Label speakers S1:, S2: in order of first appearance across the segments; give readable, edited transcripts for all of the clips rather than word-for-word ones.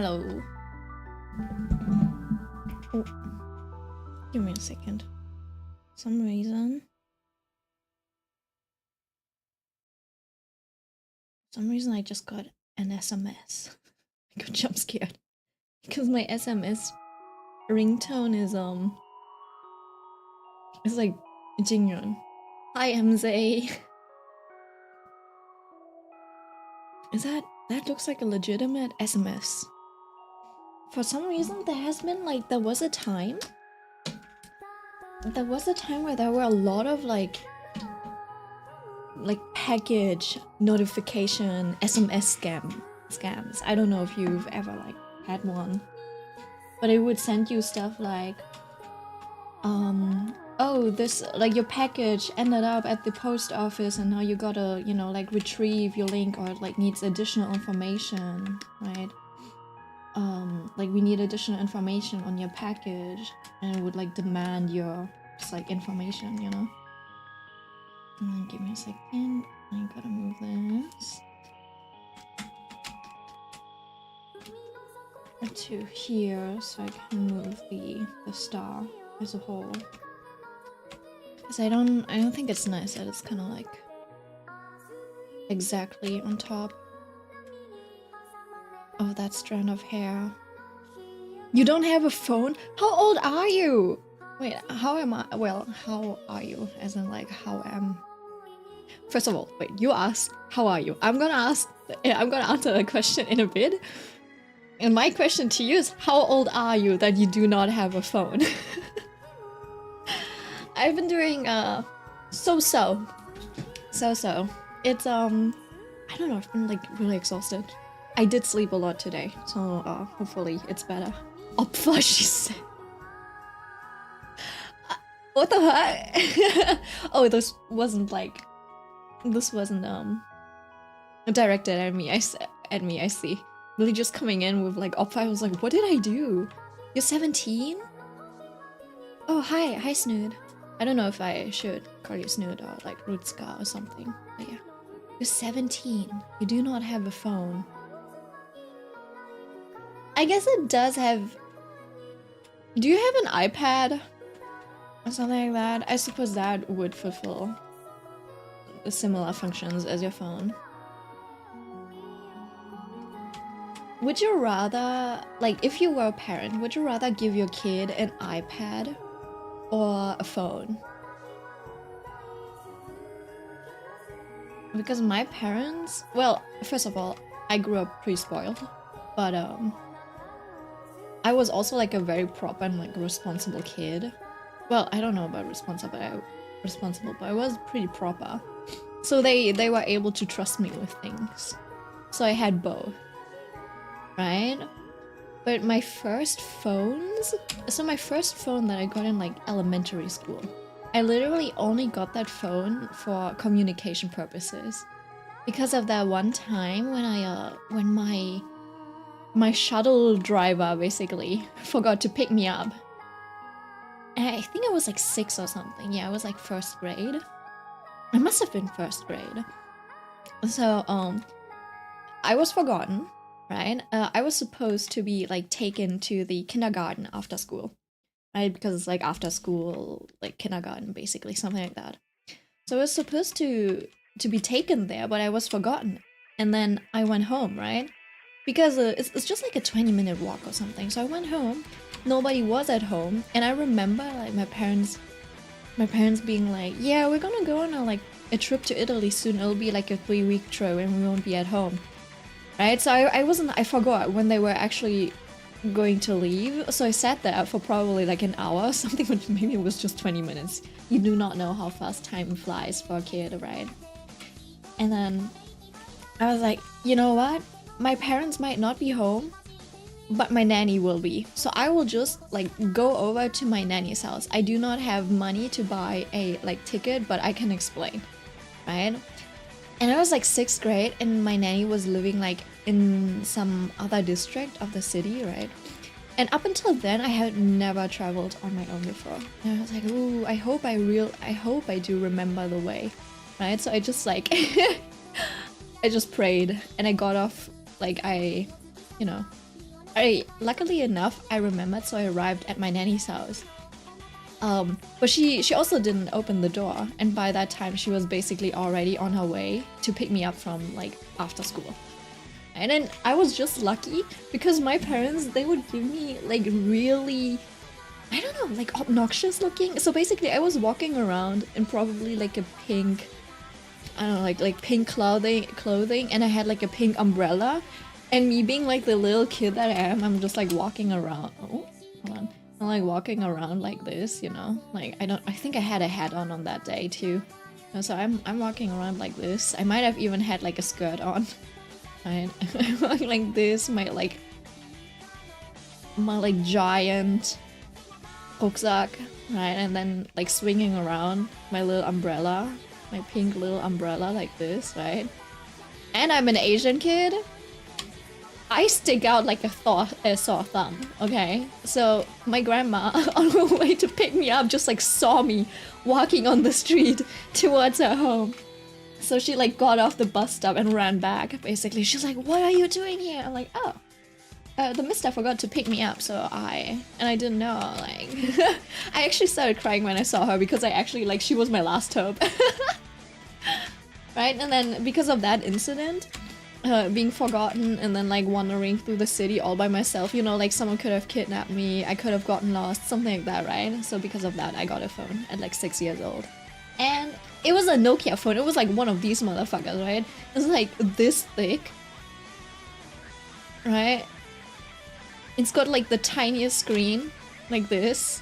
S1: Hello. Oh, give me a second. Some reason I just got an SMS. I got jump scared because my SMS ringtone is like Jingyun. Hi MZ. Is that looks like a legitimate SMS? For some reason there was a time where there were a lot of like package notification SMS scams. I don't know if you've ever like had one, but it would send you stuff like oh, this like your package ended up at the post office and now you gotta, you know, like retrieve your link, or it like needs additional information, right? Like we need additional information on your package, and it would like demand your just like information, you know. Give me a second. I gotta move this to here so I can move the star as a whole. Cause I don't think it's nice that it's kind of like exactly on top of that strand of hair. You don't have a phone? How old are you? Wait, how am I? Well, how are you? As in like how am? First of all, wait, you asked, how are you? I'm gonna answer the question in a bit. And my question to you is, how old are you that you do not have a phone? I've been doing so-so. It's I don't know, I've been like really exhausted. I did sleep a lot today, so hopefully it's better. Opfa, she said. What the heck? Oh, this wasn't directed at me. I see. Really just coming in with like Opfa. I was like, what did I do? You're 17? Oh, hi Snood. I don't know if I should call you Snood or like Rutska or something. But yeah. You're 17. You do not have a phone. I guess it does have... Do you have an iPad? Or something like that? I suppose that would fulfill similar functions as your phone. Would you rather, like, if you were a parent, would you rather give your kid an iPad or a phone? Because my parents, well, first of all, I grew up pretty spoiled, but I was also like a very proper and like responsible kid. Well, I don't know about responsible, but I was pretty proper. So they were able to trust me with things. So I had both. Right? But my first phones... So my first phone that I got in like elementary school, I literally only got that phone for communication purposes. Because of that one time when when my shuttle driver basically forgot to pick me up. And I think I was like 6 or something. Yeah, I was like first grade. I must have been first grade. So, I was forgotten. Right? I was supposed to be like taken to the kindergarten after school, right? Because it's like after school, like kindergarten, basically, something like that. So I was supposed to be taken there, but I was forgotten. And then I went home, right? Because it's just like a 20-minute walk or something. So I went home, nobody was at home, and I remember like my parents being like, yeah, we're gonna go on a trip to Italy soon. It'll be like a 3-week trip and we won't be at home. Right, so I forgot when they were actually going to leave, so I sat there for probably like an hour or something, but maybe it was just 20 minutes. You do not know how fast time flies for a kid, right? And then I was like, you know what? My parents might not be home, but my nanny will be. So I will just like go over to my nanny's house. I do not have money to buy a like ticket, but I can explain, right? And I was like 6th grade and my nanny was living like in some other district of the city, right? And up until then I had never traveled on my own before. And I was like, ooh, I hope I do remember the way, right? So I just like, I just prayed and I got off, like you know, luckily enough, I remembered, so I arrived at my nanny's house. But she also didn't open the door, and by that time she was basically already on her way to pick me up from like after school. And then I was just lucky because my parents, they would give me like really, I don't know, like obnoxious looking. So basically I was walking around in probably like a pink, I don't know, like pink clothing, and I had like a pink umbrella. And me being like the little kid that I am, I'm just like walking around. Oh, hold on. I'm like walking around like this, you know? Like I think I had a hat on that day too. So I'm walking around like this. I might have even had like a skirt on. Right? Like this, my giant rucksack, right? And then like swinging around my little umbrella, my pink little umbrella like this, right? And I'm an Asian kid. I stick out like a sore thumb, okay? So my grandma on her way to pick me up just like saw me walking on the street towards her home. So she like got off the bus stop and ran back, basically. She's like, what are you doing here? I'm like, oh, the mister forgot to pick me up, so I didn't know, like... I actually started crying when I saw her because I actually, like, she was my last hope. Right? And then because of that incident, being forgotten and then like wandering through the city all by myself, you know, like someone could have kidnapped me, I could have gotten lost, something like that, right? So because of that, I got a phone at like 6 years old. And it was a Nokia phone. It was like one of these motherfuckers, right? It was like this thick, right? It's got like the tiniest screen, like this.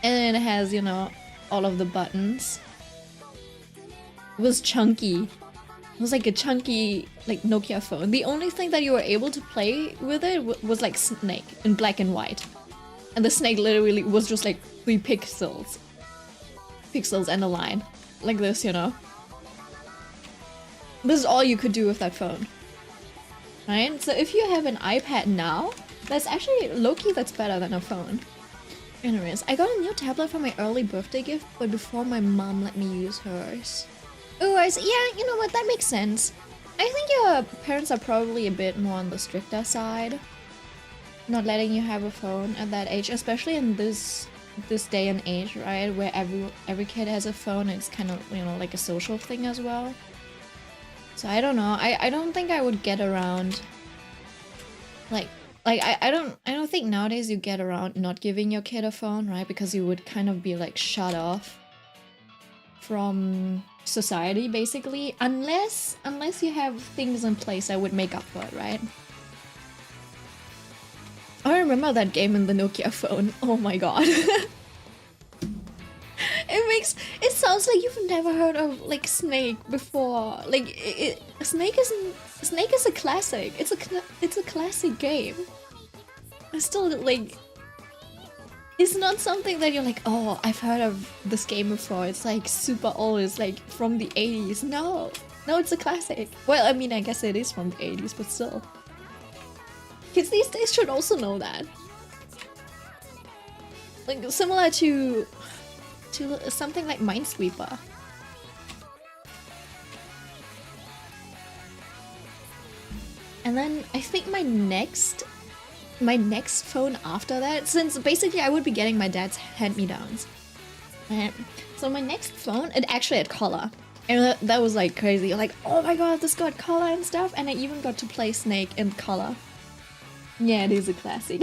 S1: And it has, you know, all of the buttons. It was chunky. It was like a chunky, like, Nokia phone. The only thing that you were able to play with it was like Snake in black and white. And the Snake literally was just like 3 pixels. Pixels and a line. Like this, you know? This is all you could do with that phone. Right? So if you have an iPad now, that's actually, low-key, that's better than a phone. Anyways, I got a new tablet for my early birthday gift, but before my mom let me use hers. Oh, yeah, you know what, that makes sense. I think your parents are probably a bit more on the stricter side. Not letting you have a phone at that age, especially in this day and age, right? Where every kid has a phone, and it's kind of, you know, like a social thing as well. So I don't know, I don't think I would get around... I don't think nowadays you get around not giving your kid a phone, right? Because you would kind of be like shut off from society, basically, unless you have things in place that would make up for it, right? I remember that game in the Nokia phone. Oh my god. It sounds like you've never heard of like Snake before. Like Snake is a classic. It's a classic game. It's still like, it's not something that you're like, oh, I've heard of this game before. It's like super old. It's like from the 80s. No, it's a classic. Well, I mean, I guess it is from the 80s, but still. Kids these days should also know that. Like similar to something like Minesweeper. And then I think my next phone after that, since basically I would be getting my dad's hand-me-downs. So my next phone, it actually had color. And that was like crazy. Like, oh my god, this got color and stuff. And I even got to play Snake in color. Yeah, it is a classic.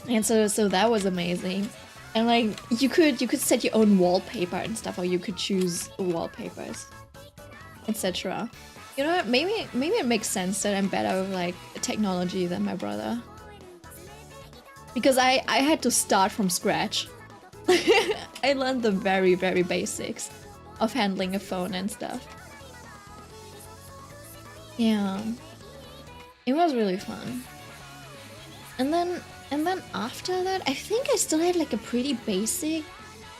S1: And so that was amazing. And like, you could set your own wallpaper and stuff, or you could choose wallpapers, etc. You know what, maybe it makes sense that I'm better with like technology than my brother. Because I had to start from scratch. I learned the very, very basics of handling a phone and stuff. Yeah. It was really fun. And then after that, I think I still had like a pretty basic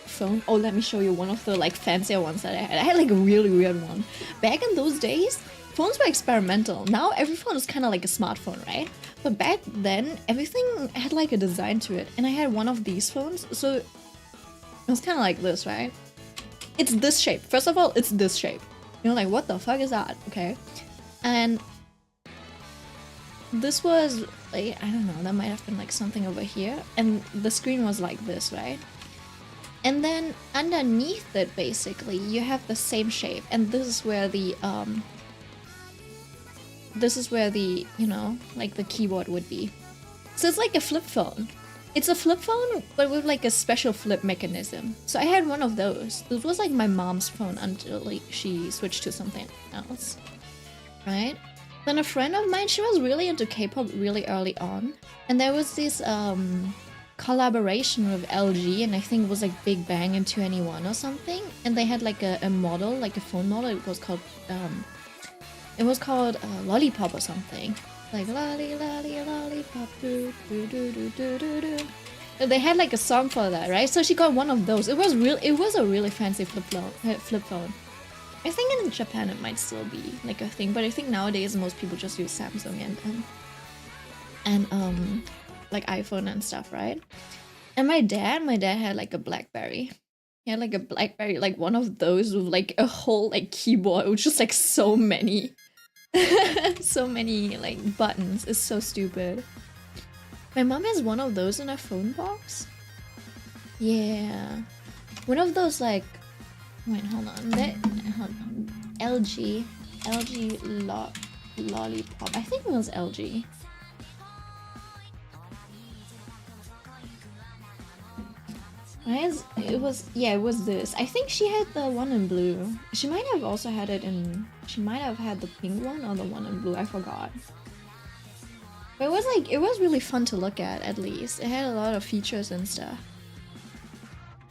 S1: phone. Oh, let me show you one of the like fancier ones that I had. I had like a really weird one. Back in those days, phones were experimental. Now every phone is kind of like a smartphone, right? But back then, everything had like a design to it. And I had one of these phones, so it was kind of like this, right? It's this shape. First of all, it's this shape. You know, like, what the fuck is that? Okay. And this was like, I don't know, that might have been like something over here, and the screen was like this, right? And then underneath it, basically, you have the same shape, and this is where the you know, like the keyboard would be. So it's like a flip phone. It's a flip phone, but with like a special flip mechanism. So I had one of those. This was like my mom's phone until like she switched to something else, right? Then a friend of mine, she was really into K-pop really early on, and there was this collaboration with LG, and I think it was like Big Bang and 2NE1 or something, and they had like a model, like a phone model. It was called Lollipop or something, like lolly lolly lollipop do do do do do do do. And they had like a song for that, right? So she got one of those. It was a really fancy flip phone. I think in Japan it might still be like a thing, but I think nowadays most people just use Samsung and like iPhone and stuff, right? And my dad had like a BlackBerry. He had like a BlackBerry, like one of those with like a whole like keyboard, which is like so many, so many like buttons. It's so stupid. My mom has one of those in her phone box. Yeah, one of those like. Wait, hold on. Hold on. LG Lollipop. I think it was LG. It was this. I think she had the one in blue. She might have also had it in. She might have had the pink one or the one in blue. I forgot. But it was really fun to look at least. It had a lot of features and stuff.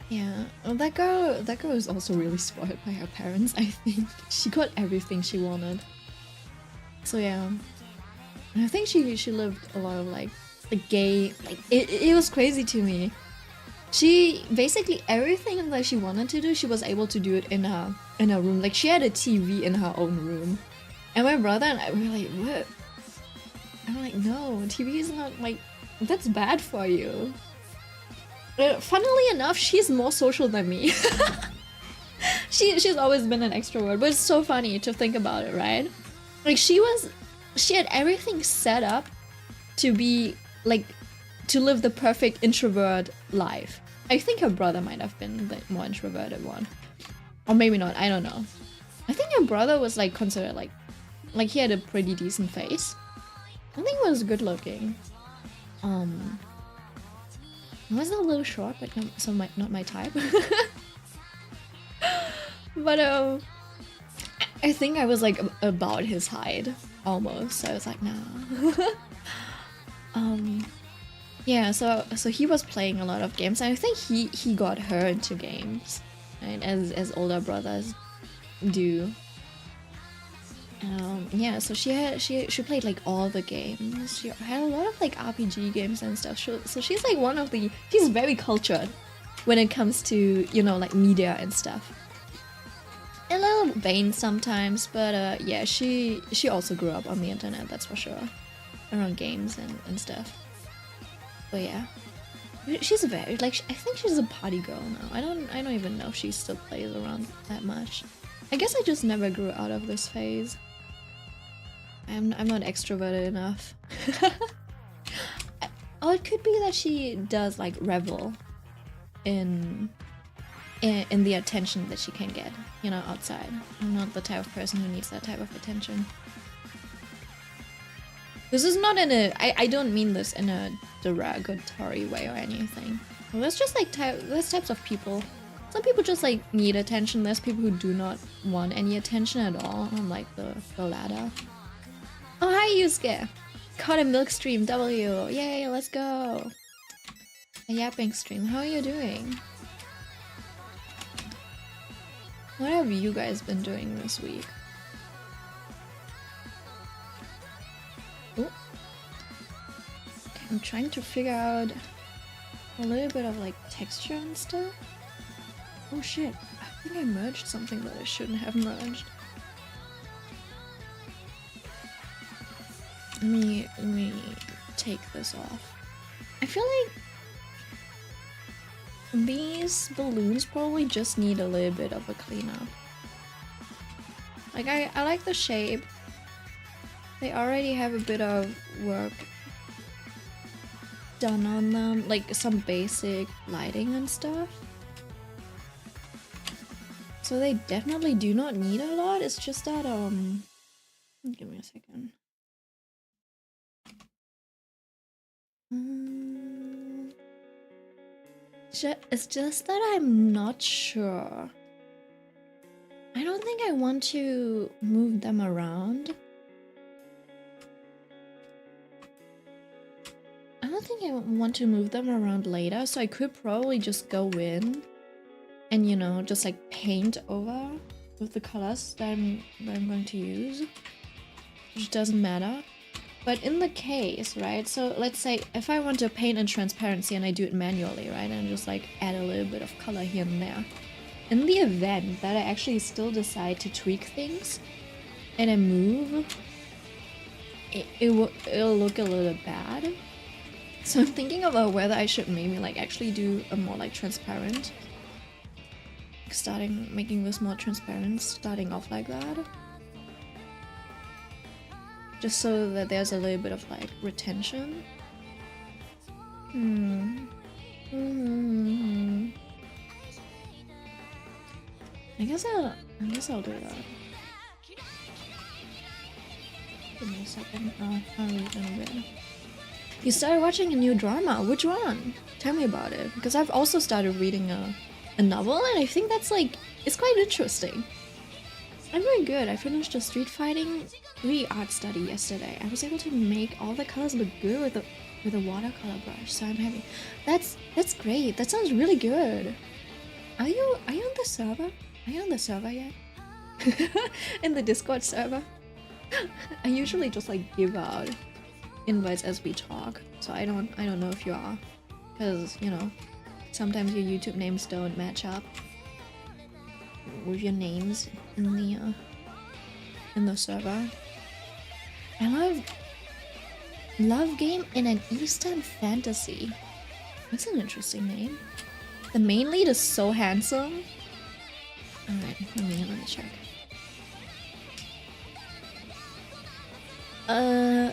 S1: Yeah, well, that girl was also really spoiled by her parents, I think. She got everything she wanted. So yeah. And I think she lived a lot of like gay, like it was crazy to me. She basically everything that she wanted to do, she was able to do it in her room. Like she had a TV in her own room. And my brother and I were like, what? I'm like, no, TV is not like, that's bad for you. Funnily enough, she's more social than me. She's always been an extrovert, but it's so funny to think about it, right? Like she had everything set up to be like to live the perfect introvert life. I think her brother might have been the more introverted one, or maybe not. I don't know. I think her brother was like considered like he had a pretty decent face. I think he was good looking. It was a little short, but not my type. But I think I was like about his height almost. So I was like, nah. Yeah. So he was playing a lot of games, and I think he got her into games, right? As older brothers do. Yeah, so she played like all the games. She had a lot of like RPG games and stuff. So she's like she's very cultured when it comes to, you know, like media and stuff. A little vain sometimes, but yeah, she also grew up on the internet, that's for sure, around games and stuff. But yeah, she's very like I think she's a party girl now. I don't even know if she still plays around that much. I guess I just never grew out of this phase. I'm not extroverted enough. Oh, it could be that she does like revel in the attention that she can get, you know, outside. I'm not the type of person who needs that type of attention. This is not in a I don't mean this in a derogatory way or anything. Well, there's just like there's types of people. Some people just like need attention. There's people who do not want any attention at all. I'm like the latter. Oh, hi, Yusuke! Caught a milk stream, W! Yay, let's go! A yapping stream, how are you doing? What have you guys been doing this week? Oh. Okay, I'm trying to figure out a little bit of like texture and stuff. Oh shit, I think I merged something that I shouldn't have merged. Let me take this off. I feel like these balloons probably just need a little bit of a cleanup. Like I like the shape, They already have a bit of work done on them, like some basic lighting and stuff. So they definitely do not need a lot. It's just that give me a second. It's just that I'm not sure. I don't think I want to move them around. I don't think I want to move them around later, so I could probably just go in and, you know, just like paint over with the colors that I'm going to use, which doesn't matter. But in the case, right, so let's say if I want to paint in transparency and I do it manually, right, and just like add a little bit of color here and there. In the event that I actually still decide to tweak things and I move, it'll look a little bad. So I'm thinking about whether I should maybe like actually do a more like transparent, making this more transparent, starting off like that. Just so that there's a little bit of like retention. I guess I'll do that. Give me a second. I'll read in a bit. You started watching a new drama. Which one? Tell me about it. Because I've also started reading a novel, and I think that's like, it's quite interesting. I'm doing good. I finished a street fighting 3 art study yesterday. I was able to make all the colors look good with a watercolor brush, so I'm happy. That's great. That sounds really good. Are you on the server? Are you on the server yet? In the Discord server? I usually just like give out invites as we talk, so I don't know if you are, because you know sometimes your YouTube names don't match up with your names in the server. I love game in an Eastern fantasy. That's an interesting name. The main lead is so handsome. Alright, let me check.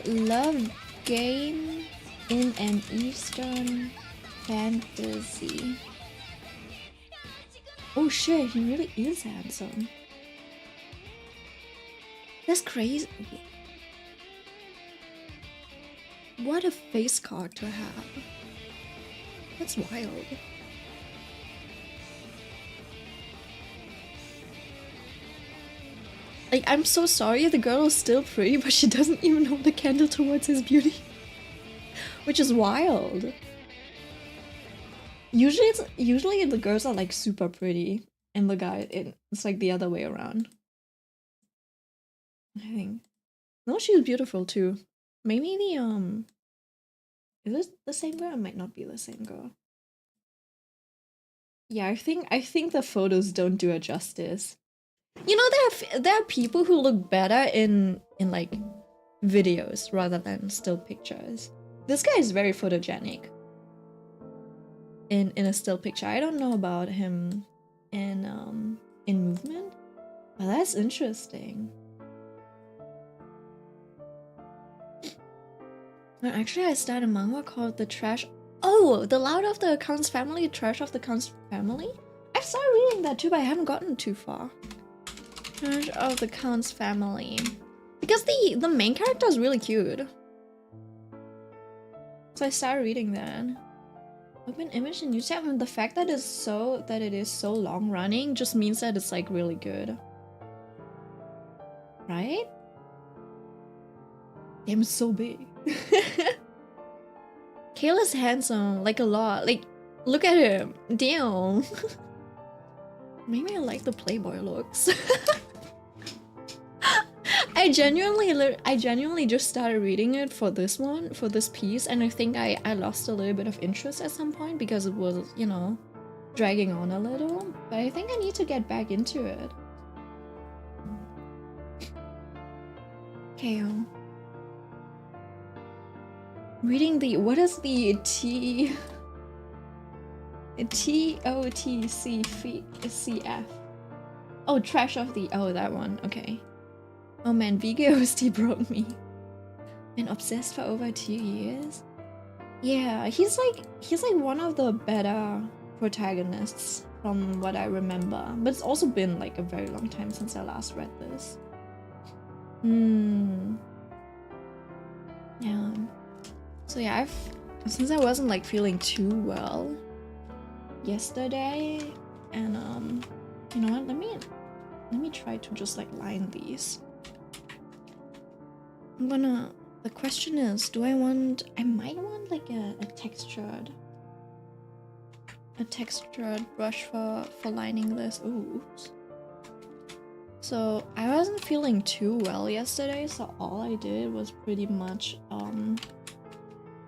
S1: Love game in an Eastern fantasy. Oh shit, he really is handsome. That's crazy. What a face card to have. That's wild. Like, I'm so sorry, the girl is still pretty, but she doesn't even hold a candle towards his beauty. Which is wild. Usually the girls are like super pretty, and the guy, it's like the other way around. I think. No, she's beautiful too. Maybe the is this the same girl? It might not be the same girl. Yeah, I think the photos don't do her justice. You know, there are people who look better in like videos rather than still pictures. This guy is very photogenic in a still picture. I don't know about him in movement, but that's interesting. Actually, I started a manga called The Trash. Oh, The Loud of the Accounts Family, Trash of the Accounts Family? I've started reading that too, but I haven't gotten too far. Trash of the Accounts Family. Because the main character is really cute. So I started reading that. Open image in YouTube, and the fact that it is so long running just means that it's like really good. Right? Damn, it's so big. Kayla's handsome, like a lot. Like, look at him. Damn. Maybe I like the Playboy looks. I genuinely just started reading it for this piece, and I think I lost a little bit of interest at some point because it was, you know, dragging on a little. But I think I need to get back into it. Okay. Reading the, what is the TOTCF? Oh, Trash of the, oh, that one, okay. Oh man, VGOST broke me. Been obsessed for over 2 years. Yeah, he's like one of the better protagonists from what I remember. But it's also been like a very long time since I last read this. Yeah. So yeah, since I wasn't like feeling too well yesterday, and you know what? Let me try to just like line these. The question is, I might want like a textured brush for lining this. Ooh, oops. So I wasn't feeling too well yesterday, so all I did was pretty much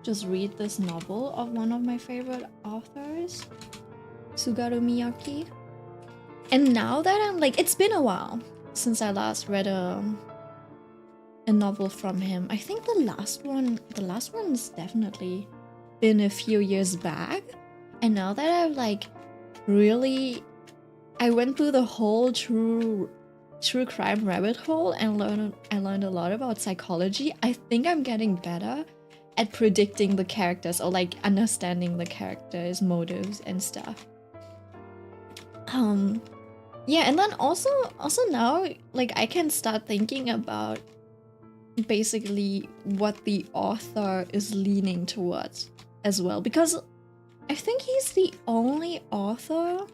S1: just read this novel of one of my favorite authors, Sugaru Miyake. And now that I'm like, it's been a while since I last read a novel from him. I think the last one's definitely been a few years back. And now that I've like really, I went through the whole true crime rabbit hole and I learned a lot about psychology. I think I'm getting better at predicting the characters or like understanding the characters' motives and stuff. Yeah, and then also now like I can start thinking about basically what the author is leaning towards as well, because I think he's the only author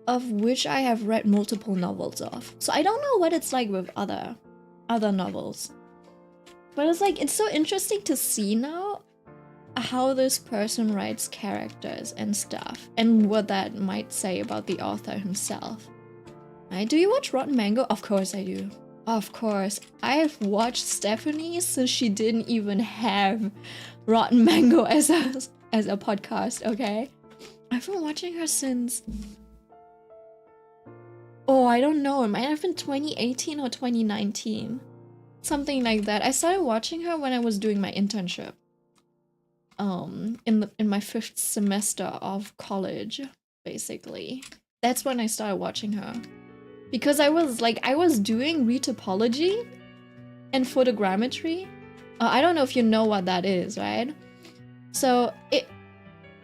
S1: of which I have read multiple novels of. So I don't know what it's like with other novels. But it's like, it's so interesting to see now how this person writes characters and stuff, and what that might say about the author himself. Right? Do you watch Rotten Mango? Of course I do. Of course. I've watched Stephanie since she didn't even have Rotten Mango as a podcast, okay? I've been watching her since... Oh, I don't know. It might have been 2018 or 2019. Something like that. I started watching her when I was doing my internship. In my 5th semester of college, basically. That's when I started watching her. Because I was doing retopology and photogrammetry. I don't know if you know what that is, right? So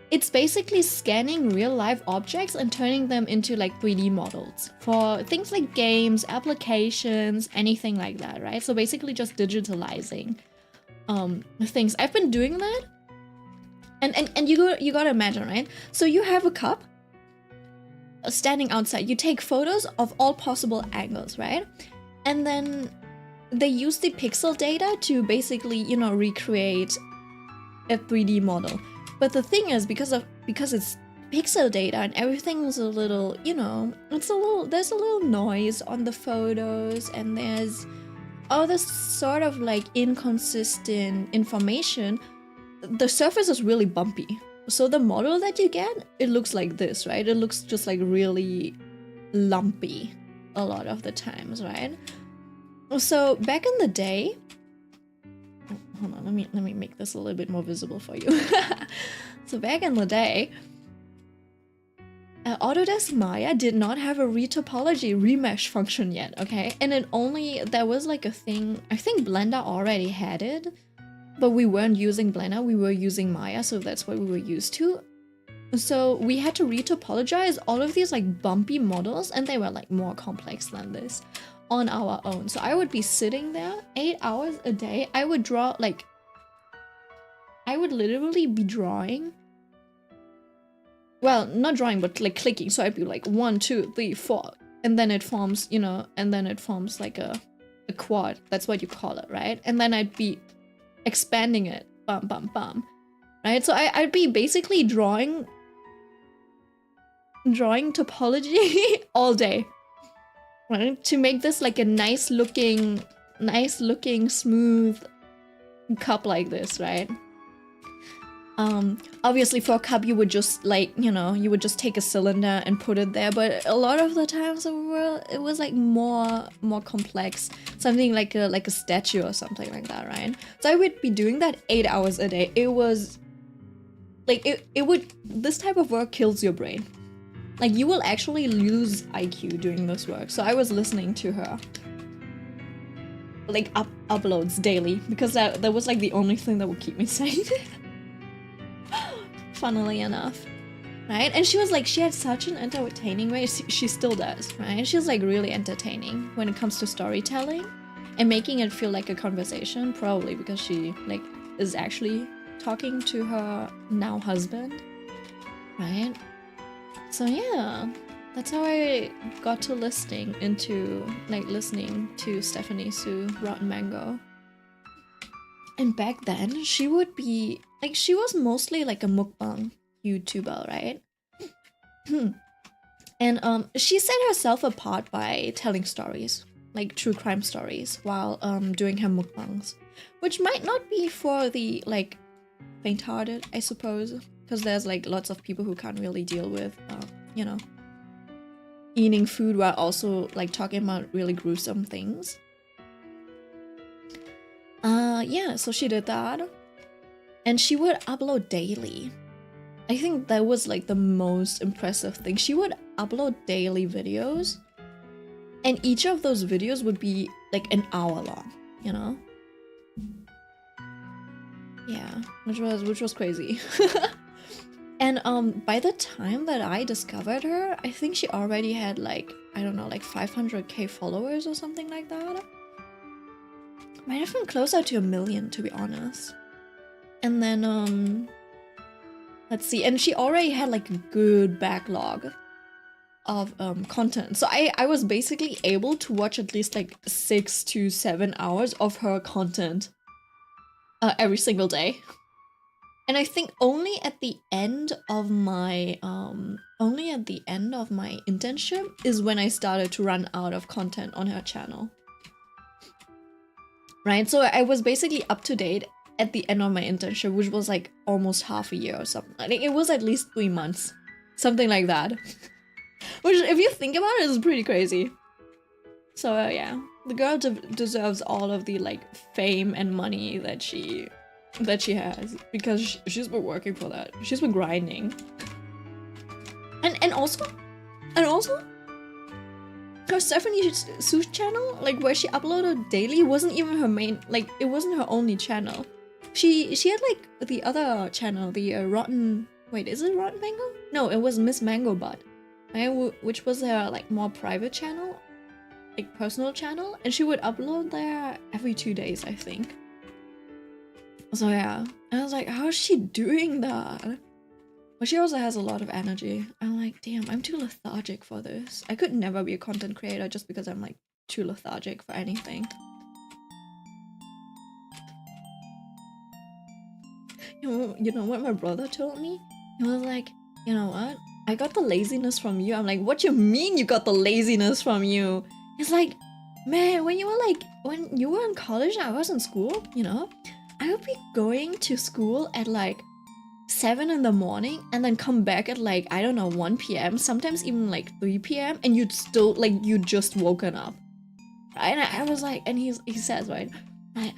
S1: it's basically scanning real life objects and turning them into like 3D models for things like games, applications, anything like that, right? So basically just digitalizing things. I've been doing that. And you gotta imagine, right? So you have a cup standing outside. You take photos of all possible angles, right? And then they use the pixel data to basically, you know, recreate a 3D model. But the thing is, because it's pixel data and everything is a little, you know, there's a little noise on the photos, and there's all this sort of like inconsistent information. The surface is really bumpy. So the model that you get, it looks like this, right? It looks just like really lumpy a lot of the times, right? So back in the day, hold on, let me make this a little bit more visible for you. So back in the day, Autodesk Maya did not have a retopology remesh function yet, okay? And there was like a thing, I think Blender already had it, but we weren't using Blender, we were using Maya, so that's what we were used to. So we had to retopologize all of these like bumpy models, and they were like more complex than this, on our own. So I would be sitting there 8 hours a day. I would draw like, I would literally be drawing. Well, not drawing, but like clicking. So I'd be like 1, 2, 3, 4, and then it forms, you know, and then it forms like a quad. That's what you call it, right? And then I'd be expanding it, bum, bum, bum, right? So I'd be basically drawing topology all day, right? To make this like a nice looking, smooth cup like this, right? Obviously for a cup you would just like, you know, you would just take a cylinder and put it there, but a lot of the times it was like more complex, something like a statue or something like that, right? So I would be doing that 8 hours a day. It was like, this type of work kills your brain. Like, you will actually lose IQ doing this work. So I was listening to her. like uploads daily, because that was like the only thing that would keep me sane. Funnily enough. Right? And she was like, she had such an entertaining way. She still does, right? She's like really entertaining when it comes to storytelling and making it feel like a conversation, probably because she like is actually talking to her now husband, right? So yeah, that's how I got to listening to Stephanie Sue Rotten Mango. And back then, she would be like, she was mostly like a mukbang YouTuber, right? And she set herself apart by telling stories, like true crime stories, while doing her mukbangs, which might not be for the like faint-hearted, I suppose, because there's like lots of people who can't really deal with, you know, eating food while also like talking about really gruesome things. Yeah, so she did that, and she would upload daily. I think that was like the most impressive thing. She would upload daily videos, and each of those videos would be like an hour long, you know? Yeah, which was crazy. And by the time that I discovered her, I think she already had like, I don't know, like 500k followers or something like that. Might have been closer to 1 million, to be honest. And then let's see, and she already had like a good backlog of content. So I was basically able to watch at least like 6 to 7 hours of her content every single day. And I think only at the end of my internship is when I started to run out of content on her channel. Right? So I was basically up to date at the end of my internship, which was like almost half a year or something. I think it was at least 3 months. Something like that. Which, if you think about it, is pretty crazy. So yeah, the girl deserves all of the like fame and money that she has, because she's been working for that. She's been grinding. And also her Stephanie Sue's channel, like where she uploaded daily, wasn't even her main, like it wasn't her only channel. She had like the other channel, the Rotten, wait, is it Rotten Mango? No, it was Miss Mango Butt, right? Which was her like more private channel, like personal channel, and she would upload there every 2 days, I think. So yeah, and I was like, how is she doing that? But she also has a lot of energy. I'm like, damn, I'm too lethargic for this. I could never be a content creator just because I'm like too lethargic for anything. You know what my brother told me? He was like, you know what? I got the laziness from you. I'm like, what you mean you got the laziness from you? He's like, man, when you were in college and I was in school, you know, I would be going to school at like 7 in the morning and then come back at like, I don't know, 1 p.m, sometimes even like 3 p.m, and you'd still like, you'd just woken up, right? And I was like, and he says, right,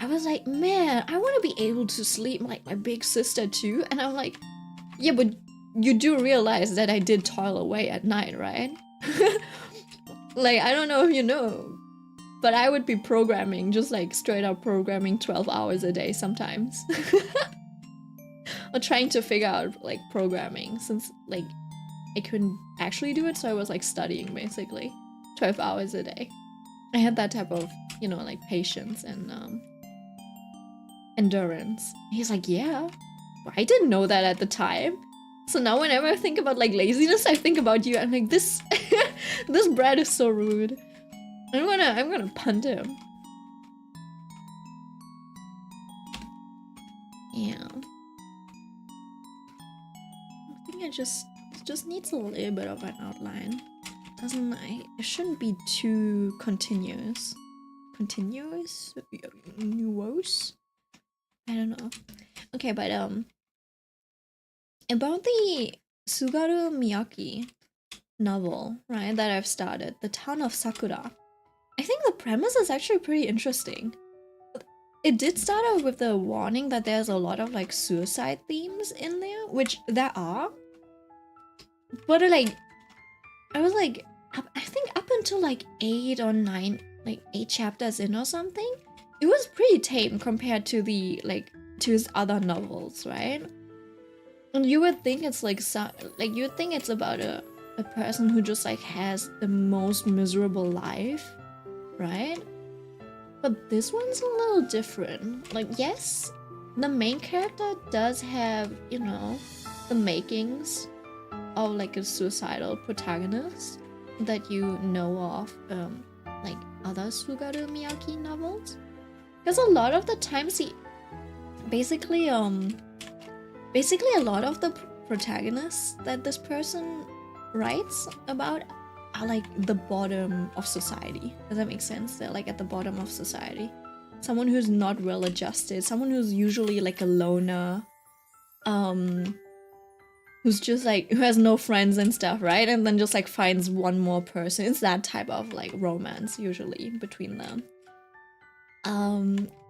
S1: I was like, man, I want to be able to sleep like my big sister too. And I'm like, yeah, but you do realize that I did toil away at night, right? Like, I don't know if you know, but I would be programming, just like straight up programming 12 hours a day sometimes. Or trying to figure out like programming, since like I couldn't actually do it, so I was like studying basically 12 hours a day. I had that type of, you know, like patience and endurance. He's like, yeah, I didn't know that at the time. So now whenever I think about like laziness, I think about you. I'm like, this this Brad is so rude. I'm gonna punt him. Yeah. I think it just needs a little bit of an outline. It shouldn't be too continuous. Continuous? Nuose? I don't know. Okay, but about the Sugaru Miyake novel, right, that I've started, The Town of Sakura. I think the premise is actually pretty interesting. It did start out with the warning that there's a lot of like suicide themes in there, which there are. But like, I was like, I think up until like 8 or 9, like 8 chapters in or something, it was pretty tame compared to the to his other novels, right? And you would think it's like you would think it's about a person who just like has the most miserable life, right? But this one's a little different. Like, yes, the main character does have, you know, the makings of like a suicidal protagonist that you know of, like other Sugaru Miyake novels. Because a lot of the times he basically a lot of the protagonists that this person writes about are like the bottom of society. Does that make sense? They're like at the bottom of society. Someone who's not well adjusted, someone who's usually like a loner, who's just like, who has no friends and stuff, right? And then just like finds one more person. It's that type of like romance usually between them.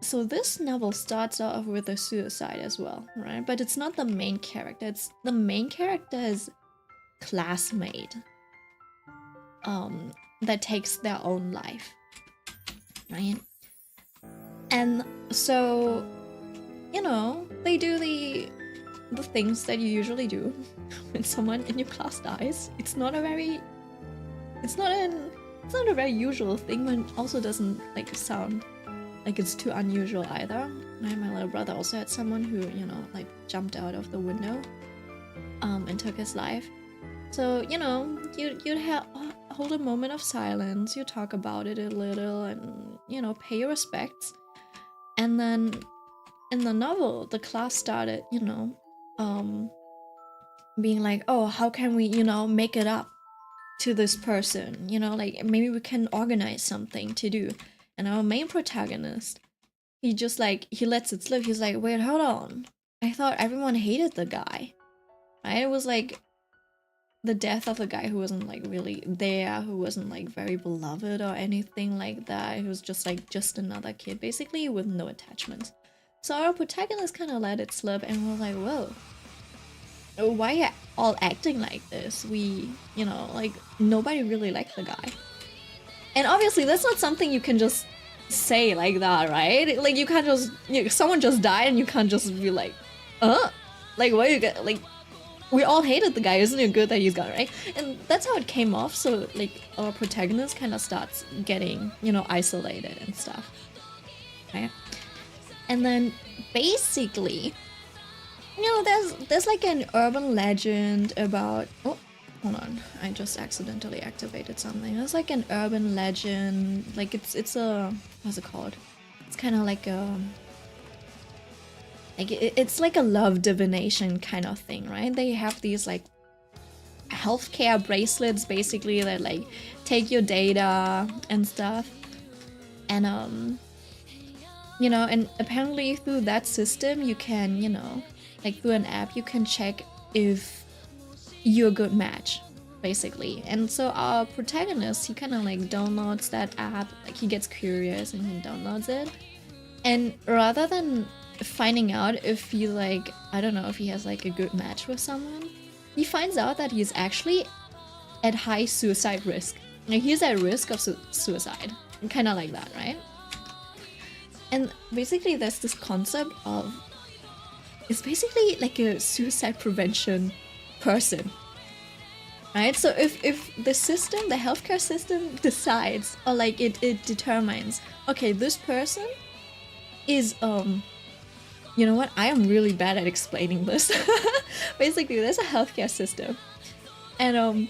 S1: So this novel starts off with a suicide as well, right? But it's not the main character. It's the main character's classmate that takes their own life, right? And so, you know, they do the things that you usually do when someone in your class dies. It's not a very usual thing, but it also doesn't like sound like it's too unusual either. My little brother also had someone who, you know, like jumped out of the window and took his life. So, you know, you'd hold a moment of silence, you talk about it a little, and, you know, pay your respects. And then in the novel, the class started, you know, being like, oh, how can we, you know, make it up to this person? You know, like maybe we can organize something to do. And our main protagonist, he just like, he lets it slip. He's like, wait, hold on. I thought everyone hated the guy. Right? It was like the death of a guy who wasn't like really there, who wasn't like very beloved or anything like that. He was just like just another kid, basically, with no attachments. So our protagonist kind of let it slip, and we're like, whoa, why are you all acting like this? We, you know, like nobody really liked the guy. And obviously that's not something you can just say like that, right? Like you can't just, someone just died and you can't just be like, like what you get, like we all hated the guy, isn't it good that he's gone, right? And that's how it came off. So like our protagonist kind of starts getting, you know, isolated and stuff, right? And then basically, you know, there's like an urban legend about, oh, hold on, I just accidentally activated something. There's like an urban legend, like it's a, what's it called? It's kind of like a, like it's like a love divination kind of thing, right? They have these like healthcare bracelets basically that like take your data and stuff, and you know, and apparently through that system you can, you know, like through an app you can check if you're a good match, basically. And so our protagonist, he kind of like downloads that app, like he gets curious and he downloads it, and rather than finding out if he like, I don't know, if he has like a good match with someone, he finds out that he's actually at high suicide risk. Like he's at risk of suicide, kind of like that, right? And basically there's this concept of, it's basically like a suicide prevention person, right? So if the system, the healthcare system decides, or like it determines, okay, this person is you know what, I am really bad at explaining this. Basically there's a healthcare system, and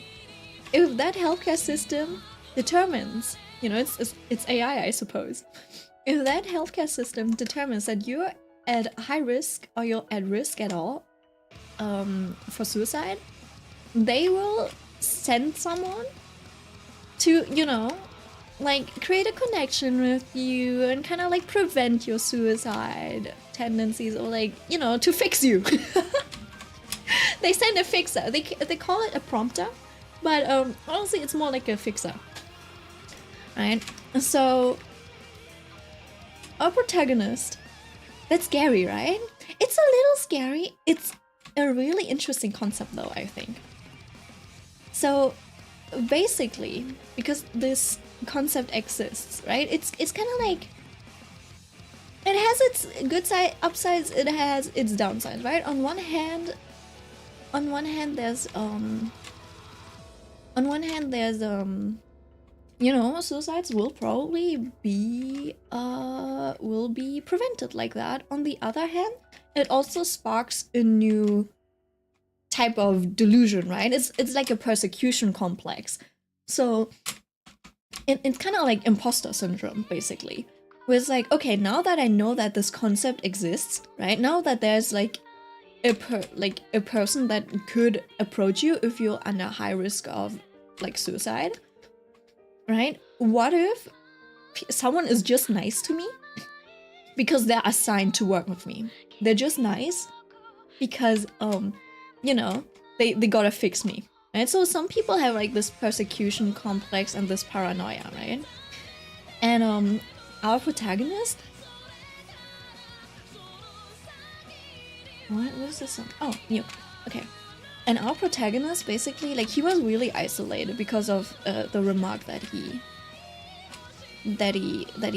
S1: if that healthcare system determines, you know, it's AI, I suppose, if that healthcare system determines that you're at high risk or you're at risk at all for suicide, they will send someone to, you know, like create a connection with you and kind of like prevent your suicide tendencies, or like, you know, to fix you. They send a fixer. They call it a prompter, but honestly it's more like a fixer, right? So our protagonist, that's scary, right? It's a little scary. It's a really interesting concept though, I think. So basically, because this concept exists, right? It's kind of like, it has its good side, upsides, it has its downsides, right? On one hand there's you know, suicides will probably be prevented like that. On the other hand, it also sparks a new type of delusion, right? It's like a persecution complex. So it's kind of like imposter syndrome, basically. Where it's like, okay, now that I know that this concept exists, right? Now that there's like a person that could approach you if you're under high risk of like suicide, right? What if someone is just nice to me because they're assigned to work with me? They're just nice because you know, they gotta fix me, right? So some people have like this persecution complex and this paranoia, right? And our protagonist, what was this song? Oh, new. Okay. And our protagonist, basically, like, he was really isolated because of the remark that he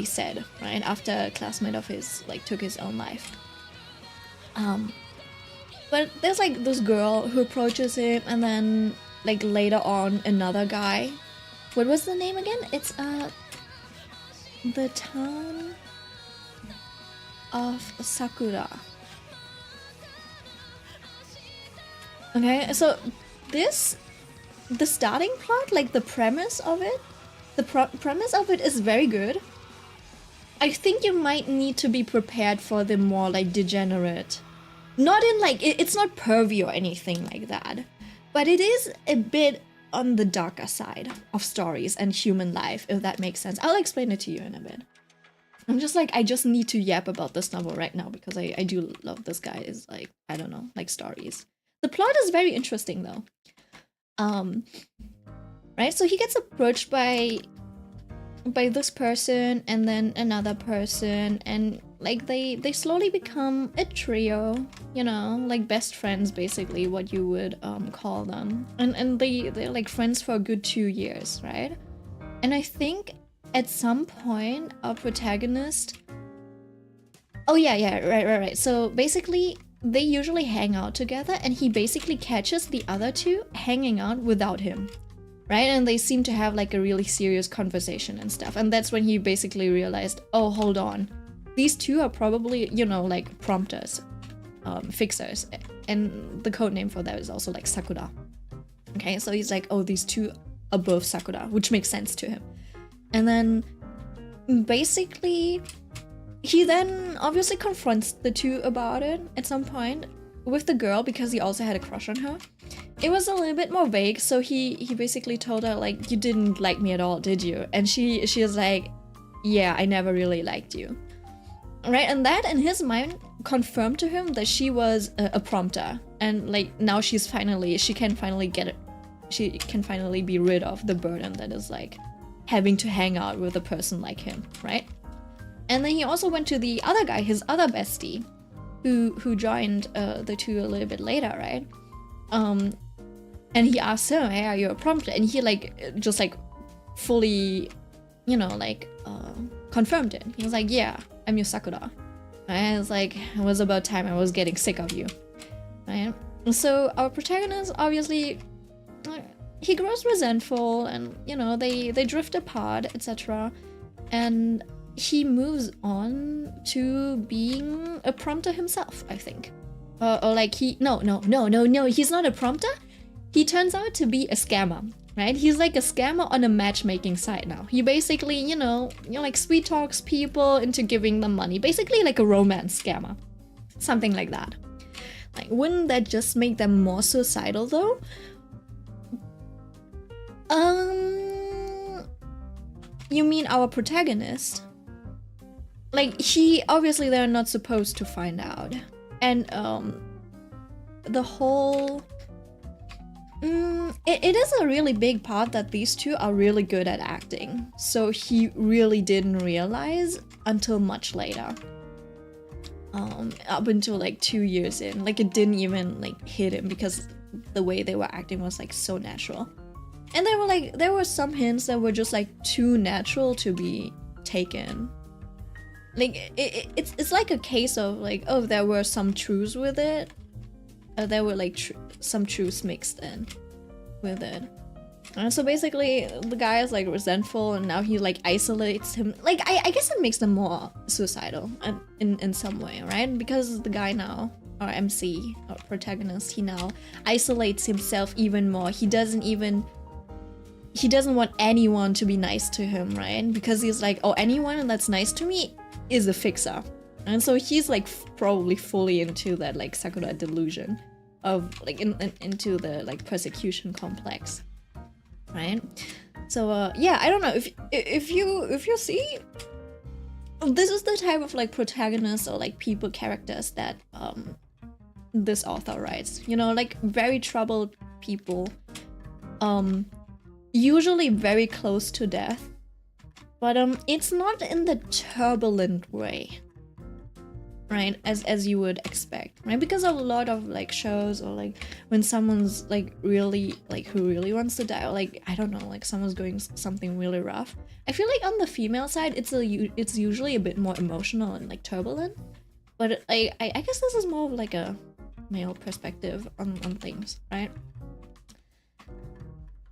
S1: said, right, after a classmate of his like took his own life. But there's like this girl who approaches him, and then like later on another guy. What was the name again? It's the town of Sakura. Okay, so the starting plot, like the premise of it, premise of it is very good. I think you might need to be prepared for the more like degenerate, not in like, it's not pervy or anything like that, but it is a bit on the darker side of stories and human life, if that makes sense. I'll explain it to you in a bit. I'm just like, I just need to yap about this novel right now because I do love this guy's, like, I don't know, like stories. The plot is very interesting though. Right, so he gets approached by this person and then another person, and like they slowly become a trio, you know, like best friends, basically, what you would call them. And they're like friends for a good 2 years, right? And I think at some point our protagonist, oh yeah, right. So basically they usually hang out together, and he basically catches the other two hanging out without him, right? And they seem to have like a really serious conversation and stuff. And that's when he basically realized, oh, hold on, these two are probably, you know, like prompters, fixers. And the code name for that is also like Sakura. Okay, so he's like, oh, these two are both Sakura, which makes sense to him. And then basically he then obviously confronts the two about it at some point with the girl, because he also had a crush on her. It was a little bit more vague, so he basically told her like, you didn't like me at all, did you? And she was like, yeah, I never really liked you, right? And that in his mind confirmed to him that she was a prompter, and like now she can finally be rid of the burden that is like having to hang out with a person like him, right? And then he also went to the other guy, his other bestie, who joined the two a little bit later, right? And he asked him, hey, are you a prompter? And he like just like fully, you know, like confirmed it. He was like, yeah, I'm your Sakura. And it's like, it was about time, I was getting sick of you, right? So our protagonist, obviously, he grows resentful, and you know, they drift apart, etc. And he moves on to being a prompter himself, I think. Or like no, he's not a prompter. He turns out to be a scammer, right? He's like a scammer on a matchmaking site now. He basically, you know, like sweet talks people into giving them money. Basically like a romance scammer. Something like that. Like, wouldn't that just make them more suicidal though? You mean our protagonist? Like, obviously they're not supposed to find out. And the whole it is a really big part that these two are really good at acting, so he really didn't realize until much later, up until like 2 years in. Like, it didn't even like hit him because the way they were acting was like so natural. And there were some hints that were just like too natural to be taken. like it's like a case of like, oh, there were some truths with it, there were like some truths mixed in with it. And so basically the guy is like resentful, and now he like isolates him. Like I guess it makes them more suicidal in some way, right? Because the guy now, our MC, our protagonist, he now isolates himself even more. He doesn't want anyone to be nice to him, right? Because he's like, oh, anyone that's nice to me is a fixer. And so he's like probably fully into that like Sakura delusion of like into the like persecution complex, right? So yeah, I don't know if you see, this is the type of like protagonists or like people characters that this author writes, you know, like very troubled people, usually very close to death, but it's not in the turbulent way, right, as you would expect, right? Because a lot of like shows, or like when someone's like really like who really wants to die, or like I don't know, like someone's going something really rough, I feel like on the female side it's usually a bit more emotional and like turbulent, but I guess this is more of like a male perspective on things, right?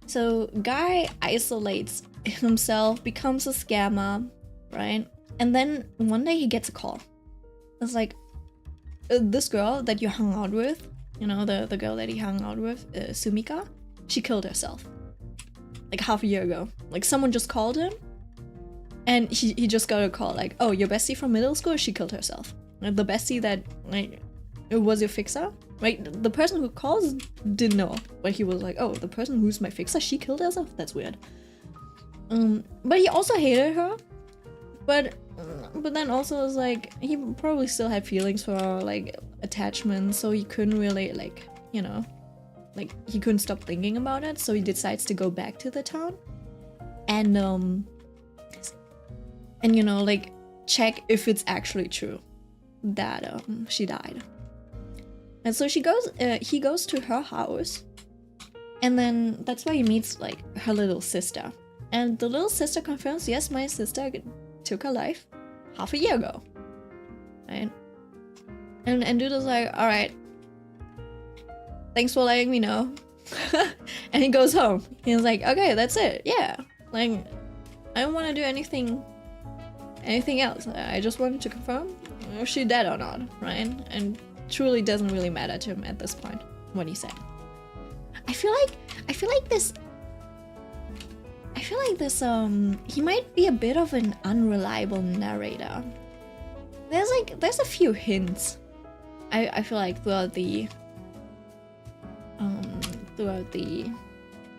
S1: So guy isolates himself, becomes a scammer, right? And then one day he gets a call. It's like, this girl that you hung out with, you know, the girl that he hung out with, Sumika, she killed herself. Like half a year ago. Like someone just called him, and he just got a call like, oh, your bestie from middle school, she killed herself. Like, the bestie that like it was your fixer, right? The person who calls didn't know, but he was like, oh, the person who's my fixer, she killed herself? That's weird. But he also hated her, but then also was like, he probably still had feelings for her, like attachment, so he couldn't really like, you know, like he couldn't stop thinking about it, so he decides to go back to the town and you know, like check if it's actually true that she died. And so he goes to her house, and then that's where he meets like her little sister. And the little sister confirms, yes, my sister took her life half a year ago, right? And dude is like, all right, thanks for letting me know. And he goes home. He's like, okay, that's it. Yeah, like I don't want to do anything else. I just wanted to confirm if she's dead or not, right? And truly doesn't really matter to him at this point what he said. I feel like this he might be a bit of an unreliable narrator. There's a few hints I feel like throughout the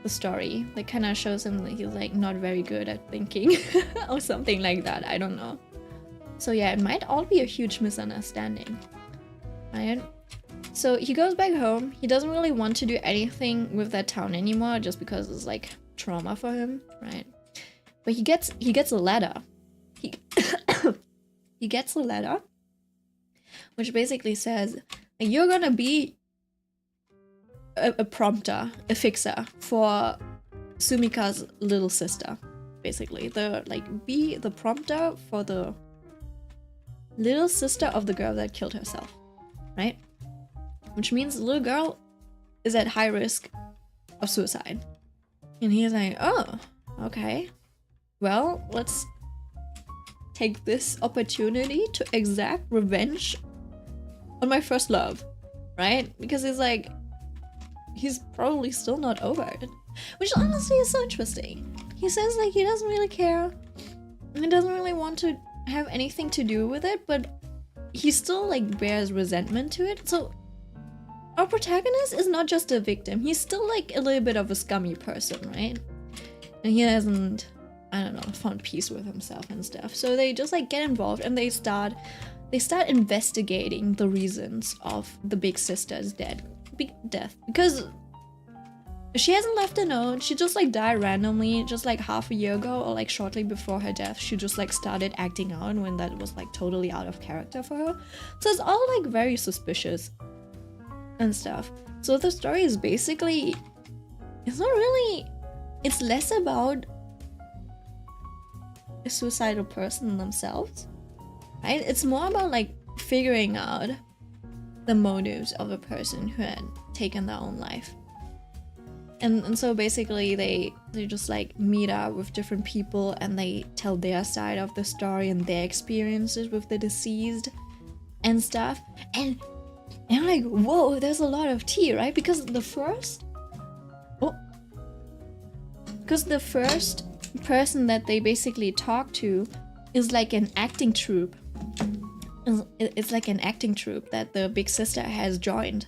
S1: story that kind of shows him that he's like not very good at thinking or something like that. I don't know. So yeah, it might all be a huge misunderstanding, right? So he goes back home. He doesn't really want to do anything with that town anymore, just because it's like trauma for him, right? But he gets a letter. He gets a letter which basically says, you're gonna be a prompter, a fixer for Sumika's little sister. Basically, be the prompter for the little sister of the girl that killed herself, right? Which means the little girl is at high risk of suicide. And he's like, oh, okay. Well, let's take this opportunity to exact revenge on my first love, right? Because he's probably still not over it. Which honestly is so interesting. He says like he doesn't really care. He doesn't really want to have anything to do with it, but he still like bears resentment to it. So our protagonist is not just a victim. He's still like a little bit of a scummy person, right? And he hasn't, I don't know, found peace with himself and stuff. So they just like get involved and they start investigating the reasons of the big sister's death. Because she hasn't left a note. She just like died randomly just like half a year ago, or like shortly before her death. She just like started acting out when that was like totally out of character for her. So it's all like very suspicious and stuff. So the story is basically, it's less about a suicidal person themselves right? It's more about like figuring out the motives of a person who had taken their own life. And so basically they just like meet up with different people and they tell their side of the story and their experiences with the deceased and stuff. And I'm like, whoa, there's a lot of tea, right? Because the first person that they basically talk to is like an acting troupe. It's like an acting troupe that the big sister has joined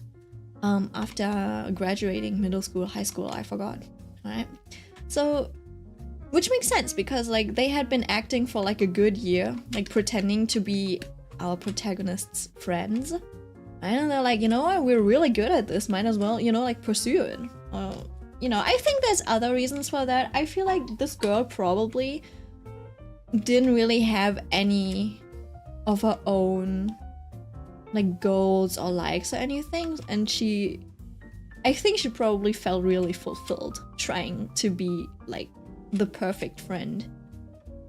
S1: after graduating middle school, high school, I forgot, right? So, which makes sense because like they had been acting for like a good year, like pretending to be our protagonist's friends. And they're like, you know what, we're really good at this, might as well, you know, like pursue it. You know, I think there's other reasons for that. I feel like this girl probably didn't really have any of her own like goals or likes or anything, and I think she probably felt really fulfilled trying to be like the perfect friend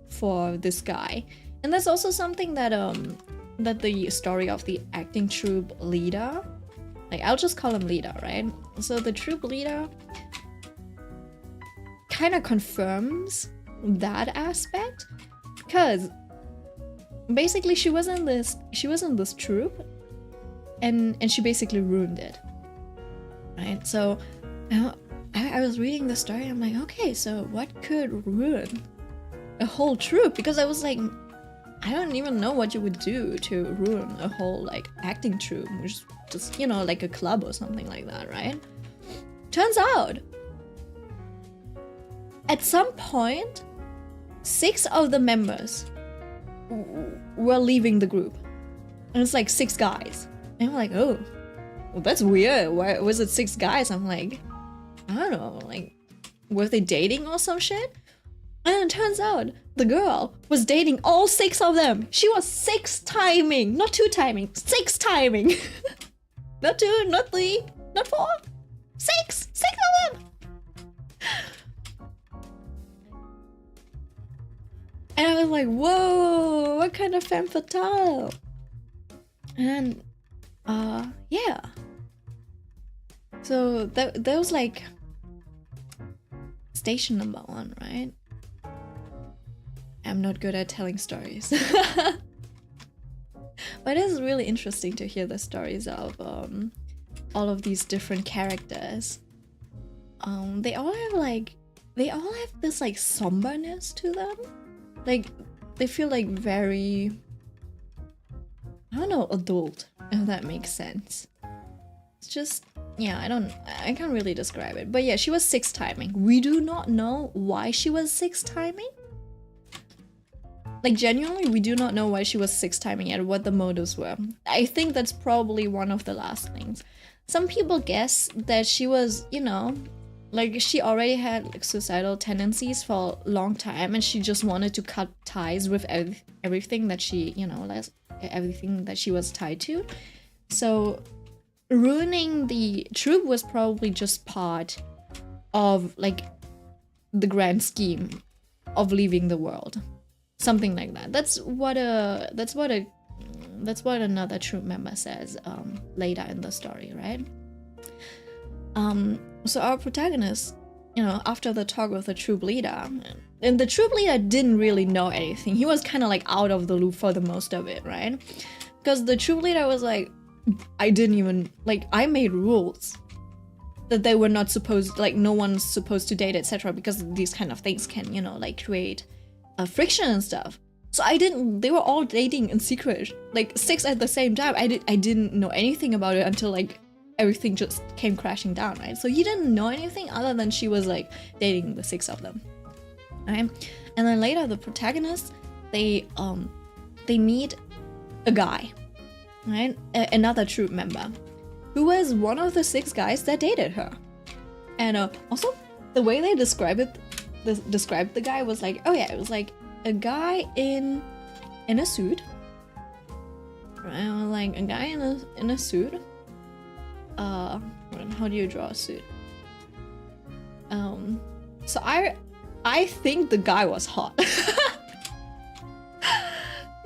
S1: for this guy. And that's also something that that the story of the acting troupe leader, like I'll just call him leader, right? So the troupe leader kind of confirms that aspect, because basically she was in this troupe and she basically ruined it, right? So I was reading the story, I'm like, okay, so what could ruin a whole troupe? Because I was like, I don't even know what you would do to ruin a whole like acting troupe, which is just, you know, like a club or something like that, right? Turns out at some point 6 of the members were leaving the group, and it's like 6 guys, and I'm like, oh, well, that's weird. Why was it 6 guys? I'm like, I don't know, like, were they dating or some shit? And it turns out the girl was dating all 6 of them. She was 6 timing, not 2 timing, 6 timing. Not 2, not 3, not 4, 6 of them. And I was like, whoa, what kind of femme fatale? And, yeah. So that was like station number 1, right? I'm not good at telling stories. But it is really interesting to hear the stories of all of these different characters. They all have this like somberness to them. Like, they feel like very, I don't know, adult, if that makes sense. It's just, yeah, I can't really describe it. But yeah, she was 6 timing. We do not know why she was 6 timing. Like, genuinely, we do not know why she was 6 timing yet, what the motives were. I think that's probably one of the last things. Some people guess that she was, you know, like she already had like suicidal tendencies for a long time, and she just wanted to cut ties with everything that she, you know, everything that she was tied to. So ruining the troupe was probably just part of like the grand scheme of leaving the world, something like that. That's what another troupe member says later in the story, right? So our protagonist, you know, after the talk with the troop leader, and the troop leader didn't really know anything. He was kind of like out of the loop for the most of it, right? Because the troop leader was like, I didn't even, like, I made rules that they were not supposed, like, no one's supposed to date, etc. because these kind of things can, you know, like, create friction and stuff. So they were all dating in secret, like 6 at the same time. I didn't know anything about it until like everything just came crashing down, right? So he didn't know anything other than she was like dating the 6 of them, right? And then later the protagonists, they meet a guy, right? Another troop member who was one of the 6 guys that dated her. And also the way they described the guy was like, oh yeah, it was like a guy in a suit, right? Like a guy in a suit. How do you draw a suit? So I think the guy was hot.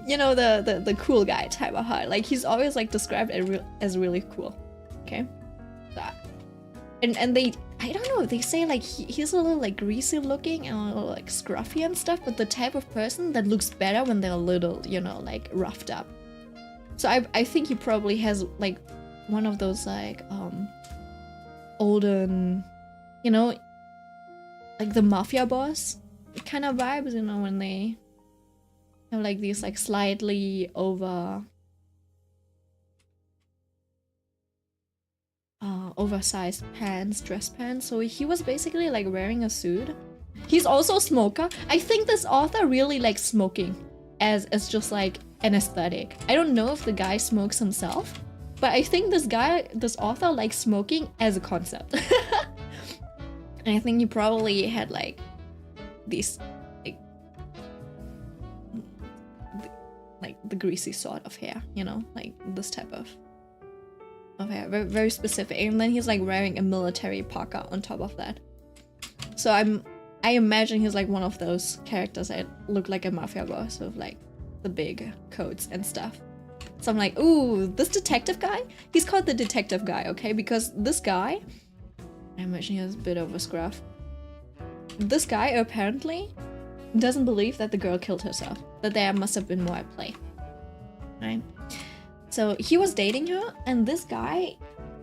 S1: you know, the cool guy type of heart. Like he's always like described as really cool. Okay, and they, I don't know, they say like he's a little like greasy looking and a little like scruffy and stuff, but the type of person that looks better when they're a little, you know, like roughed up. So I think he probably has like one of those like olden, you know, like the mafia boss kind of vibes, you know, when they have like these like slightly oversized pants, dress pants. So he was basically like wearing a suit. He's also a smoker. I think this author really likes smoking as just like an aesthetic. I don't know if the guy smokes himself, but I think this author likes smoking as a concept. And I think he probably had like these like the greasy sort of hair, you know, like this type of hair, very, very specific. And then he's like wearing a military parka on top of that. So I imagine he's like one of those characters that look like a mafia boss with like the big coats and stuff. So I'm like, ooh, this detective guy? He's called the detective guy, okay? Because this guy, I imagine he has a bit of a scruff. This guy apparently doesn't believe that the girl killed herself, that there must have been more at play, right? So he was dating her, and this guy,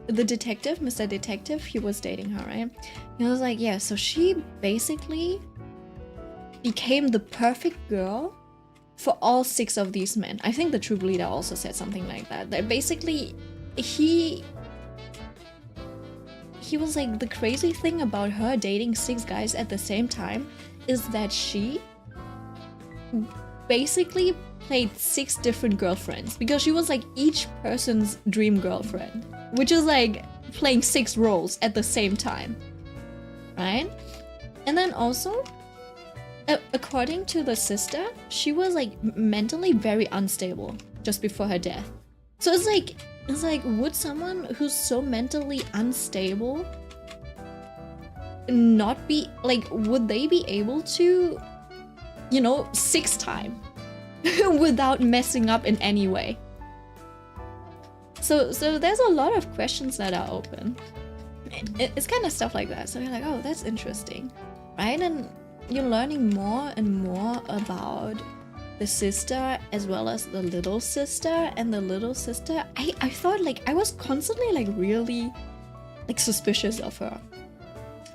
S1: the detective, Mr. Detective, he was dating her, right? He was like, yeah, so she basically became the perfect girl for all 6 of these men. I think the troop leader also said something like that. That basically, he was like, the crazy thing about her dating 6 guys at the same time is that she basically played 6 different girlfriends, because she was like each person's dream girlfriend, which is like playing 6 roles at the same time, right? And then also, according to the sister, she was like mentally very unstable just before her death. So it's like, would someone who's so mentally unstable not be like, would they be able to, you know, 6 time without messing up in any way? So there's a lot of questions that are open. It's kind of stuff like that. So you're like, oh, that's interesting, right? And you're learning more and more about the sister as well as the little sister. And the little sister, I thought like, I was constantly like really like suspicious of her,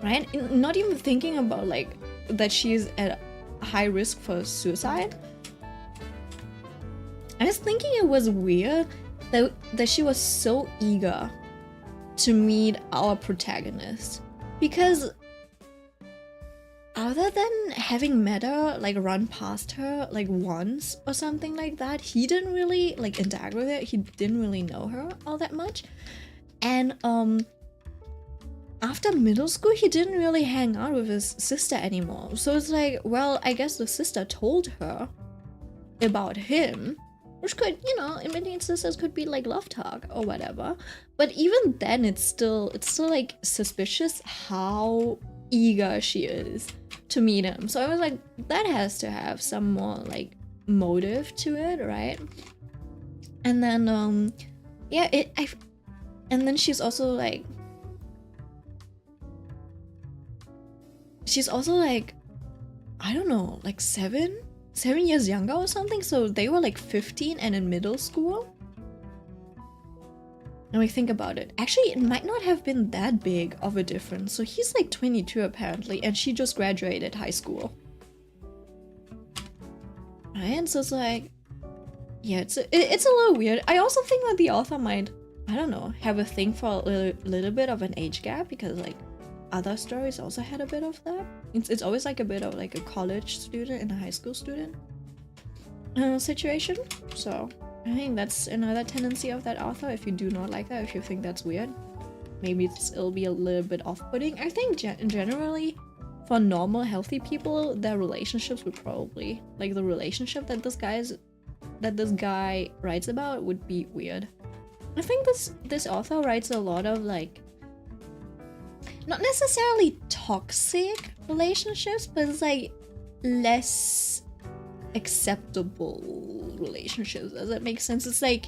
S1: right? Not even thinking about like that she's at high risk for suicide. I was thinking it was weird that she was so eager to meet our protagonist, because other than having met her, like run past her like once or something like that, he didn't really like interact with her. He didn't really know her all that much. And after middle school, he didn't really hang out with his sister anymore. So it's like, well, I guess the sister told her about him, which could, you know, I mean, sisters could be like love talk or whatever. But even then, it's still like suspicious how eager she is to meet him. So I was like, that has to have some more like motive to it, right? And then yeah, and then she's also like I don't know, like 7 years younger or something. So they were like 15 and in middle school. And we think about it, actually it might not have been that big of a difference. So he's like 22 apparently, and she just graduated high school, right? And so it's like, yeah, it's a little weird. I also think that the author might, I don't know, have a thing for a little bit of an age gap, because like other stories also had a bit of that. It's always like a bit of like a college student and a high school student situation. So I think that's another tendency of that author. If you do not like that, if you think that's weird, maybe it'll be a little bit off-putting. I think generally for normal healthy people, their relationships would probably, like the relationship that this guy writes about would be weird. I think this author writes a lot of like, not necessarily toxic relationships, but it's like less acceptable relationships. Does that make sense? It's like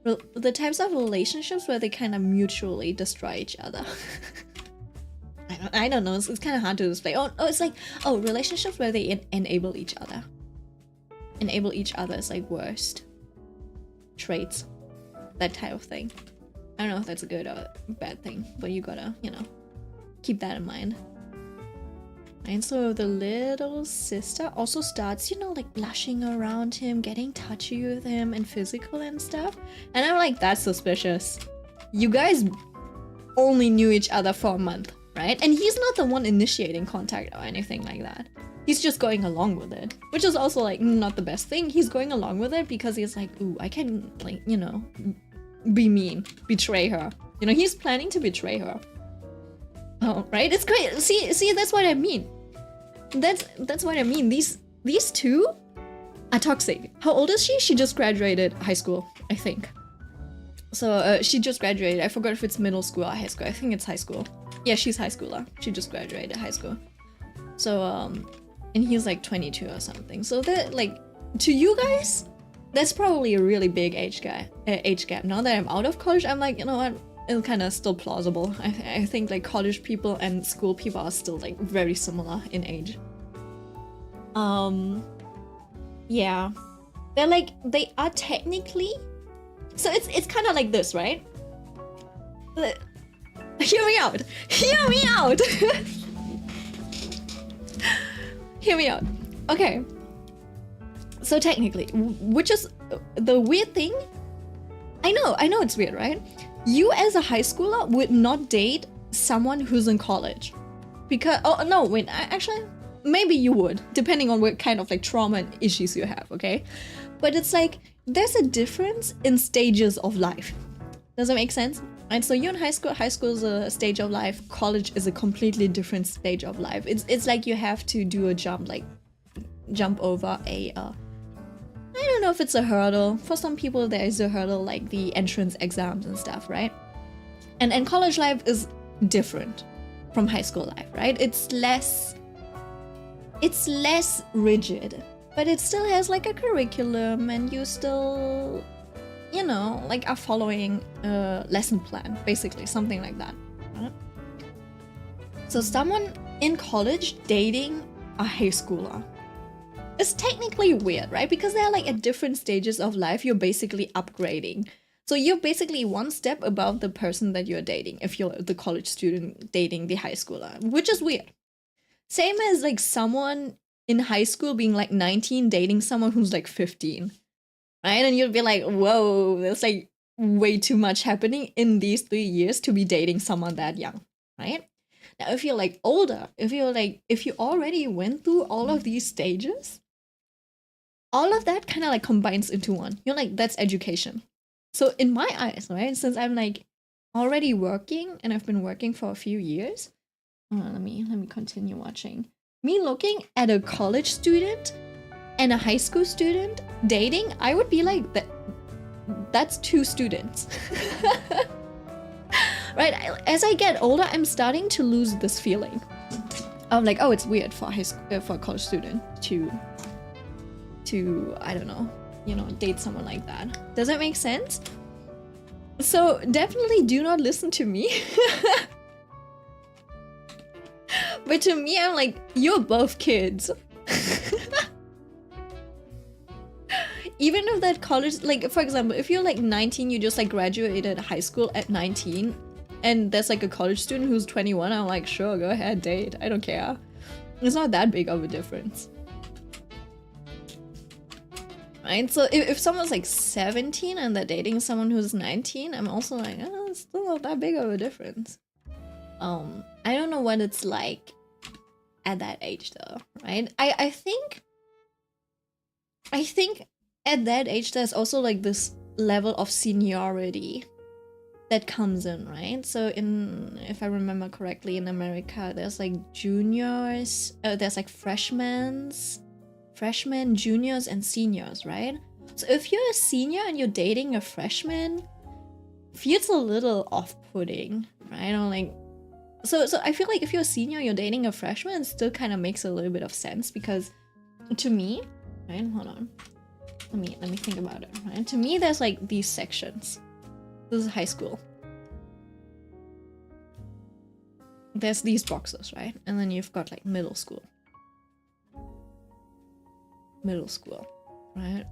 S1: the types of relationships where they kind of mutually destroy each other. I don't know. It's kind of hard to explain. It's like relationships where they enable each other. Enable each other's like worst traits, that type of thing. I don't know if that's a good or bad thing, but you gotta, keep that in mind. And so the little sister also starts, like blushing around him, getting touchy with him and physical and stuff. And I'm like, that's suspicious. You guys only knew each other for a month, right? And he's not the one initiating contact or anything like that. He's just going along with it, which is also like not the best thing. He's going along with it because he's like, ooh, I can like, be mean, betray her. He's planning to betray her. Oh, right? It's great. See, that's what I mean. That's what I mean. These two are toxic. How old is she? She just graduated high school, I think. So she just graduated. I forgot if it's middle school or high school. I think it's high school. Yeah, she's high schooler. She just graduated high school. So and he's like 22 or something. So that like to you guys, that's probably a really big age gap. Now that I'm out of college, I'm like, you know what? It's kind of still plausible. I think like college people and school people are still like very similar in age. Yeah, they are technically. So it's kind of like this, right? Hear me out. Hear me out. Hear me out. Okay. So technically, which is the weird thing. I know it's weird, right? You as a high schooler would not date someone who's in college. Because, actually, maybe you would, depending on what kind of like trauma and issues you have, okay? But it's like, there's a difference in stages of life. Does that make sense? And so you're in high school is a stage of life, college is a completely different stage of life. It's like you have to do a jump over a, I don't know if it's a hurdle. For some people there is a hurdle like the entrance exams and stuff, right? And college life is different from high school life, right? It's less rigid, but it still has like a curriculum and you still like are following a lesson plan, basically, something like that. Right? So someone in college dating a high schooler is technically weird, right? Because they're like at different stages of life, you're basically upgrading. So you're basically one step above the person that you're dating if you're the college student dating the high schooler, which is weird. Same as like someone in high school being like 19 dating someone who's like 15. Right? And you'd be like, whoa, there's like way too much happening in these 3 years to be dating someone that young, right? Now, if you're like older, if you already went through all of these stages, all of that kind of like combines into one. You're like, that's education. So in my eyes, right, since I'm like already working and I've been working for a few years, let me continue watching. Me looking at a college student and a high school student dating, I would be like, that's two students. Right? As I get older, I'm starting to lose this feeling. I'm like, oh, it's weird for a college student to I don't know, date someone like that. Does that make sense? So definitely do not listen to me. But to me, I'm like, you're both kids. Even if that college, like for example, if you're like 19, you just like graduated high school at 19, and there's like a college student who's 21, I'm like, sure, go ahead, date. I don't care. It's not that big of a difference. Right? So if someone's like 17 and they're dating someone who's 19, I'm also like, oh, it's still not that big of a difference. I don't know what it's like at that age though, right? I think at that age there's also like this level of seniority that comes in, right? So if I remember correctly, in America there's like juniors, there's like freshmen, juniors, and seniors, right? So if you're a senior and you're dating a freshman, feels a little off-putting, right? Or like, so I feel like if you're a senior, you're dating a freshman, it still kind of makes a little bit of sense, because to me, right? Hold on. Let me think about it, right? To me, there's like these sections. This is high school. There's these boxes, right? And then you've got like middle school. Middle school, right?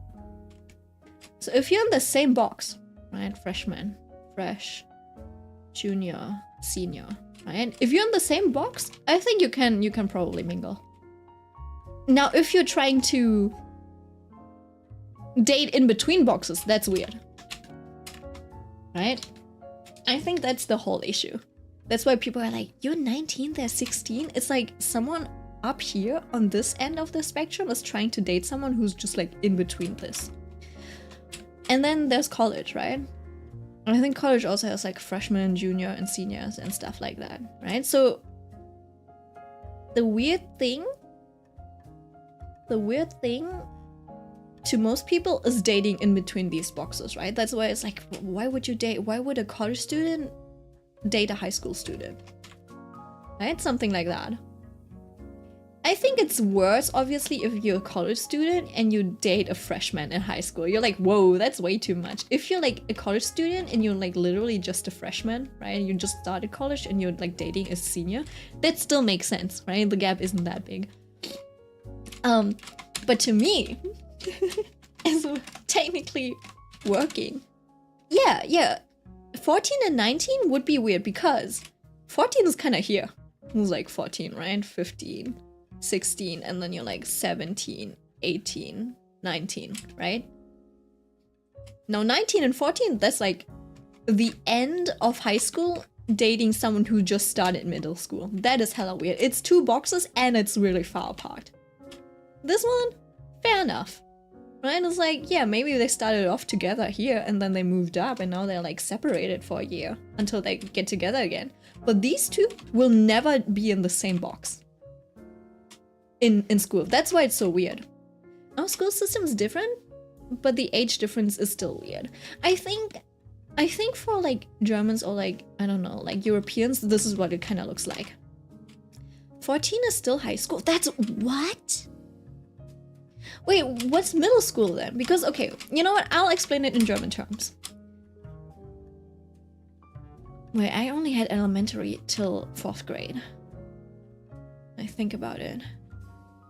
S1: So if you're in the same box, right? Freshman, fresh, junior, senior, right? If you're in the same box, I think you can probably mingle. Now, if you're trying to date in between boxes, that's weird. Right? I think that's the whole issue. That's why people are like, you're 19, they're 16. It's like someone up here on this end of the spectrum is trying to date someone who's just like in between this. And then there's college, right? And I think college also has like freshmen, junior, and seniors and stuff like that, right? So the weird thing to most people is dating in between these boxes, right? That's why it's like, why would you date? Why would a college student date a high school student? Right? Something like that. I think it's worse, obviously, if you're a college student and you date a freshman in high school. You're like, whoa, that's way too much. If you're like a college student and you're like literally just a freshman, right? And you just started college and you're like dating a senior, that still makes sense, right? The gap isn't that big. But to me, as technically working, yeah, 14 and 19 would be weird because 14 is kind of here. It was like 14, right? 15, 16, and then you're like 17, 18, 19, right? Now 19 and 14, that's like the end of high school dating someone who just started middle school. That is hella weird. It's two boxes and it's really far apart. This one, fair enough. Right? It's like, yeah, maybe they started off together here and then they moved up and now they're like separated for a year until they get together again. But these two will never be in the same box in school. That's why it's so weird. Our school system is different, but the age difference is still weird. I think for like Germans or like, I don't know, like Europeans, this is what it kind of looks like. 14 is still high school. That's what? Wait, what's middle school then? Because, okay, you know what? I'll explain it in German terms. Wait, I only had elementary till 4th grade. I think about it.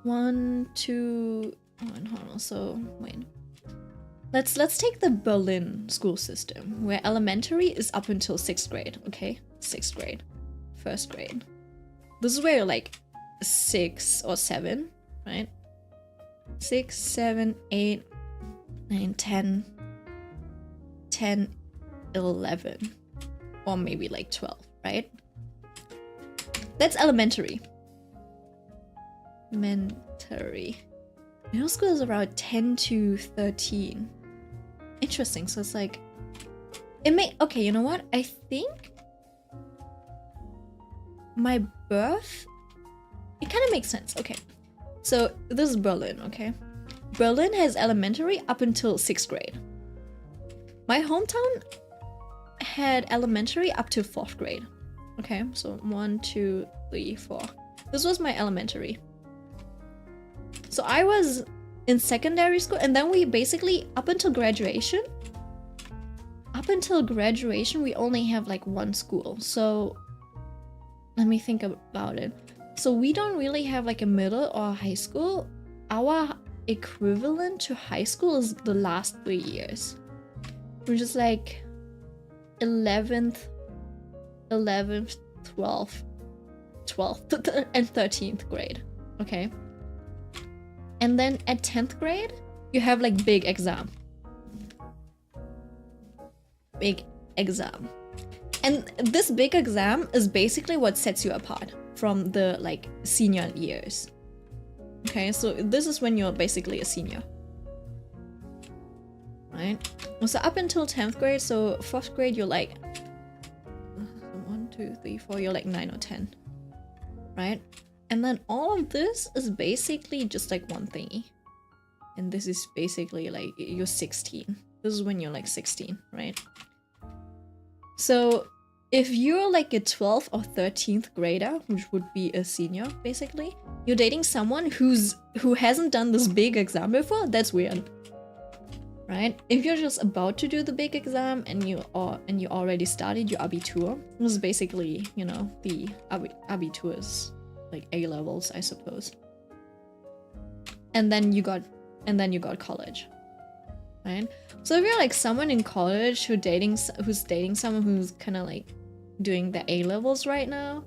S1: 1, 2... Oh, hold on, so, wait. Let's take the Berlin school system, where elementary is up until 6th grade, okay? 6th grade. 1st grade. This is where you're like 6 or 7, right? 6, 7, 8, 9, 10, 10, 11, or maybe like 12, right? That's elementary. Elementary. Middle school is around 10 to 13. Interesting, so it's like... Okay, you know what? I think... my birth... It kind of makes sense, okay. So, this is Berlin, okay? Berlin has elementary up until 6th grade. My hometown had elementary up to 4th grade. Okay, so 1, 2, 3, 4. This was my elementary. So I was in secondary school, and then we basically, up until graduation, we only have like one school. So, let me think about it. So we don't really have like a middle or a high school. Our equivalent to high school is the last 3 years. We're just like 11th, 12th, and 13th grade. Okay. And then at 10th grade, you have like big exam. Big exam. And this big exam is basically what sets you apart from the like senior years. Okay, so this is when you're basically a senior. Right? So up until 10th grade, so 4th grade you're like 1, 2, 3, 4, you're like 9 or 10. Right? And then all of this is basically just like one thingy. And this is basically like you're 16. This is when you're like 16, right? So if you're like a 12th or 13th grader, which would be a senior basically, you're dating someone who hasn't done this big exam before, that's weird. Right? If you're just about to do the big exam and you already started your Abitur, this is basically, you know, the Abitur is like A levels, I suppose. And then you got college. Right? So if you're like someone in college who's dating someone who's kind of like doing the A levels right now,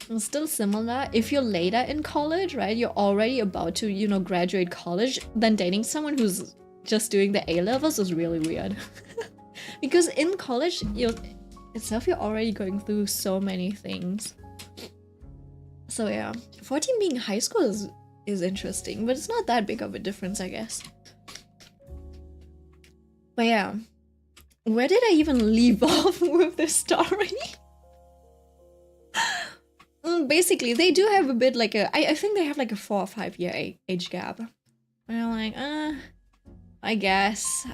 S1: it's still similar. If you're later in college, right, you're already about to, you know, graduate college, then dating someone who's just doing the A levels is really weird. Because in college, you're already going through so many things. So yeah, 14 being high school is interesting, but it's not that big of a difference, I guess. But yeah, where did I even leave off with this story? Basically, they do have a bit like I think they have like a 4 or 5 year age gap. And I'm like, I guess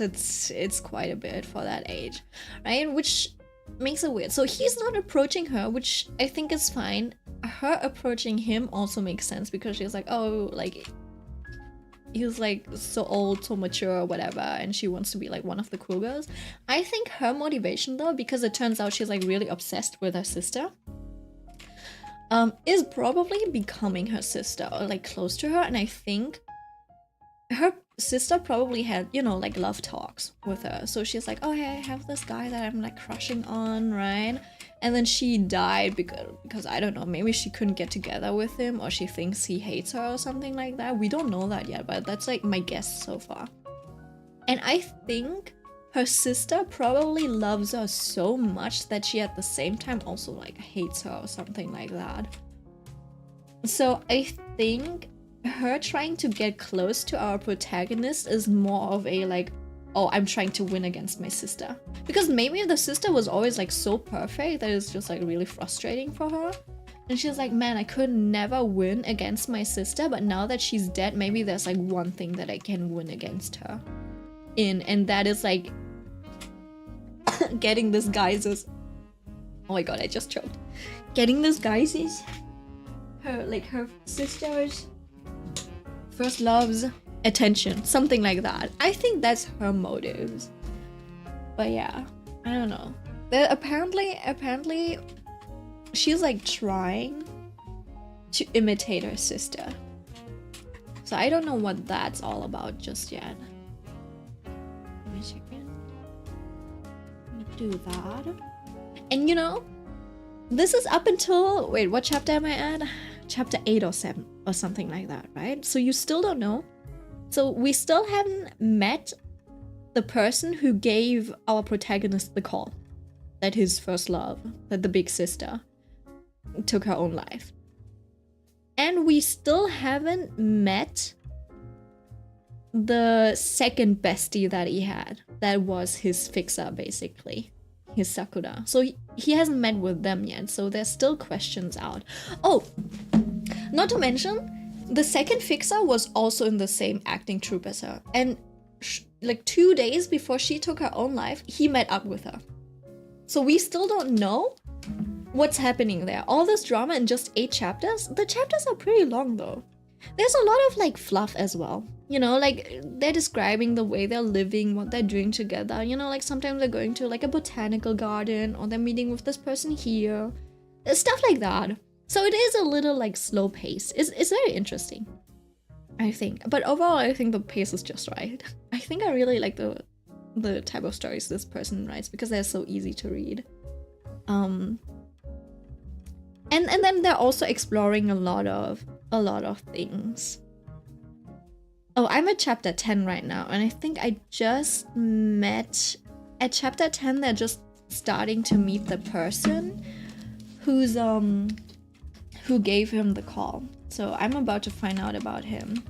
S1: it's quite a bit for that age, right? Which makes it weird. So he's not approaching her, which I think is fine. Her approaching him also makes sense because she's like, oh, like he's like so old, so mature, whatever, and she wants to be like one of the cool girls. I think her motivation though, because it turns out she's like really obsessed with her sister, is probably becoming her sister or like close to her. And I think her sister probably had, you know, like love talks with her. So she's like, oh hey, I have this guy that I'm like crushing on, right? And then she died because I don't know, maybe she couldn't get together with him, or she thinks he hates her or something like that. We don't know that yet, but that's like my guess so far. And I think her sister probably loves her so much that she at the same time also like hates her or something like that. So I think her trying to get close to our protagonist is more of a like, oh, I'm trying to win against my sister. Because maybe the sister was always like so perfect that it's just like really frustrating for her. And she's like, man, I could never win against my sister, but now that she's dead, maybe there's like one thing that I can win against her in, and that is like getting this guy's, oh my god, I just choked. Getting this guy's, her sister's first love's attention, something like that. I think that's her motives. But yeah, I don't know. Apparently she's like trying to imitate her sister. So I don't know what that's all about just yet. Let me check in. Let me do that. And you know, this is up until, wait, what chapter am I at? Chapter 8 or 7 or something like that, right? So you still don't know. So we still haven't met the person who gave our protagonist the call that his first love, that the big sister took her own life. And we still haven't met the second bestie that he had, that was his fixer basically, his Sakura. So he hasn't met with them yet, so there's still questions out. Oh, not to mention, the second fixer was also in the same acting troupe as her, and like 2 days before she took her own life, he met up with her. So we still don't know what's happening there. All this drama in just 8 chapters? The chapters are pretty long though. There's a lot of like fluff as well. You know, like they're describing the way they're living, what they're doing together. You know, like sometimes they're going to like a botanical garden, or they're meeting with this person here. Stuff like that. So it is a little like slow pace. It's very interesting, I think. But overall, I think the pace is just right. I think I really like the type of stories this person writes because they're so easy to read. And then they're also exploring a lot of things. Oh, I'm at chapter 10 right now, and I think I just met at chapter 10. They're just starting to meet the person who's who gave him the call. So I'm about to find out about him.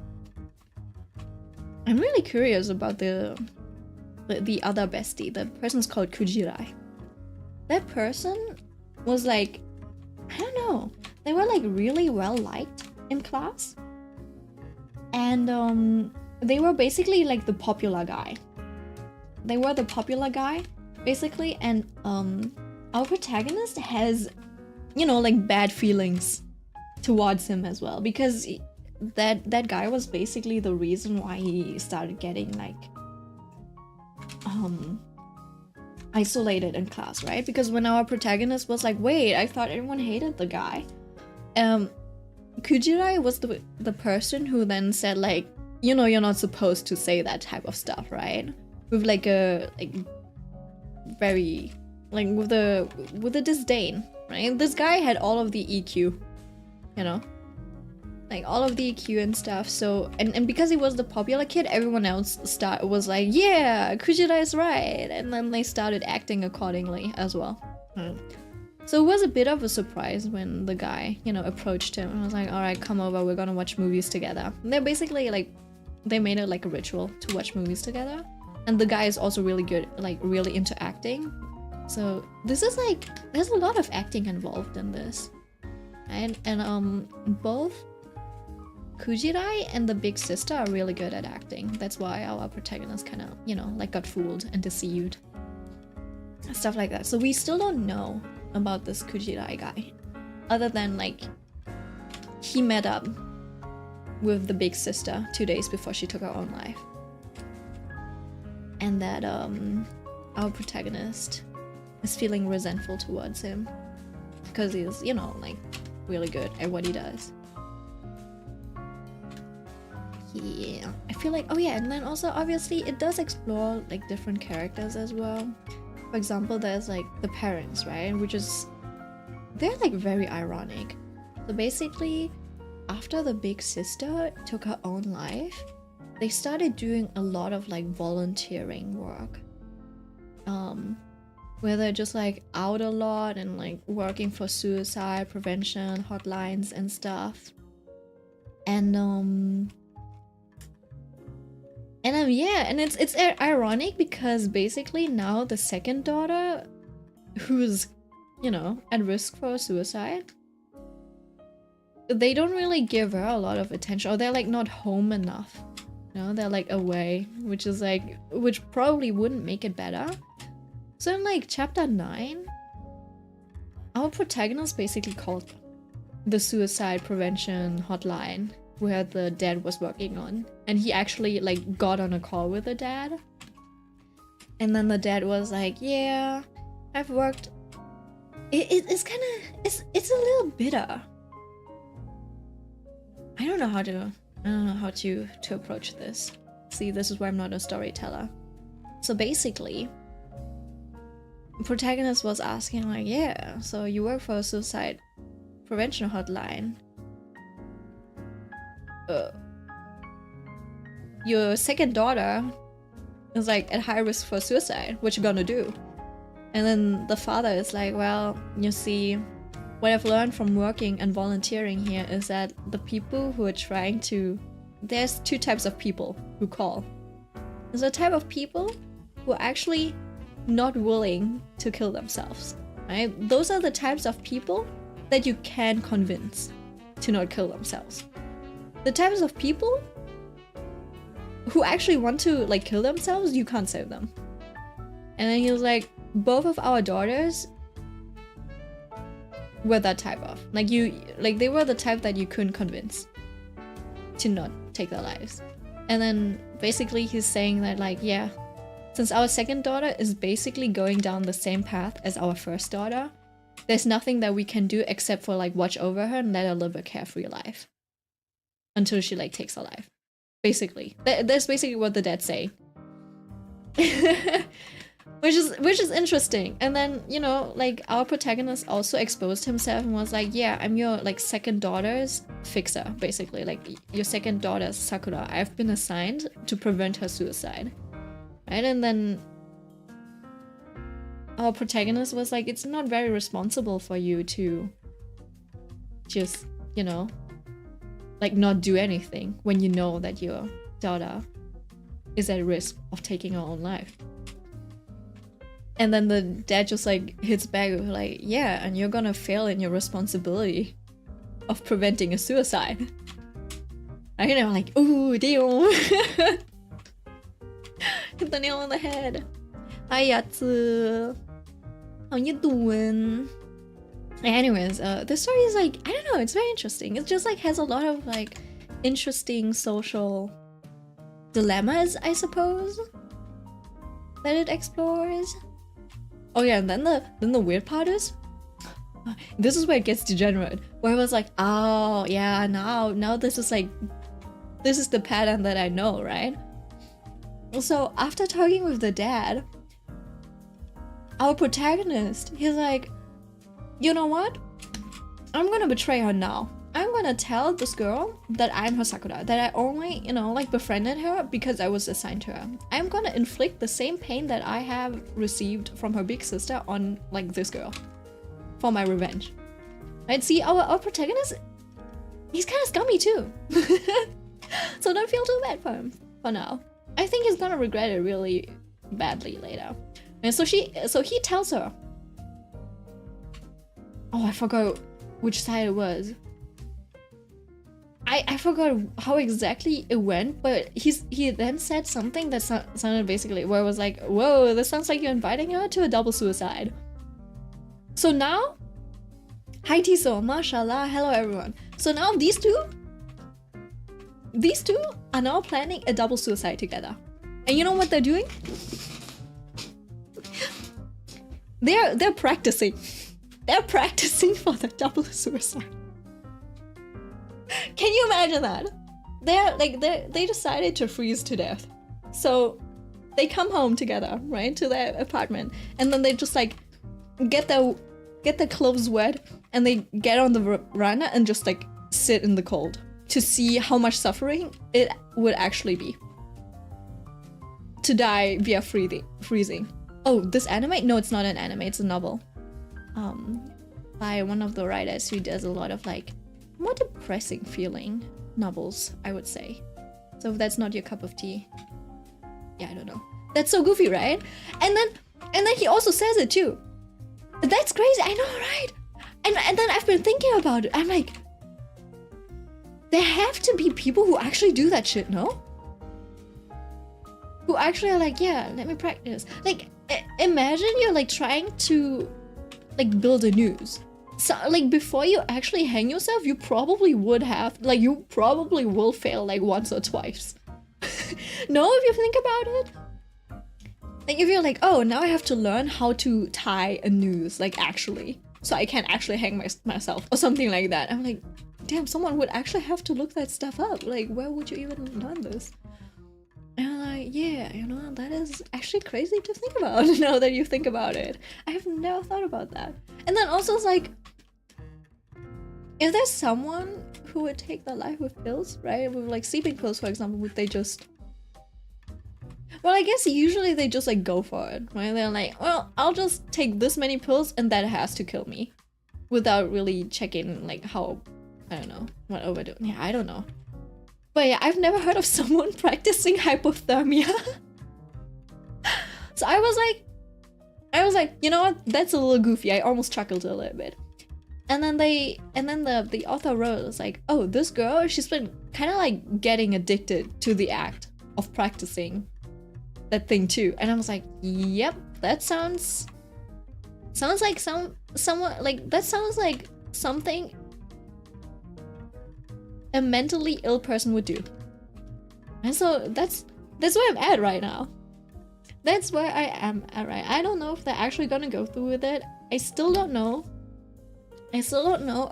S1: I'm really curious about the other bestie. The person's called Kujirai. That person was like, I don't know, they were like really well liked in class, and they were basically like the popular guy. They were the popular guy basically, and our protagonist has, you know, like bad feelings towards him as well, because that guy was basically the reason why he started getting like isolated in class, right? Because when our protagonist was like, wait, I thought everyone hated the guy, Kujirai was the person who then said like, you know, you're not supposed to say that type of stuff, right? With like a very like with a disdain, right? This guy had all of the EQ, you know, like all of the EQ and stuff. So and because he was the popular kid, everyone else was like, yeah, Kujirai is right, and then they started acting accordingly as well. So it was a bit of a surprise when the guy, you know, approached him and was like, all right, come over, we're gonna watch movies together. And they're basically like, they made it like a ritual to watch movies together. And the guy is also really good, like really into acting. So this is like, there's a lot of acting involved in this. And both Kujirai and the big sister are really good at acting. That's why our protagonist kind of, you know, like got fooled and deceived. Stuff like that. So we still don't know about this Kujirai guy, other than like he met up with the big sister 2 days before she took her own life, and that our protagonist is feeling resentful towards him because he's, you know, like really good at what he does. Yeah, I feel like, oh yeah, and then also obviously it does explore like different characters as well. For example, there's like the parents, right? Which is, they're like very ironic. So basically, after the big sister took her own life, they started doing a lot of like volunteering work. Where they're just like out a lot and like working for suicide prevention hotlines and stuff. Yeah, and it's ironic because basically now the second daughter, who's, you know, at risk for suicide, they don't really give her a lot of attention, or they're like not home enough. You know, they're like away, which is like, which probably wouldn't make it better. So in like chapter 9, our protagonist basically called the suicide prevention hotline where the dad was working on, and he actually like got on a call with the dad, and then the dad was like, yeah, I've worked, it's kind of, it's a little bitter. I don't know how to approach this. See, this is why I'm not a storyteller. So basically, protagonist was asking like, yeah, so you work for a suicide prevention hotline, your second daughter is like at high risk for suicide, what you gonna do? And then the father is like, well, you see, what I've learned from working and volunteering here is that the people who are trying to, there's two types of people who call. There's a type of people who are actually not willing to kill themselves, right? Those are the types of people that you can convince to not kill themselves. The types of people who actually want to like kill themselves, you can't save them. And then he was like, both of our daughters were that type of, like, they were the type that you couldn't convince to not take their lives. And then basically he's saying that like, yeah, since our second daughter is basically going down the same path as our first daughter, there's nothing that we can do except for like watch over her and let her live a carefree life until she like takes her life. Basically, that's basically what the dad's saying. which is interesting. And then, you know, like our protagonist also exposed himself and was like, yeah, I'm your like second daughter's fixer, basically, like your second daughter's Sakura. I've been assigned to prevent her suicide, right? And then our protagonist was like, it's not very responsible for you to just, you know, like not do anything when you know that your daughter is at risk of taking her own life. And then the dad just like hits back with like, yeah, and you're gonna fail in your responsibility of preventing a suicide. I know, like, ooh, damn. Hit the nail on the head. Hi, Yatsu. How you doing? Anyways, the story is like, I don't know, it's very interesting. It just like has a lot of like interesting social dilemmas, I suppose, that it explores. Oh yeah, and then the weird part is, this is where it gets degenerate. Where I was like, oh yeah, now this is the pattern that I know, right? So after talking with the dad, our protagonist, he's like, you know what? I'm gonna betray her now. I'm gonna tell this girl that I'm her Sakura, that I only, like befriended her because I was assigned to her. I'm gonna inflict the same pain that I have received from her big sister on like this girl for my revenge. Right? See, our protagonist, he's kind of scummy too. So don't feel too bad for him for now. I think he's gonna regret it really badly later. And so he tells her. Oh, I forgot which side it was. I forgot how exactly it went, but he then said something that sounded basically where it was like, whoa, this sounds like you're inviting her to a double suicide. So now, hi Tiso, mashallah, hello everyone. So now these two are now planning a double suicide together. And you know what they're doing? They're practicing. They're practicing for the double suicide. Can you imagine that? They decided to freeze to death. So they come home together, right, to their apartment, and then they just like get their clothes wet, and they get on the veranda and just like sit in the cold to see how much suffering it would actually be to die via freezing. Oh, this anime? No, it's not an anime, it's a novel. By one of the writers who does a lot of like more depressing feeling novels, I would say. So if that's not your cup of tea, yeah, I don't know. That's so goofy, right? And then he also says it too. That's crazy, I know, right? And then I've been thinking about it. I'm like, there have to be people who actually do that shit, no? Who actually are like, yeah, let me practice. Like, imagine you're like trying to like build a noose. So like before you actually hang yourself, you probably would have, like you probably will fail like once or twice. No, if you think about it. Like if you're like, oh, now I have to learn how to tie a noose, like actually, so I can actually hang myself or something like that. I'm like, damn, someone would actually have to look that stuff up. Like, where would you even learn this? And I'm like, yeah, that is actually crazy to think about now that you think about it. I have never thought about that. And then also it's like, is there someone who would take their life with pills, right? With like sleeping pills, for example, would they just... Well, I guess usually they just like go for it, right? They're like, well, I'll just take this many pills and that has to kill me. Without really checking like how, I don't know, what overdoing. Yeah, I don't know. But yeah, I've never heard of someone practicing hypothermia. So I was like, you know what? That's a little goofy. I almost chuckled a little bit. And then the author wrote, it's like, oh, this girl, she's been kind of like getting addicted to the act of practicing that thing too. And I was like, yep, that sounds like someone like that sounds like something a mentally ill person would do. And so that's where I'm at right now. That's where I am at right. I don't know if they're actually gonna go through with it. I still don't know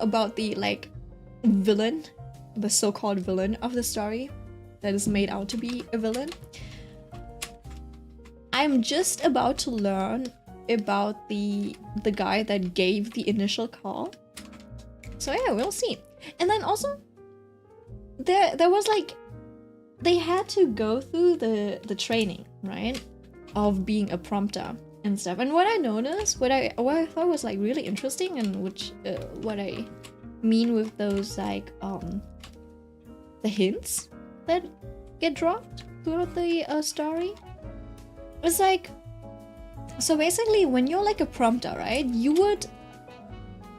S1: about the like villain, the so-called villain of the story that is made out to be a villain. I'm just about to learn about the guy that gave the initial call. So yeah, we'll see. And then also there was like, they had to go through the training, right, of being a prompter and stuff. And what I noticed, what I thought was like really interesting, and which what I mean with those like the hints that get dropped throughout the story, it's like, so basically when you're like a prompter, right, you would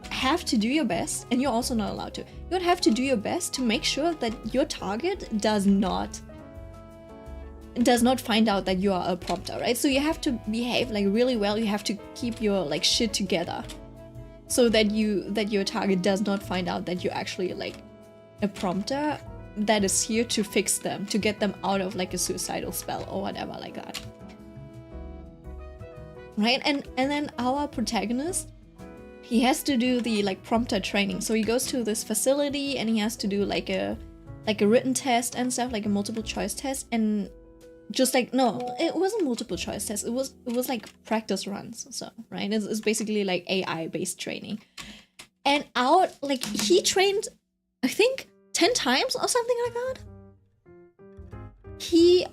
S1: have to do your best, and you're also not allowed to, you would have to do your best to make sure that your target does not does not find out that you are a prompter, right? So you have to behave like really well. You have to keep your like shit together so that your target does not find out that you're actually like a prompter that is here to fix them, to get them out of like a suicidal spell or whatever like that. Right? And then our protagonist, he has to do the like prompter training. So he goes to this facility and he has to do like a written test and stuff, like a multiple choice test, and just like, no, it wasn't multiple choice test, it was like practice runs. So right, it's basically like AI based training. And out, like, he trained I think 10 times or something like that. He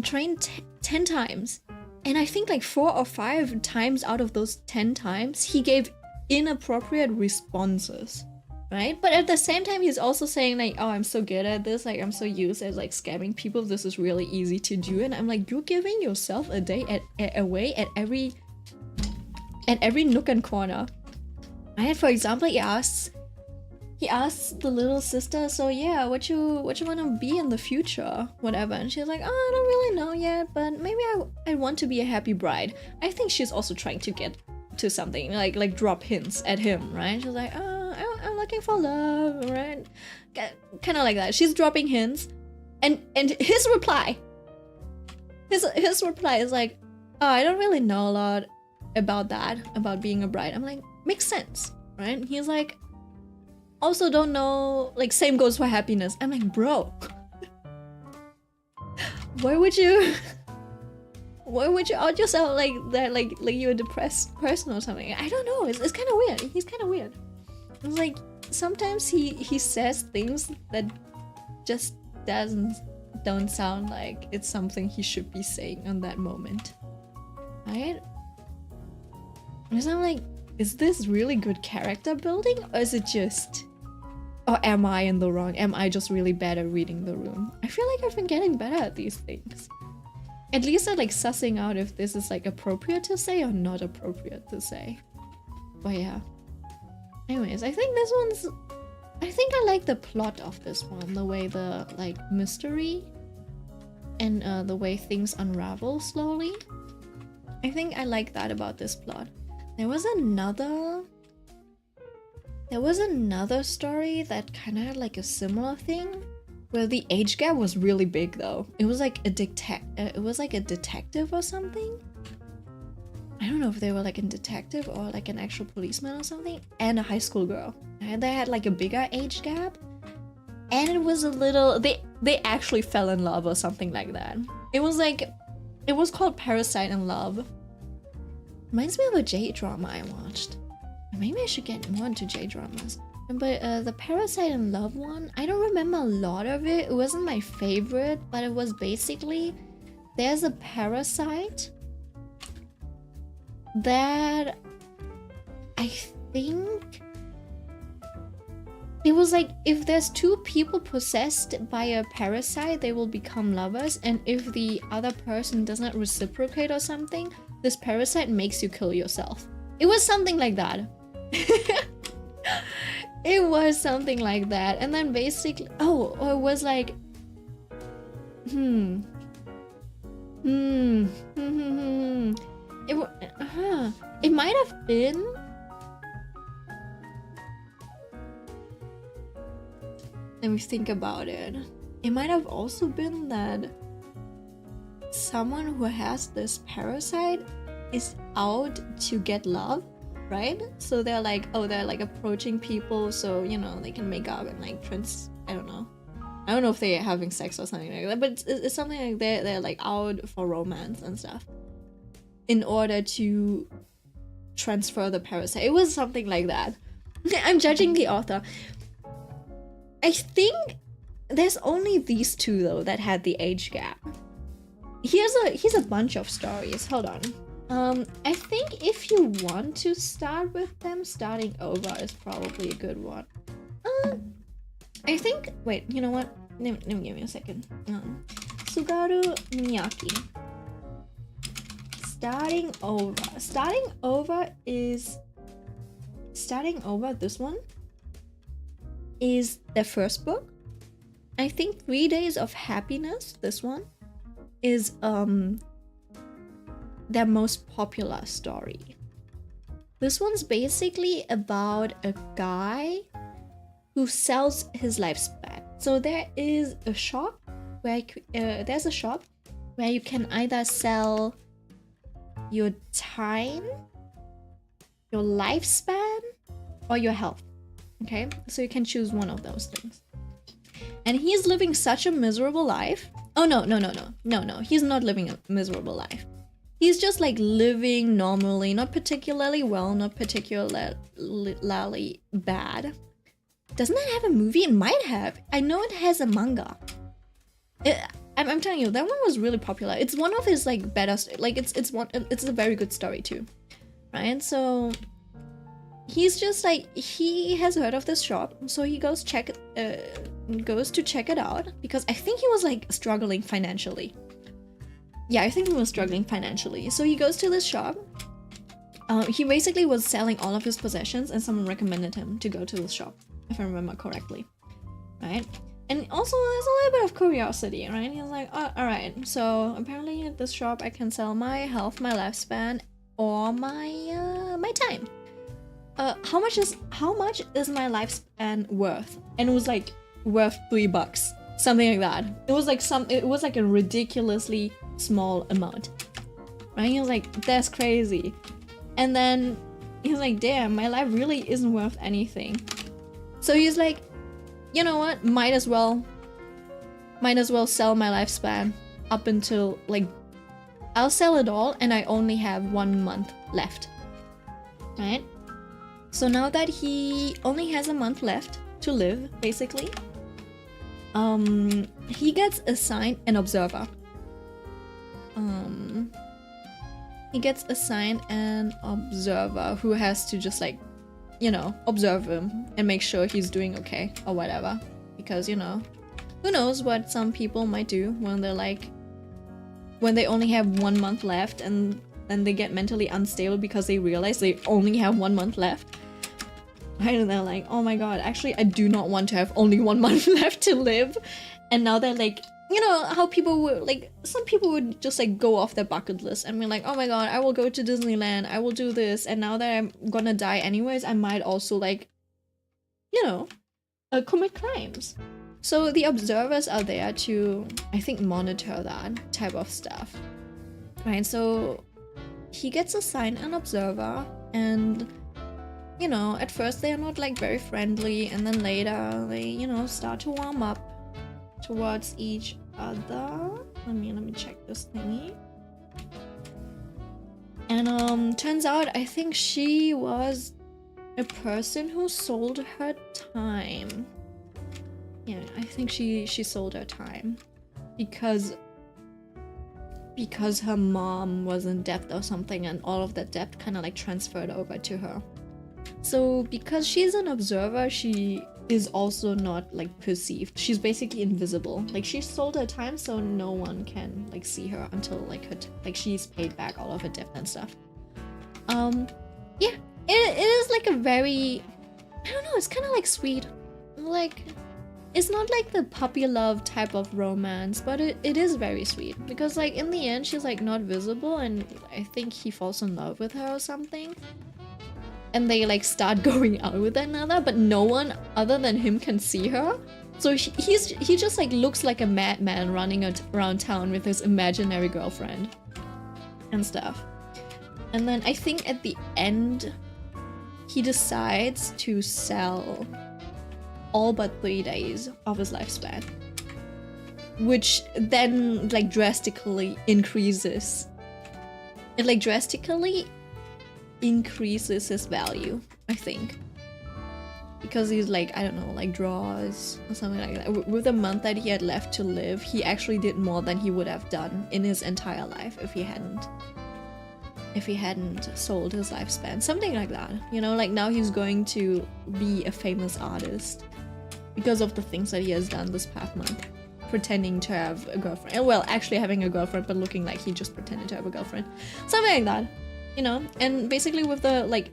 S1: trained 10 times, and I think like 4 or 5 times out of those 10 times he gave inappropriate responses, right? But at the same time, he's also saying like, oh, I'm so good at this, like I'm so used at like scamming people, this is really easy to do. And I'm like, you're giving yourself a day away at every nook and corner, right? For example, he asks the little sister, so yeah, what you want to be in the future, whatever. And she's like, oh, I don't really know yet, but maybe I want to be a happy bride. I think she's also trying to get to something, like drop hints at him, right? She's like, oh, I'm looking for love, right? Kind of like that. She's dropping hints, and his reply is like, oh, I don't really know a lot about that, about being a bride. I'm like, makes sense, right? And he's like, also don't know, like, same goes for happiness. I'm like, bro, why would you out yourself like that, like you're a depressed person or something? I don't know, it's kind of weird. He's kind of weird. It's like sometimes he says things that just don't sound like it's something he should be saying in that moment, right? And so I'm like, is this really good character building, or is it just, or am I in the wrong? Am I just really bad at reading the room? I feel like I've been getting better at these things. At least at like sussing out if this is like appropriate to say or not appropriate to say. But yeah. Anyways, I think I like the plot of this one, the way the like mystery and the way things unravel slowly. I think I like that about this plot. There was another story that kind of had like a similar thing, where the age gap was really big though. It was like a detective or something. I don't know if they were like a detective or like an actual policeman or something, and a high school girl. And they had like a bigger age gap, and it was a little, they actually fell in love or something like that. It was called Parasite in Love. Reminds me of a J-drama I watched. Maybe I should get more into J-dramas. But the Parasite in Love one, I don't remember a lot of it. It wasn't my favorite, but it was basically, there's a parasite that I think it was like, if there's 2 people possessed by a parasite, they will become lovers, and if the other person doesn't reciprocate or something, this parasite makes you kill yourself. It was something like that. It was something like that. And then basically, or it was like, it might have been, let me think about it. It might have also been that someone who has this parasite is out to get love, right? So they're like, they're like approaching people so, you know, they can make up and like I don't know if they're having sex or something like that, but it's something like they're like out for romance and stuff in order to transfer the parasite. It was something like that. I'm judging the author. I think there's only these 2 though that had the age gap. Here's a bunch of stories. Hold on. I think if you want to start with them, starting over is probably a good one. I think, wait, you know what? Let me give me a second. Tsugaru Miyaki. Starting over, this one is the first book. I think 3 Days of Happiness, this one. is their most popular story. This one's basically about a guy who sells his lifespan. So there is a shop where there's a shop where you can either sell your time, your lifespan, or your health. Okay, so you can choose one of those things. And he's living such a miserable life. Oh no, he's not living a miserable life. He's just like living normally, not particularly well, not particularly bad. Doesn't it have a movie? It might have. I know it has a manga. I'm telling you, that one was really popular. It's one of his like better, like it's a very good story too, right? So he's just like, he has heard of this shop, so he goes to check it out because I think he was like struggling financially. Yeah, I think he was struggling financially. So he goes to this shop. He basically was selling all of his possessions, and someone recommended him to go to this shop, if I remember correctly, right? And also there's a little bit of curiosity, right? He's like, oh, all right, so apparently at this shop I can sell my health, my lifespan, or my time. How much is my lifespan worth? And it was like worth $3, something like that. It was like a ridiculously small amount, right? He was like, that's crazy. And then he's like, damn, my life really isn't worth anything. So he's like, you know what, might as well sell my lifespan up until, like, I'll sell it all and I only have 1 month left, right? So now that he only has a month left to live, basically, he gets assigned an observer. He gets assigned an observer who has to just, like, you know, observe him and make sure he's doing okay or whatever. Because, you know, who knows what some people might do when they're like, when they only have 1 month left and then they get mentally unstable because they realize they only have 1 month left. Right? And they're like, oh my god, actually I do not want to have only 1 month left to live. And now they're like, you know how people would, like, some people would just like go off their bucket list and be like, oh my god, I will go to Disneyland, I will do this, and now that I'm gonna die anyways, I might also, like, you know, commit crimes. So the observers are there to, I think, monitor that type of stuff, right? So he gets assigned an observer, and, you know, at first they are not like very friendly, and then later they, you know, start to warm up towards each other. Let me check this thingy. And turns out I think she was a person who sold her time. Yeah, I think she sold her time because her mom was in debt or something, and all of that debt kind of like transferred over to her. So because she's an observer, she is also not like perceived. She's basically invisible. Like, she sold her time, so no one can like see her until like she's paid back all of her debt and stuff. Yeah, it is like a very, I don't know, it's kind of like sweet. Like, it's not like the puppy love type of romance, but it is very sweet because, like, in the end she's like not visible, and I think he falls in love with her or something. And they like start going out with another, but no one other than him can see her. So he just like looks like a madman running around town with his imaginary girlfriend and stuff. And then I think at the end, he decides to sell all but 3 days of his lifespan, which then like drastically increases. It like drastically increases his value, I think, because he's like, I don't know, like draws or something like that. With the month that he had left to live, he actually did more than he would have done in his entire life if he hadn't sold his lifespan, something like that, you know. Like, now he's going to be a famous artist because of the things that he has done this past month, pretending to have a girlfriend, well, actually having a girlfriend but looking like he just pretended to have a girlfriend, something like that. You know, and basically with the like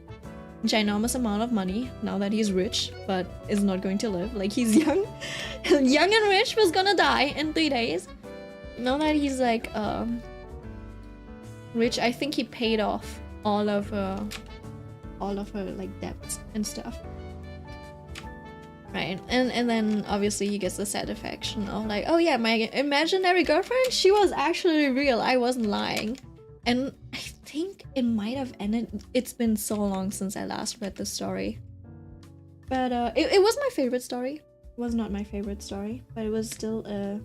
S1: ginormous amount of money, now that he's rich but is not going to live, like, he's young and rich, was gonna die in 3 days. Now that he's like rich, I think he paid off all of her like debts and stuff. Right, and then obviously he gets the satisfaction of like, oh yeah, my imaginary girlfriend, she was actually real. I wasn't lying. And I think it might have ended. It's been so long since I last read the story. But it was my favorite story. It was not my favorite story, but it was still a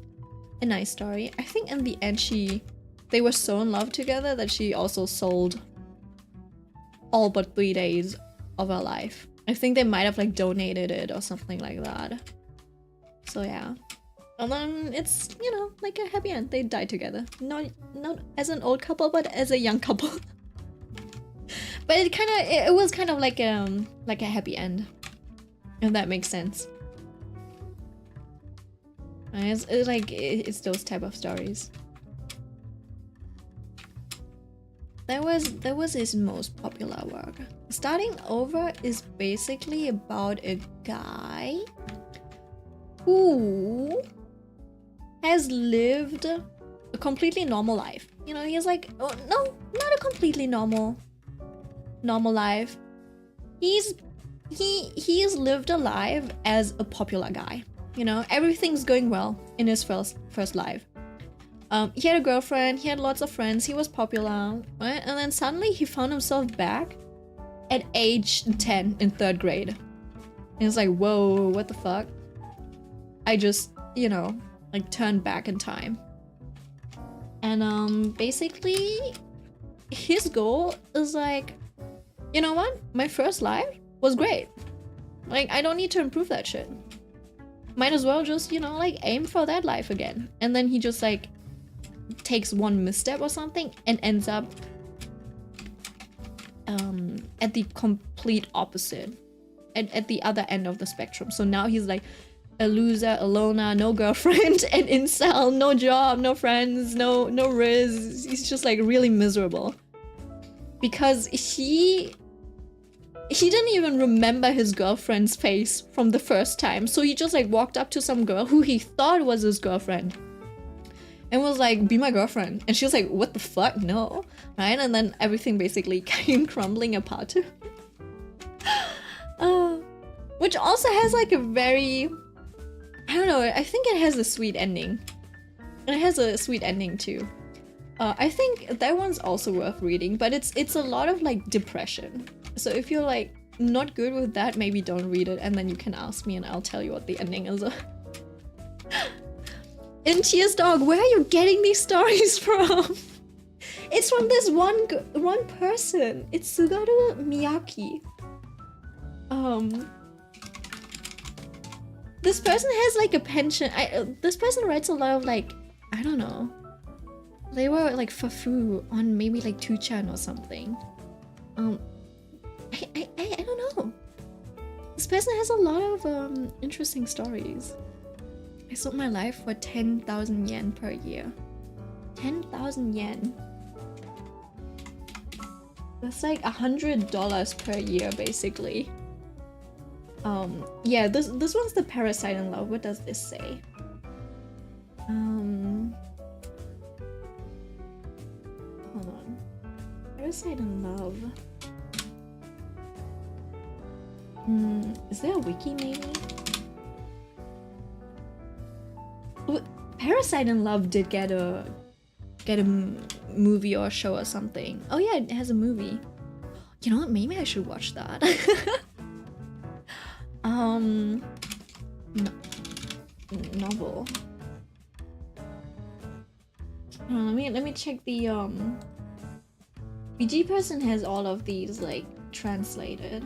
S1: nice story. I think in the end they were so in love together that she also sold all but 3 days of her life. I think they might have like donated it or something like that. So yeah. And then it's, you know, like a happy end. They die together. Not as an old couple, but as a young couple. But it was kind of like a happy end. If that makes sense. It's those type of stories. That was his most popular work. Starting Over is basically about a guy who has lived a completely normal life. You know, he's like, oh, no, not a completely normal life. He's lived a life as a popular guy. You know, everything's going well in his first life. He had a girlfriend, he had lots of friends, he was popular, right? And then suddenly he found himself back at age 10 in 3rd grade. And it's like, whoa, what the fuck? I just, you know, like turned back in time. And basically his goal is like, you know what? My first life was great. Like, I don't need to improve that shit. Might as well just, you know, like aim for that life again. And then he just like takes one misstep or something and ends up at the complete opposite, at the other end of the spectrum. So now he's like a loser, a loner, no girlfriend, an incel, no job, no friends, no riz. He's just like really miserable because he didn't even remember his girlfriend's face from the first time. So he just like walked up to some girl who he thought was his girlfriend and was like, be my girlfriend. And she was like, what the fuck? No. Right? And then everything basically came crumbling apart to which also has like a very, I don't know, I think it has a sweet ending. And it has a sweet ending too. I think that one's also worth reading, but it's a lot of like depression. So if you're like not good with that, maybe don't read it and then you can ask me and I'll tell you what the ending is. And Tears Dog, where are you getting these stories from? It's from this one person. It's Sugaru Miyaki. This person has like a pension. This person writes a lot of like, I don't know. They were like Fafu on maybe like 2chan or something. I don't know. This person has a lot of interesting stories. I sold my life for 10,000 yen per year. 10,000 yen. That's like $100 per year, basically. Yeah, this one's the Parasite in Love. What does this say? Hold on. Parasite in Love. Is there a wiki maybe? Parasite in Love did get a movie or show or something. Oh yeah, it has a movie. You know what? Maybe I should watch that. Novel. Let me check the BG person has all of these like translated.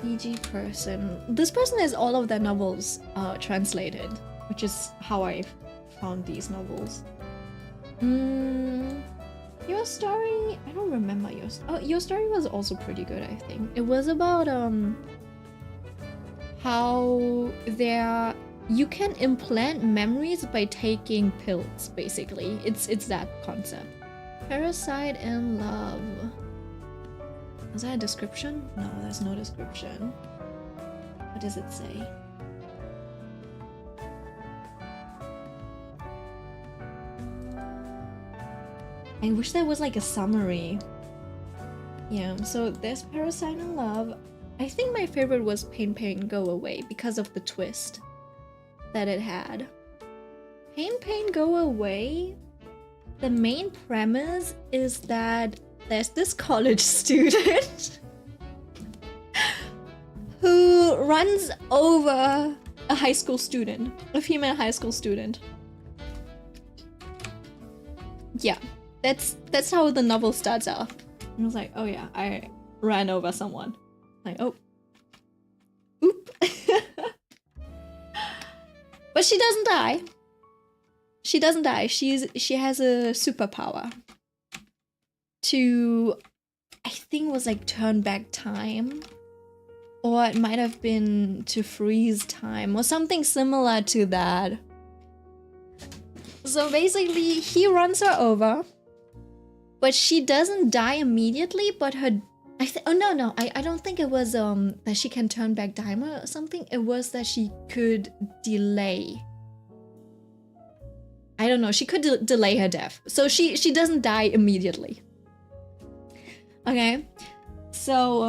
S1: BG person. This person has all of their novels translated, which is how I found these novels. Your story, I don't remember yours. Oh, your story was also pretty good, I think. It was about how you can implant memories by taking pills, basically. It's that concept. Parasite in Love. Is that a description? No, there's no description. What does it say? I wish there was like a summary. Yeah, so there's Parasite in Love. I think my favorite was Pain Pain Go Away because of the twist that it had. Pain Pain Go Away, the main premise is that there's this college student who runs over a high school student, a female high school student. Yeah, that's how the novel starts off. I was like, oh yeah, I ran over someone. Like, oh. Oop. But she doesn't die. She doesn't die. She has a superpower to, I think it was like turn back time. Or it might have been to freeze time or something similar to that. So basically, he runs her over, but she doesn't die immediately, but her... I don't think it was that she can turn back time or something. It was that she could delay. I don't know, she could delay her death. So she doesn't die immediately. Okay, so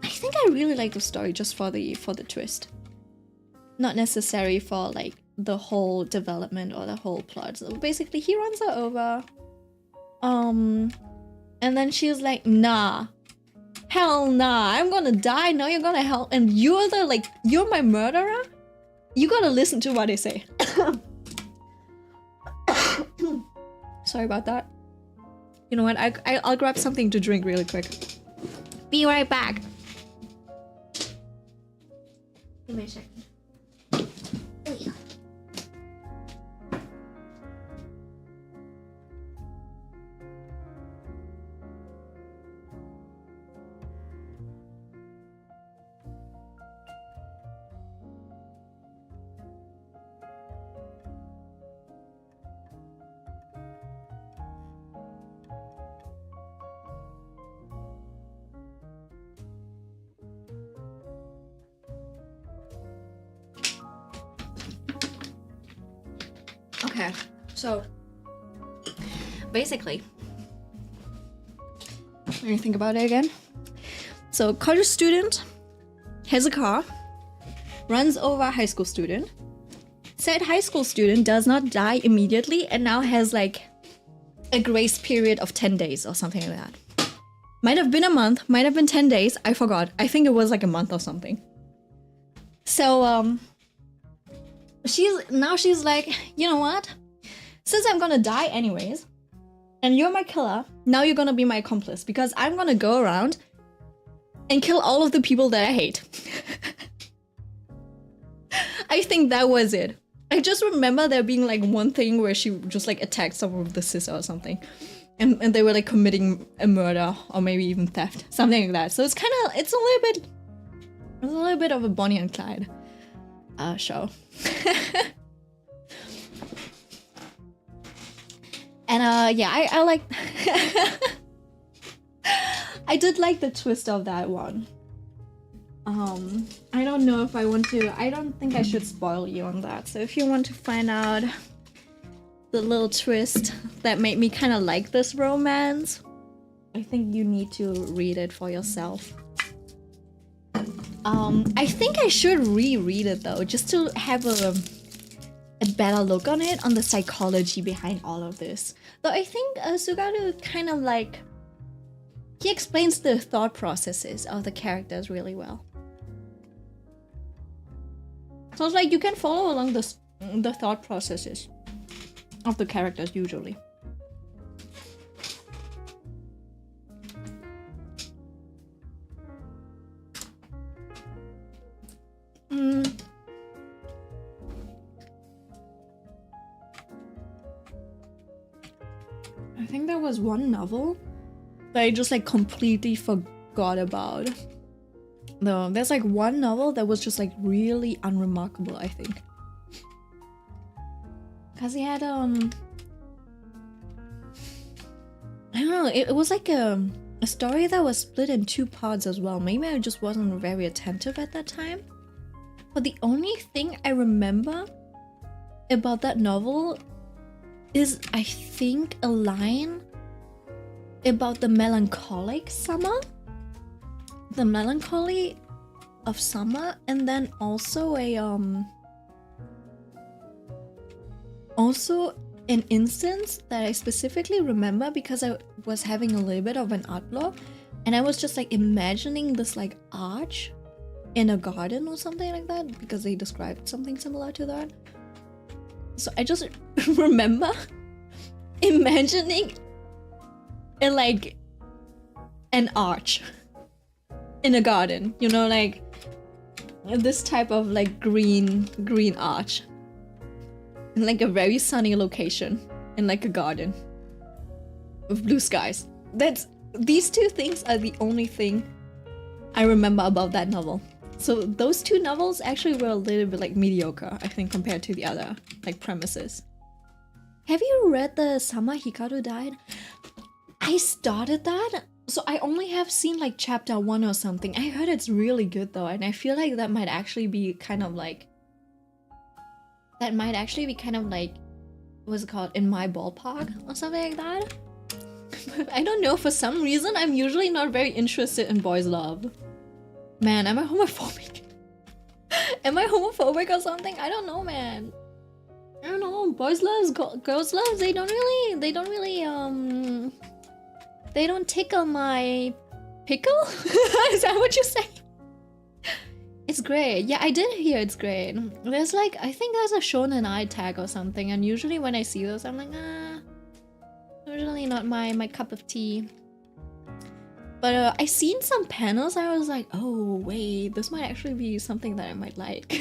S1: I think I really like the story just for the twist. Not necessary for like the whole development or the whole plot. So basically he runs her over. And then she's like, nah. Hell nah, I'm gonna die, now you're gonna hell, and you're my murderer? You gotta listen to what I say. Sorry about that. You know what, I'll grab something to drink really quick. Be right back. Give me a second. Oh yeah. Okay, so basically, let me think about it again. So, college student has a car, runs over a high school student. Said high school student does not die immediately and now has like a grace period of 10 days or something like that. Might have been a month, might have been 10 days, I forgot. I think it was like a month or something. So, she's like, you know what? Since I'm gonna die anyways, and you're my killer, now you're gonna be my accomplice because I'm gonna go around and kill all of the people that I hate. I think that was it. I just remember there being like one thing where she just like attacked someone with the scissor or something. And they were like committing a murder or maybe even theft, something like that. So it's a little bit of a Bonnie and Clyde show. And yeah, I like I did like the twist of that one. I don't know if I want to, I don't think I should spoil you on that. So if you want to find out the little twist that made me kind of like this romance, I think you need to read it for yourself. I think I should reread it though, just to have a better look on it, on the psychology behind all of this. Though I think Suguru kind of like, he explains the thought processes of the characters really well. So it's like you can follow along the thought processes of the characters usually. I think there was one novel that I just like completely forgot about. No, there's like one novel that was just like really unremarkable, I think. Cause he had I don't know, it was like a story that was split in 2 parts as well. Maybe I just wasn't very attentive at that time. But the only thing I remember about that novel is, I think, a line about the melancholic summer. The melancholy of summer, and then also also an instance that I specifically remember because I was having a little bit of an art block, and I was just like imagining this like arch in a garden or something like that because they described something similar to that. So I just remember imagining like an arch in a garden, you know, like this type of like green arch in like a very sunny location in like a garden with blue skies. These two things are the only thing I remember about that novel. So those two novels actually were a little bit like mediocre, I think, compared to the other like premises. Have you read the Summer Hikaru Died? I started that, so I only have seen like chapter 1 or something. I heard it's really good though, and I feel like that might actually be kind of like what's it called, in my ballpark or something like that. I don't know, for some reason I'm usually not very interested in boys' love. Man, am I homophobic? Am I homophobic or something? I don't know, man. I don't know. Boys' loves, girls' loves, they don't tickle my pickle? Is that what you say? It's great. Yeah, I did hear it's great. There's like, I think there's a Shonen Ai tag or something, and usually when I see those, I'm like, usually not my cup of tea. But I seen some panels, I was like, oh wait, this might actually be something that I might like.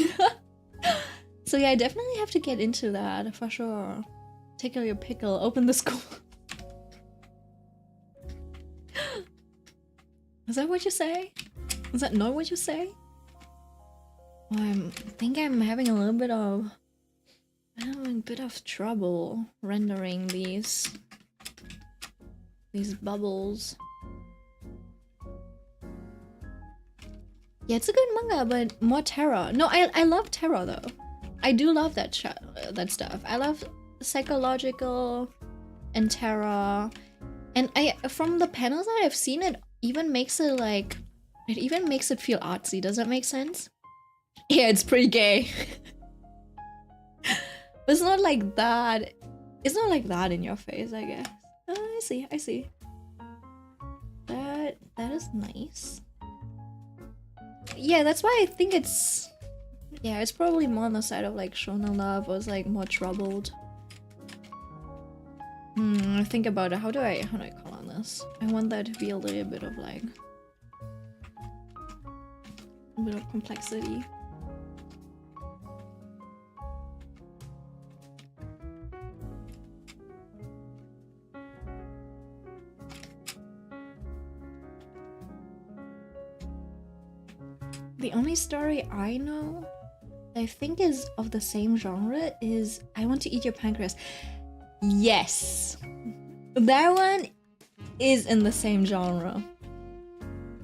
S1: So yeah, I definitely have to get into that, for sure. Tickle your pickle, open the school. Is that what you say? Is that not what you say? I think I'm having a little bit of... trouble rendering these bubbles. Yeah, it's a good manga, but more terror. No, I love terror though. I do love that stuff. I love psychological and terror. And from the panels that I've seen, it even makes it like... It even makes it feel artsy. Does that make sense? Yeah, it's pretty gay. But it's not like that. It's not like that in your face, I guess. Oh, I see. That is nice. Yeah, that's why I think it's... Yeah, it's probably more on the side of like Shonen Love was like more troubled. Think about it. How do I call on this? I want that to be a little bit of like... a bit of complexity. The only story I know I think is of the same genre is I Want to Eat Your Pancreas. Yes! That one is in the same genre.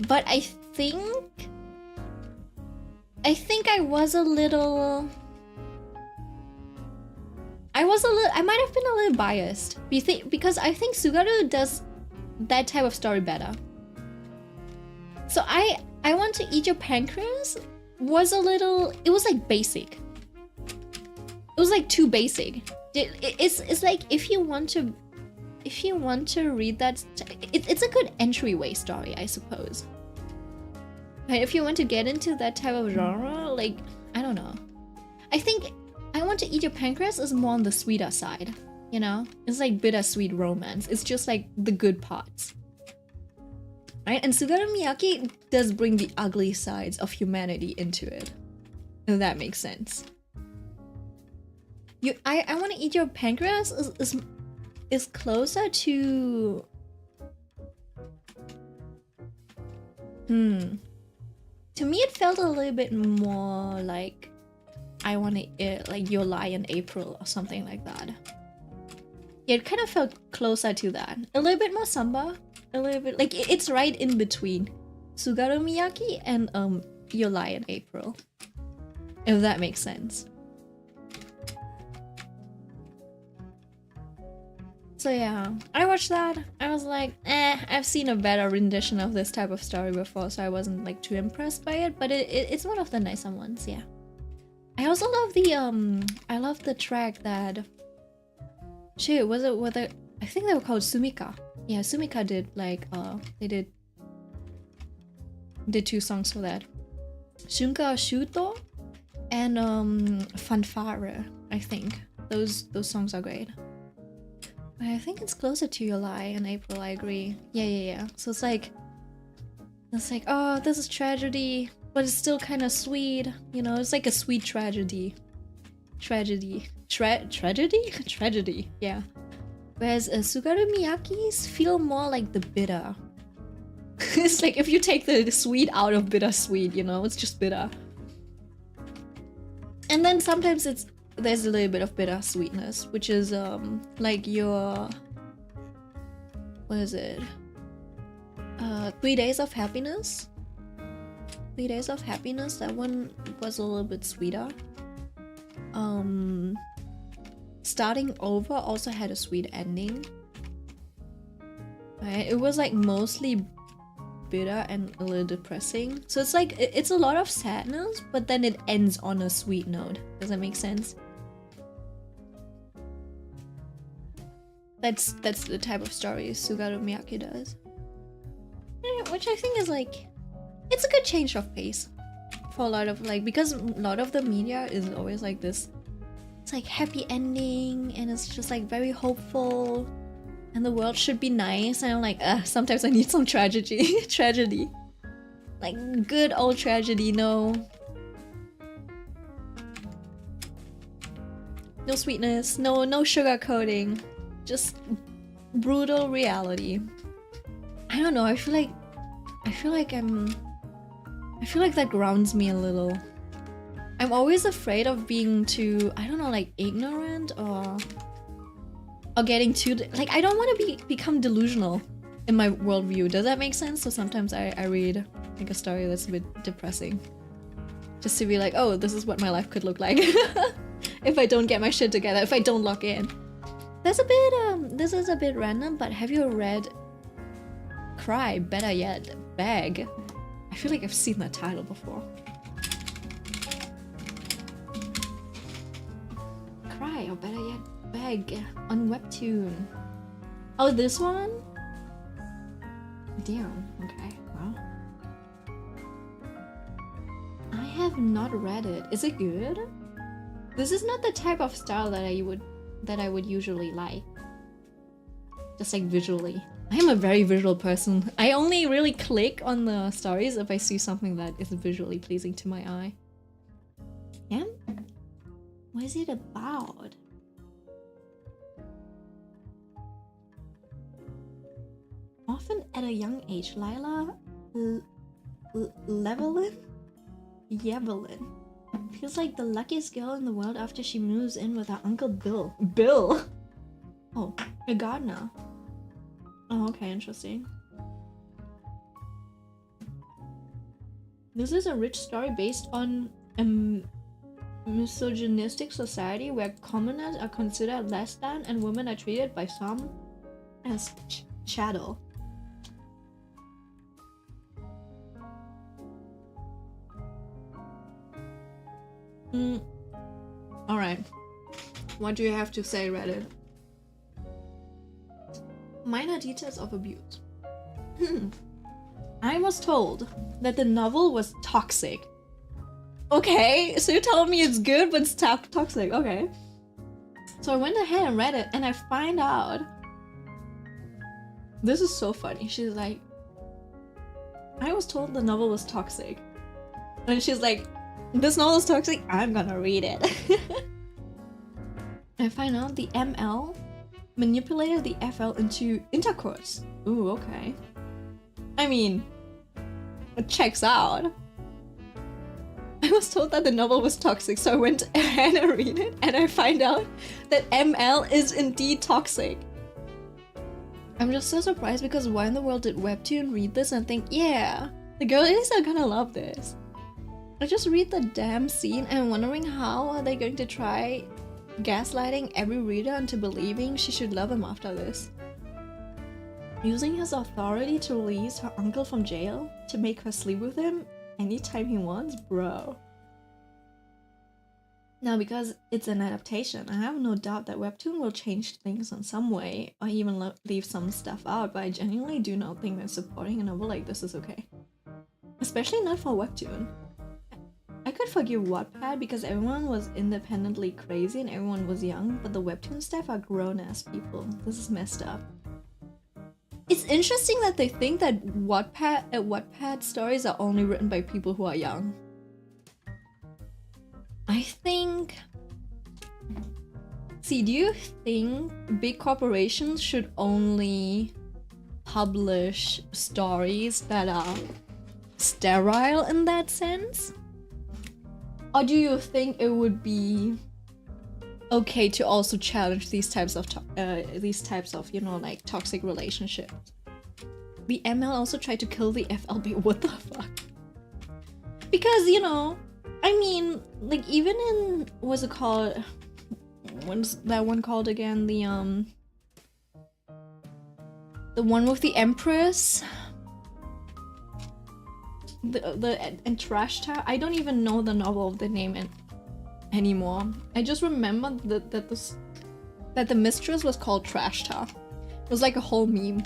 S1: But I think I was a little... I might have been a little biased. Because I think Sugaru does that type of story better. So I Want to Eat Your Pancreas was a little... It was like basic. It was like too basic. It's like if you want to read that... It's a good entryway story, I suppose. But if you want to get into that type of genre, like, I don't know. I think I Want to Eat Your Pancreas is more on the sweeter side, you know? It's like bittersweet romance. It's just like the good parts. Right? And Sugaru Miyake does bring the ugly sides of humanity into it. If that makes sense. I Want to Eat Your Pancreas is closer to... To me, it felt a little bit more like I Want to like Your Lie in April or something like that. Yeah, it kind of felt closer to that. A little bit more samba, a little bit like it's right in between Sugaru Miyake and Your Lie in April. If that makes sense. So yeah, I watched that. I was like, I've seen a better rendition of this type of story before, so I wasn't like too impressed by it. But it's one of the nicer ones, yeah. I also love I love the track that. Shit, was it whether I think they were called Sumika. Yeah, Sumika did like they did 2 songs for that. Shunka Shuto and Fanfare, I think. Those songs are great. I think it's closer to Your Lie in April, I agree. Yeah. So it's like, oh, this is tragedy, but it's still kind of sweet. You know, it's like a sweet tragedy. Tragedy, yeah. Whereas Sugaru Miyaki's feel more like the bitter. It's like if you take the sweet out of bittersweet, you know, it's just bitter. And then sometimes there's a little bit of bitter sweetness, which is like your, what is it? 3 Days of Happiness. 3 Days of Happiness, that one was a little bit sweeter. Starting Over also had a sweet ending. Right? It was like mostly bitter and a little depressing. So it's like it's a lot of sadness, but then it ends on a sweet note. Does that make sense? That's the type of story Sugaru Miyake does. Which I think is like, it's a good change of pace for a lot of like, because a lot of the media is always like this, it's like happy ending and it's just like very hopeful and the world should be nice, and I'm like, sometimes I need some tragedy. Like good old tragedy, no sweetness, no sugar coating, just brutal reality. I don't know, I feel like that grounds me a little. I'm always afraid of being too, I don't know, like ignorant or getting too, like I don't want to become delusional in my worldview. Does that make sense? So sometimes I read like a story that's a bit depressing, just to be like, oh, this is what my life could look like if I don't get my shit together, if I don't lock in. That's a bit this is a bit random, but have you read Cry, Better Yet, Beg? I feel like I've seen that title before. Cry, or Better Yet, Beg on Webtoon. Oh, this one? Damn, okay, well. I have not read it. Is it good? This is not the type of style that I would usually like. Just like visually. I am a very visual person. I only really click on the stories if I see something that is visually pleasing to my eye. Yeah? What is it about? Often at a young age, Lila Yevelin feels like the luckiest girl in the world after she moves in with her uncle Bill. Bill? Oh, a gardener. Oh, okay, interesting. This is a rich story based on a misogynistic society where commoners are considered less than and women are treated by some as chattel. Alright. What do you have to say, Reddit? Minor details of abuse. I was told that the novel was toxic. Okay, so you're telling me it's good but it's toxic, okay. So I went ahead and read it and I find out. This is so funny. She's like, I was told the novel was toxic. And she's like, this novel is toxic, I'm gonna read it. I find out the ML manipulated the FL into intercourse. Ooh, okay. I mean, it checks out. I was told that the novel was toxic, so I went ahead and read it, and I find out that ML is indeed toxic. I'm just so surprised because why in the world did Webtoon read this and think, yeah, the girlies are gonna love this? I just read the damn scene and I'm wondering how are they going to try gaslighting every reader into believing she should love him after this. Using his authority to release her uncle from jail to make her sleep with him anytime he wants, bro. Now, because it's an adaptation, I have no doubt that Webtoon will change things in some way, or even leave some stuff out, but I genuinely do not think that supporting a novel like this is okay. Especially not for Webtoon. I could forgive Wattpad because everyone was independently crazy and everyone was young, but the Webtoon staff are grown-ass people. This is messed up. It's interesting that they think that Wattpad stories are only written by people who are young. I think... See, do you think big corporations should only publish stories that are sterile in that sense? Or do you think it would be okay to also challenge these types of you know, like toxic relationships? The ML also tried to kill the FLB. What the fuck? Because, you know, I mean, like, even in, what's it called? What's that one called again? The one with the Empress? And Trash Tower? I don't even know the novel of the name anymore. I just remember that the mistress was called Trash Tower. It was like a whole meme.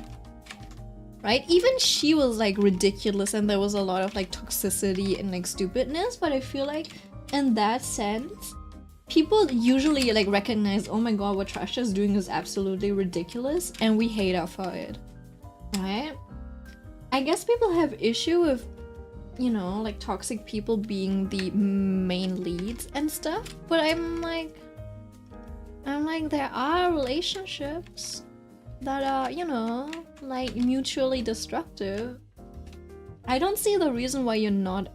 S1: Right? Even she was like ridiculous and there was a lot of like toxicity and like stupidness, but I feel like in that sense, people usually like recognize, oh my god, what Trash is doing is absolutely ridiculous and we hate her for it. Right? I guess people have issue with, you know, like toxic people being the main leads and stuff, but I'm like there are relationships that are, you know, like mutually destructive. I don't see the reason why you're not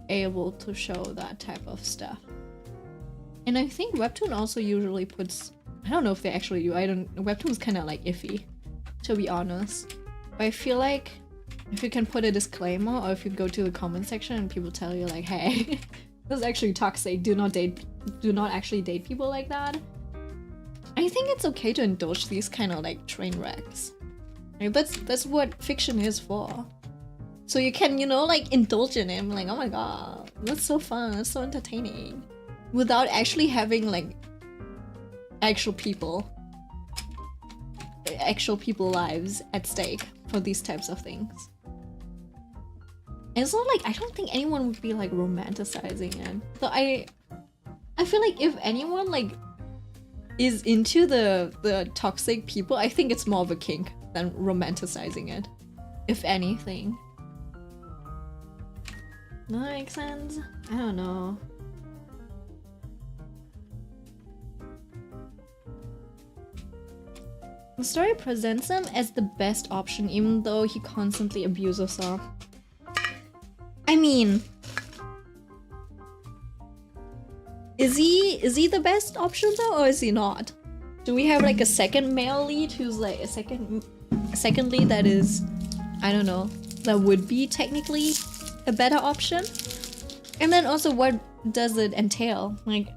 S1: able to show that type of stuff. And I think Webtoon also usually puts, I don't know if they actually do, Webtoon's kind of like iffy, to be honest. But I feel like if you can put a disclaimer, or if you go to the comment section and people tell you like, hey, this is actually toxic, do not actually date people like that, I think it's okay to indulge these kind of like train wrecks. Like, that's what fiction is for. So you can, you know, like indulge in it, like, oh my god, that's so fun, that's so entertaining, without actually having like actual people lives at stake for these types of things. And it's not like, I don't think anyone would be like romanticizing it. So I feel like if anyone like is into the toxic people, I think it's more of a kink than romanticizing it, if anything. Does that make sense? I don't know. The story presents him as the best option even though he constantly abuses her. I mean, is he the best option though, or is he not? Do we have like a second male lead who's like a second lead that is, I don't know, that would be technically a better option? And then also, what does it entail? Like,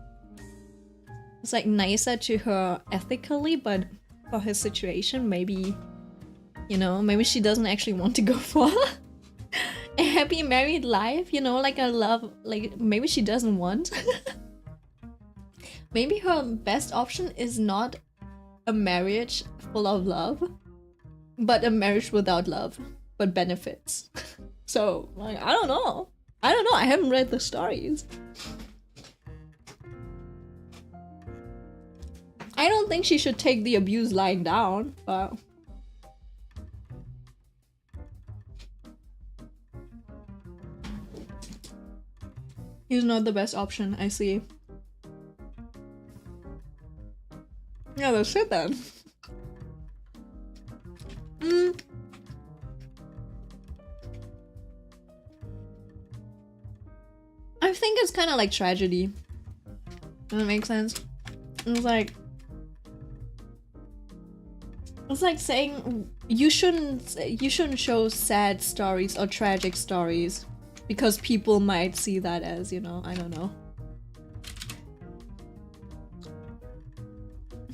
S1: it's like nicer to her ethically, but for his situation, maybe, you know, maybe she doesn't actually want to go for a happy married life, you know, like a love, like maybe she doesn't want. Maybe her best option is not a marriage full of love, but a marriage without love, but benefits. So, like, I don't know. I haven't read the stories. I don't think she should take the abuse lying down, but... He's not the best option, I see. Yeah, that's it then. I think it's kind of like tragedy. Does that make sense? It's like saying you shouldn't show sad stories or tragic stories because people might see that as, you know, I don't know.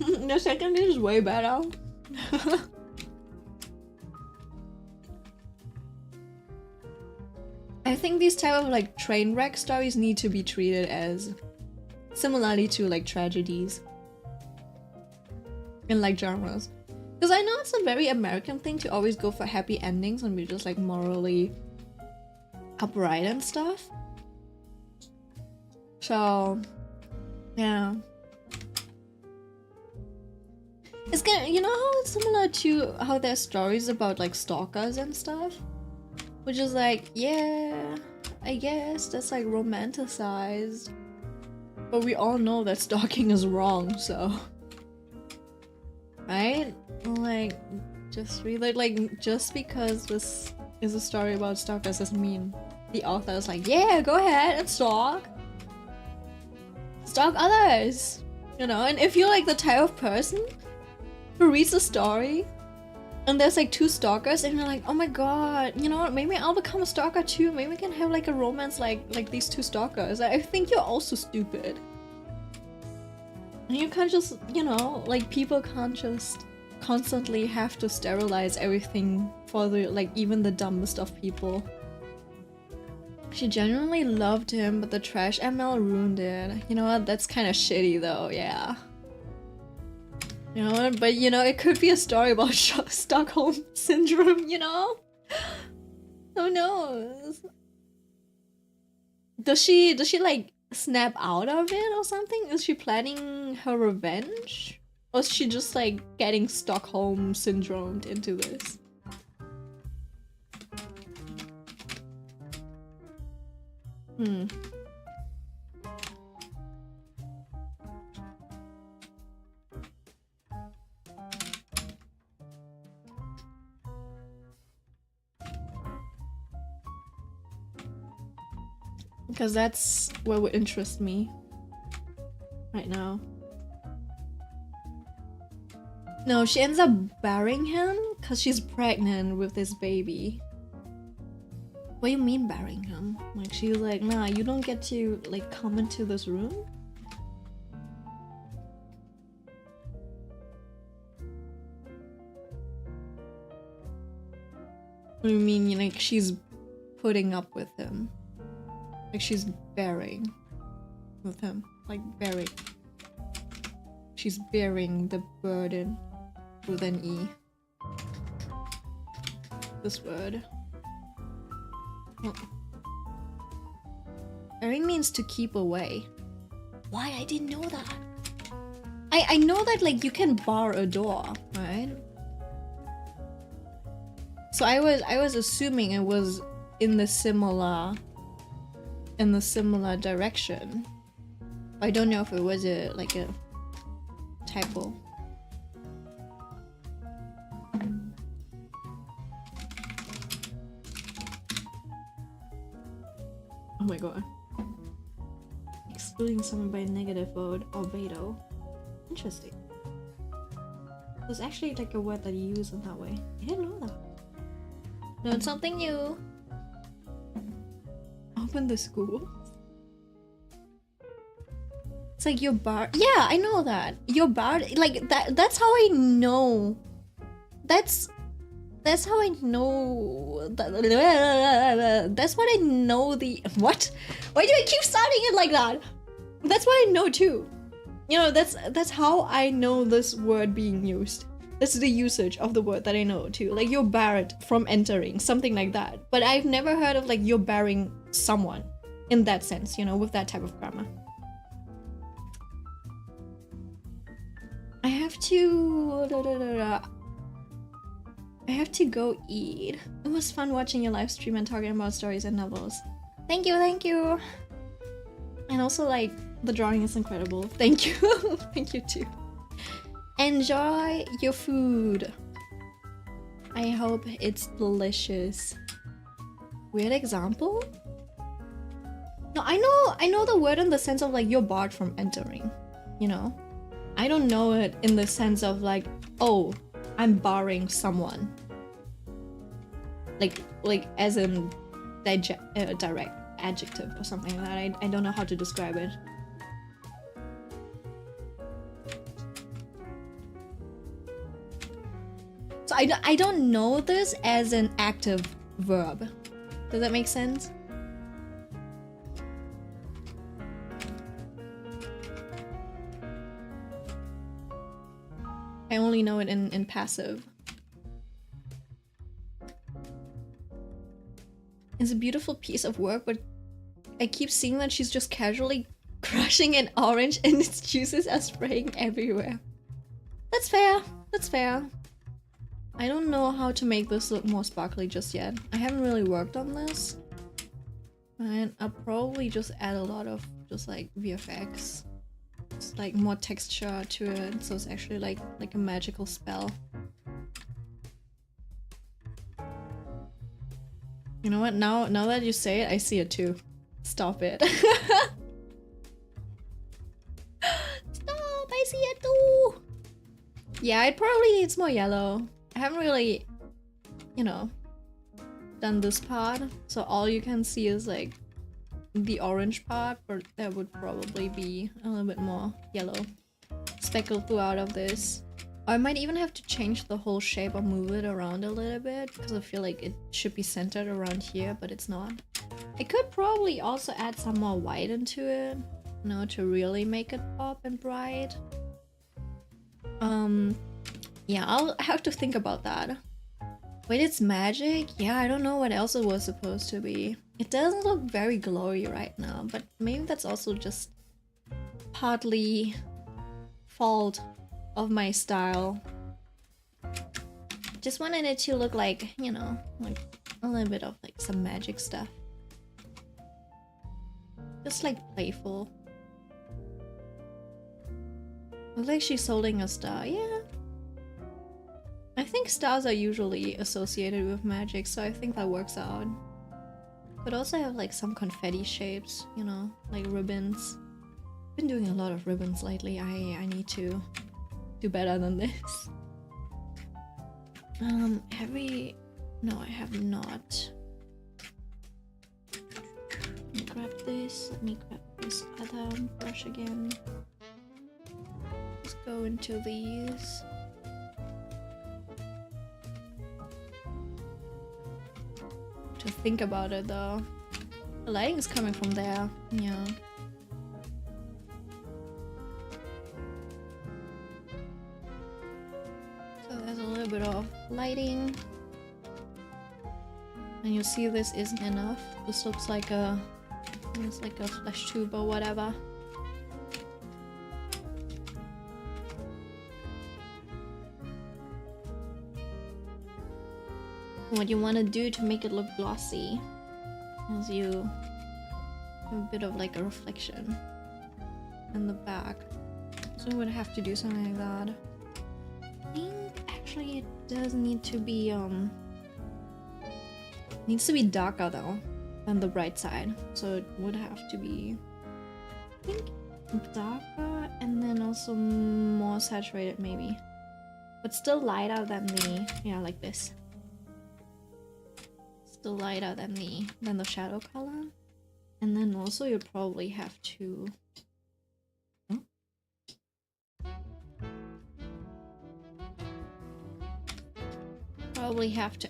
S1: The second is way better. I think these type of like train wreck stories need to be treated as similarly to like tragedies in like genres. Because I know it's a very American thing to always go for happy endings and be just like morally upright and stuff. So, yeah. It's kind of, you know how it's similar to how there's stories about like stalkers and stuff? Which is like, yeah, I guess that's like romanticized. But we all know that stalking is wrong, so. Right? Like, just really, like, just because this is a story about stalkers doesn't mean the author is like, yeah, go ahead and stalk. Stalk others, you know? And if you're like the type of person who reads a story and there's like two stalkers and you're like, oh my god, you know what, maybe I'll become a stalker too. Maybe we can have like a romance like these two stalkers. I think you're also stupid. And you can't just, you know, like people can't just constantly have to sterilize everything for the, like, even the dumbest of people. She genuinely loved him, but the trash ML ruined it. You know what, that's kind of shitty though, yeah. You know what, but you know, it could be a story about Stockholm Syndrome, you know? Who knows? Does she like snap out of it or something? Is she planning her revenge? Or is she just like getting Stockholm syndromed into this? Because that's what would interest me right now. No, she ends up burying him because she's pregnant with this baby. What do you mean burying him? Like, she's like, nah, you don't get to like come into this room? What do you mean, like, she's putting up with him? Like, she's bearing with him. Like, bearing. She's bearing the burden with an E. This word. Oh. Bearing means to keep away. Why? I didn't know that. I know that, like, you can bar a door, right? So I was assuming it was in the similar direction. I don't know if it was a typo. Oh my god. Excluding someone by a negative word or beto. Interesting. There's actually like a word that you use in that way. I didn't know that. Learn something new. Open the school. It's like you're barred. Yeah, I know that. You're barred. Like that's how I know. That's how I know. That's what I know the. What? Why do I keep starting it like that? That's what I know too. You know, that's how I know this word being used. That's the usage of the word that I know too. Like, you're barred from entering, something like that. But I've never heard of like you're barring someone in that sense, you know, with that type of grammar. I have to go eat. It was fun watching your live stream and talking about stories and novels. Thank you, thank you. And also, like, the drawing is incredible. Thank you. Thank you too. Enjoy your food. I hope it's delicious. Weird example? No, I know the word in the sense of like you're barred from entering, you know? I don't know it in the sense of like, oh, I'm barring someone. Like as in direct adjective or something like that. I don't know how to describe it. So I don't know this as an active verb. Does that make sense? I only know it in passive. It's a beautiful piece of work, but I keep seeing that she's just casually crushing an orange and its juices are spraying everywhere. That's fair. That's fair. I don't know how to make this look more sparkly just yet. I haven't really worked on this. And I'll probably just add a lot of just like VFX. Just like more texture to it, so it's actually like a magical spell. You know what? Now that you say it, I see it too. Stop it. Stop! I see it too! Yeah, it probably needs more yellow. I haven't really, you know, done this part, so all you can see is like the orange part, but there would probably be a little bit more yellow speckled throughout of this. Or I might even have to change the whole shape or move it around a little bit, because I feel like it should be centered around here, but it's not. I could probably also add some more white into it, you know, to really make it pop and bright. Yeah, I'll have to think about that. Wait, it's magic? Yeah, I don't know what else it was supposed to be. It doesn't look very glowy right now, but maybe that's also just partly fault of my style. Just wanted it to look like, you know, like a little bit of like some magic stuff. Just like playful. Looks like she's holding a star, yeah. I think stars are usually associated with magic, so I think that works out. But also have like some confetti shapes, you know, like ribbons. Been doing a lot of ribbons lately. I need to do better than this. Have we... No, I have not. Let me grab this. Let me grab this other brush again. Let's go into these. To think about it though. The lighting is coming from there. Yeah. So there's a little bit of lighting. And you see this isn't enough. This looks like a... It's like a flesh tube or whatever. What you want to do to make it look glossy is you have a bit of like a reflection in the back. So we would have to do something like that. I think actually it does need to be needs to be darker though than the bright side. So it would have to be, I think, darker and then also more saturated maybe. But still lighter than the, yeah, like this. Still lighter than the shadow color. And then also you'd probably have to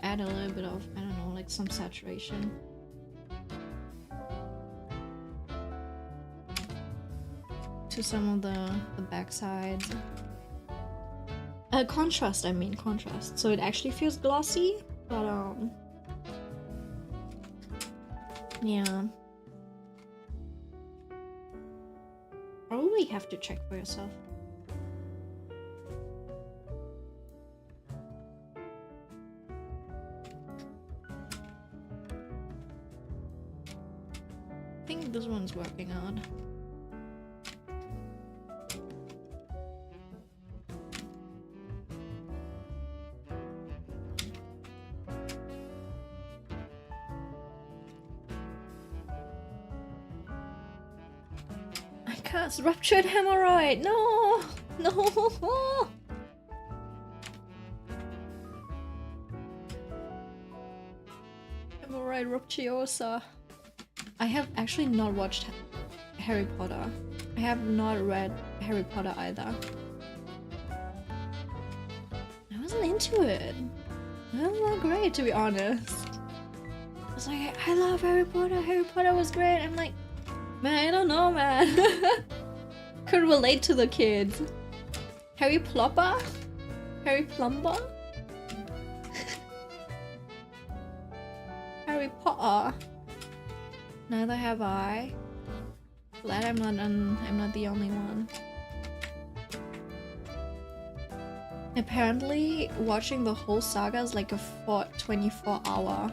S1: add a little bit of, I don't know, like some saturation. To some of the back sides. Contrast, I mean contrast. So it actually feels glossy, but yeah. Probably have to check for yourself. I think this one's working out. Ruptured hemorrhoid! No! No! Hemorrhoid ruptuosa. I have actually not watched Harry Potter. I have not read Harry Potter either. I wasn't into it. I'm not great, to be honest. I was like, I love Harry Potter. Harry Potter was great. I'm like, man, I don't know, man. Could relate to the kids. Harry Plopper? Harry Plumber? Harry Potter. Neither have I. Glad I'm not the only one. Apparently, watching the whole saga is like a 24-hour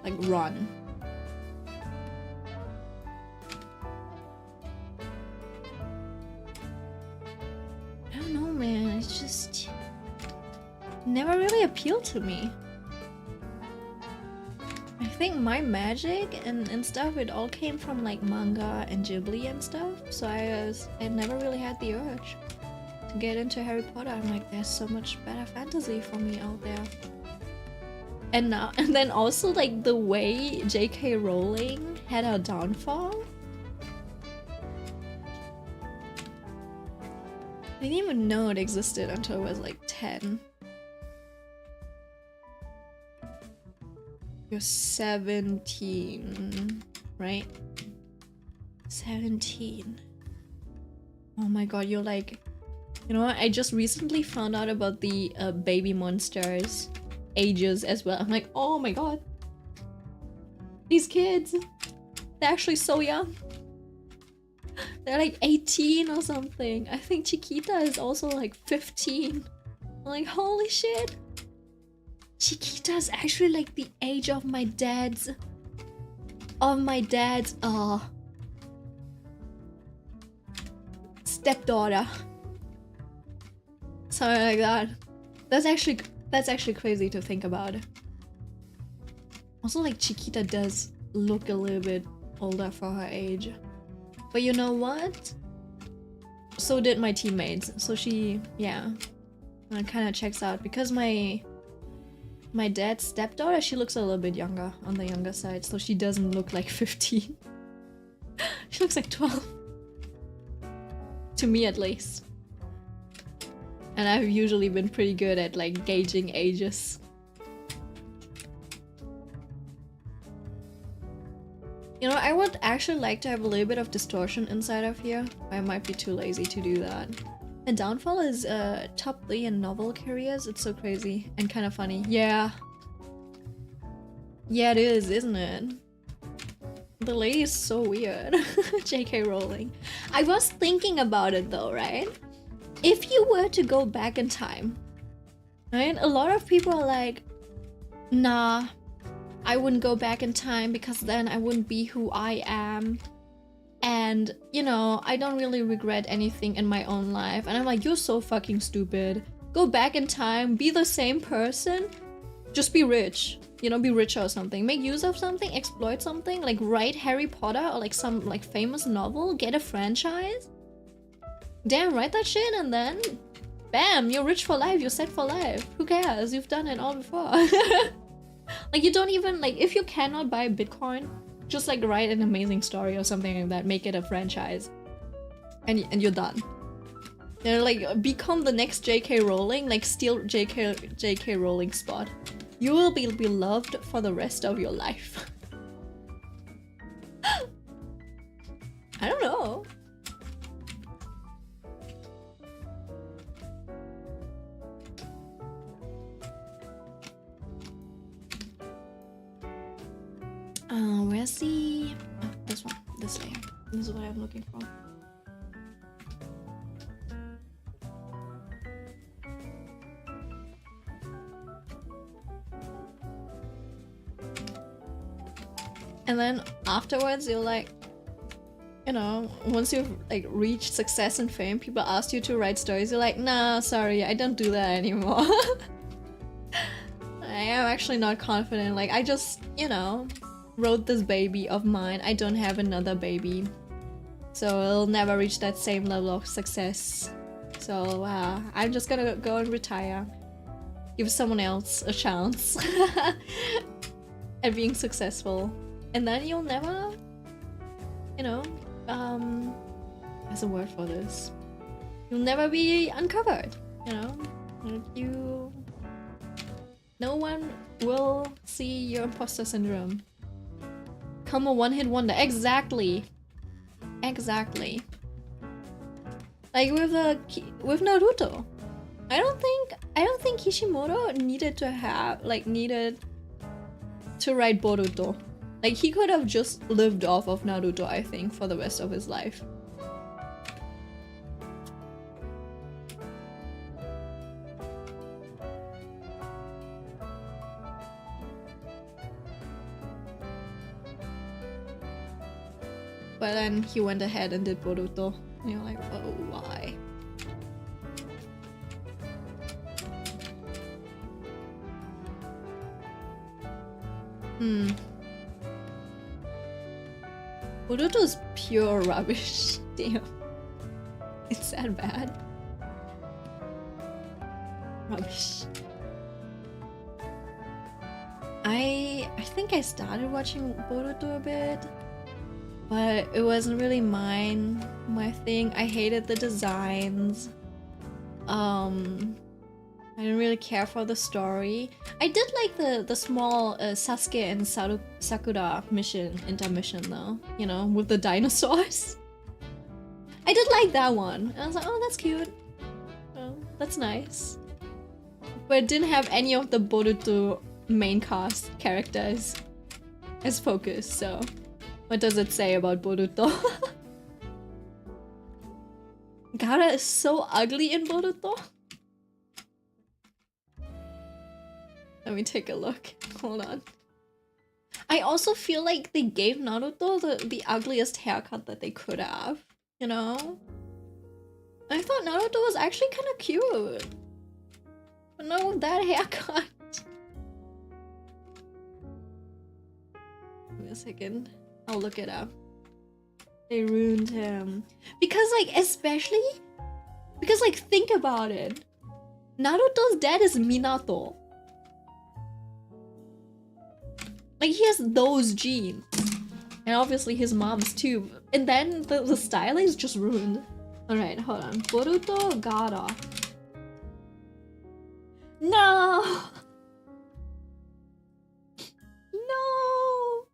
S1: like run. I don't know, man. It's just never really appealed to me. I think my magic and stuff, it all came from like manga and Ghibli and stuff. So I never really had the urge to get into Harry Potter. I'm like, there's so much better fantasy for me out there. And now, and then also like the way J.K. Rowling had her downfall. I didn't even know it existed until I was like 10. You're 17, right? 17. Oh my god, you're like... You know what? I just recently found out about the baby monsters ages as well. I'm like, oh my god. These kids, they're actually so young. They're like 18 or something. I think Chiquita is also like 15. I'm like, holy shit. Chiquita is actually like the age of my dad's stepdaughter. Something like that. That's actually crazy to think about. Also, like, Chiquita does look a little bit older for her age. But you know what? So did my teammates. So she, yeah, it kind of checks out because my dad's stepdaughter, she looks a little bit younger, on the younger side, so she doesn't look like 15. She looks like 12. To me, at least. And I've usually been pretty good at like gauging ages. You know, I would actually like to have a little bit of distortion inside of here. I might be too lazy to do that. The downfall is top 3 in novel careers. It's so crazy and kind of funny. Yeah. Yeah, it is, isn't it? The lady is so weird. J.K. Rowling. I was thinking about it though, right? If you were to go back in time, right? A lot of people are like, nah, I wouldn't go back in time because then I wouldn't be who I am. And, you know, I don't really regret anything in my own life. And I'm like, you're so fucking stupid. Go back in time, be the same person, just be rich. You know, be rich or something. Make use of something, exploit something, like write Harry Potter or like some like famous novel, get a franchise. Damn, write that shit and then bam, you're rich for life, you're set for life. Who cares? You've done it all before. Like, you don't even, like, if you cannot buy Bitcoin, just like write an amazing story or something like that, make it a franchise. And you're done. They're like, become the next J.K. Rowling, like steal J.K. Rowling's spot. You will be beloved for the rest of your life. I don't know. Where's the... Oh, this one. This layer. This is what I'm looking for. And then afterwards, you're like, you know, once you've like reached success and fame, people ask you to write stories. You're like, nah, sorry, I don't do that anymore. I am actually not confident. Like, I just, you know, wrote this baby of mine. I don't have another baby, so it'll never reach that same level of success. So I'm just gonna go and retire. Give someone else a chance at being successful. And then you'll never, you know, there's a word for this. You'll never be uncovered, you know? No one will see your imposter syndrome. Come a one-hit wonder. Exactly. Exactly. Like with Naruto. I don't think Kishimoto needed to write Boruto. Like he could have just lived off of Naruto, I think, for the rest of his life. But then he went ahead and did Boruto. And you're like, oh, why? Boruto is pure rubbish. Damn. It's that bad. Rubbish. I think I started watching Boruto a bit, but it wasn't really my thing. I hated the designs. I didn't really care for the story. I did like the small Sasuke and Sakura intermission though, you know, with the dinosaurs. I did like that one. I was like, oh, that's cute. Oh, that's nice. But it didn't have any of the Boruto main cast characters as focus, so what does it say about Boruto? Gaara is so ugly in Boruto. Let me take a look. Hold on. I also feel like they gave Naruto the ugliest haircut that they could have, you know? I thought Naruto was actually kind of cute. But not with that haircut. Give me a second. I'll look it up. They ruined him. Because like, think about it. Naruto's dad is Minato. Like, he has those genes. And obviously his mom's too. And then the styling is just ruined. Alright, hold on. Boruto Gaara. No! No!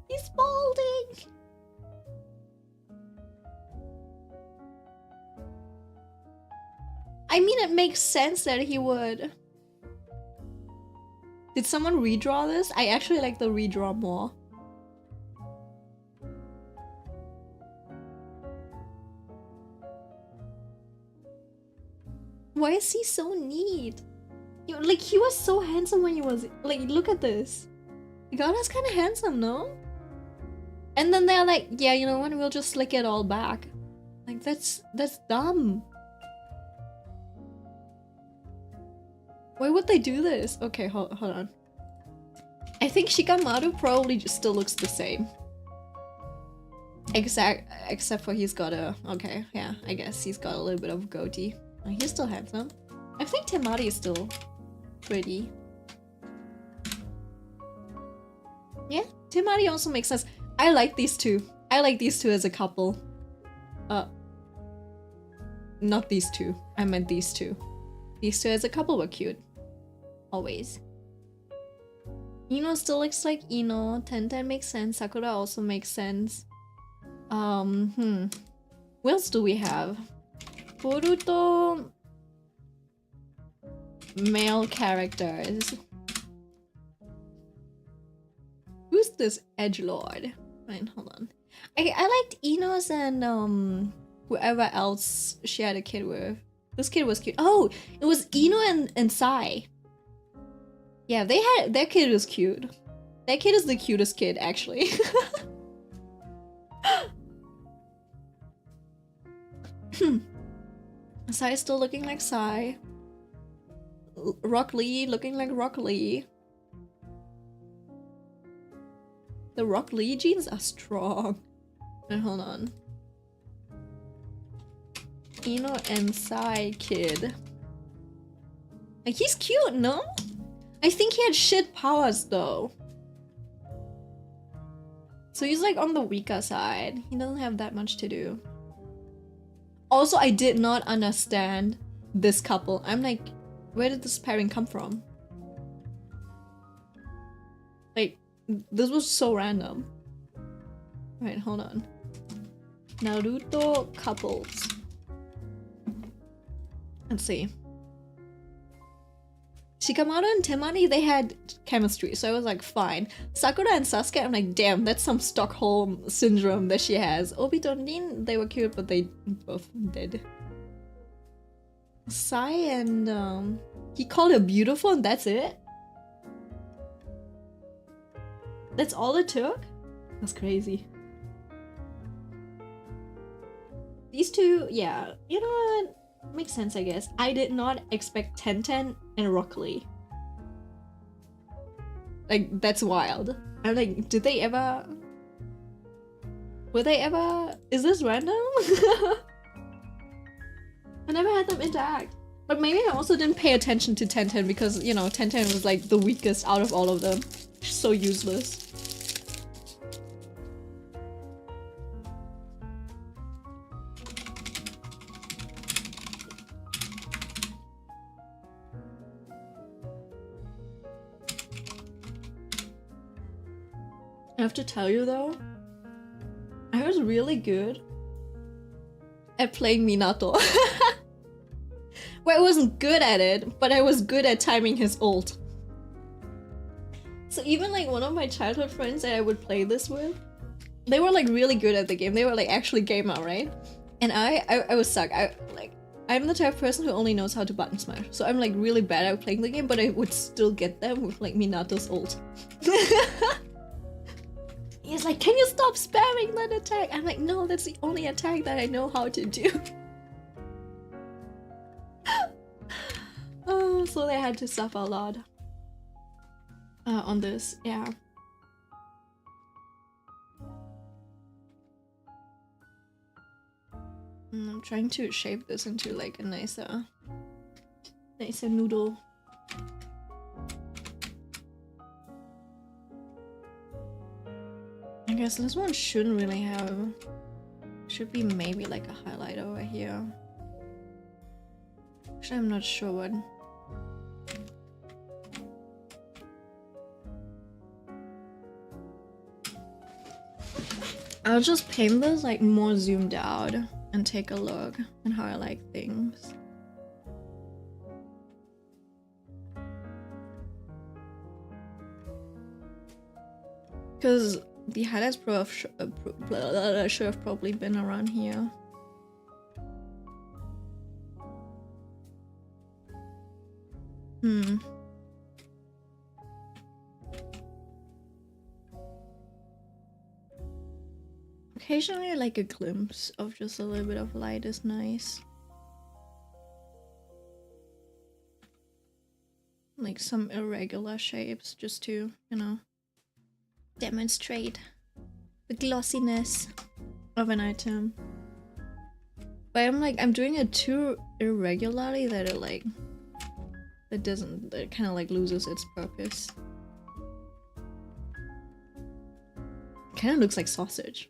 S1: He's balding! I mean, it makes sense that he would. Did someone redraw this? I actually like the redraw more. Why is he so neat? Like, he was so handsome when he was... Like, look at this. Gaara's kind of handsome, no? And then they're like, yeah, you know what? We'll just slick it all back. Like, that's dumb. Why would they do this? Okay, hold on. I think Shikamaru probably just still looks the same. Except for he's got a... Okay, yeah, I guess he's got a little bit of a goatee. He's still handsome. I think Temari is still pretty. Yeah, Temari also makes sense. I like these two. I like these two as a couple. Not these two. I meant these two. These two as a couple were cute. Always. Ino still looks like Ino. Tenten makes sense. Sakura also makes sense. What else do we have? Boruto male characters. Who's this edgelord? Fine, hold on. I liked Ino's and whoever else she had a kid with. This kid was cute. Oh, it was Ino and Sai. Yeah, their kid was cute. That kid is the cutest kid, actually. Sai still looking like Sai. Rock Lee looking like Rock Lee. The Rock Lee genes are strong. Wait, hold on. Ino and Sai kid. Like, he's cute, no? I think he had shit powers though. So he's like on the weaker side. He doesn't have that much to do. Also, I did not understand this couple. I'm like, Where did this pairing come from? Like, this was so random. Right, hold on. Naruto couples. Let's see. Shikamaru and Temari, they had chemistry, so I was like, fine. Sakura and Sasuke, I'm like, damn, that's some Stockholm syndrome that she has. Obito and Rin, they were cute, but they both dead. Sai and he called her beautiful and that's it? That's all it took? That's crazy. These two, yeah, you know what? Makes sense, I guess. I did not expect Tenten and Rock Lee. Like, that's wild. I'm like, did they ever... Were they ever... Is this random? I never had them interact. But maybe I also didn't pay attention to Tenten because, you know, Tenten was like the weakest out of all of them. She's so useless. I have to tell you though, I was really good at playing Minato. Well, I wasn't good at it, but I was good at timing his ult. So even like one of my childhood friends that I would play this with, they were like really good at the game. They were like actually gamer, right? And I was suck. I'm the type of person who only knows how to button smash. So I'm like really bad at playing the game, but I would still get them with like Minato's ult. He's like, can you stop spamming that attack? I'm like, no, that's the only attack that I know how to do. Oh, so they had to suffer a lot on this, yeah. I'm trying to shape this into like a nicer noodle. I guess this one shouldn't really have... Should be maybe like a highlight over here. Actually, I'm not sure what... I'll just paint this like more zoomed out and take a look at how I like things. Because the highlights should have probably been around here. Occasionally, like a glimpse of just a little bit of light is nice. Like some irregular shapes, just to, you know, demonstrate the glossiness of an item. But I'm doing it too irregularly that it like, it kind of like loses its purpose. Kind of looks like sausage.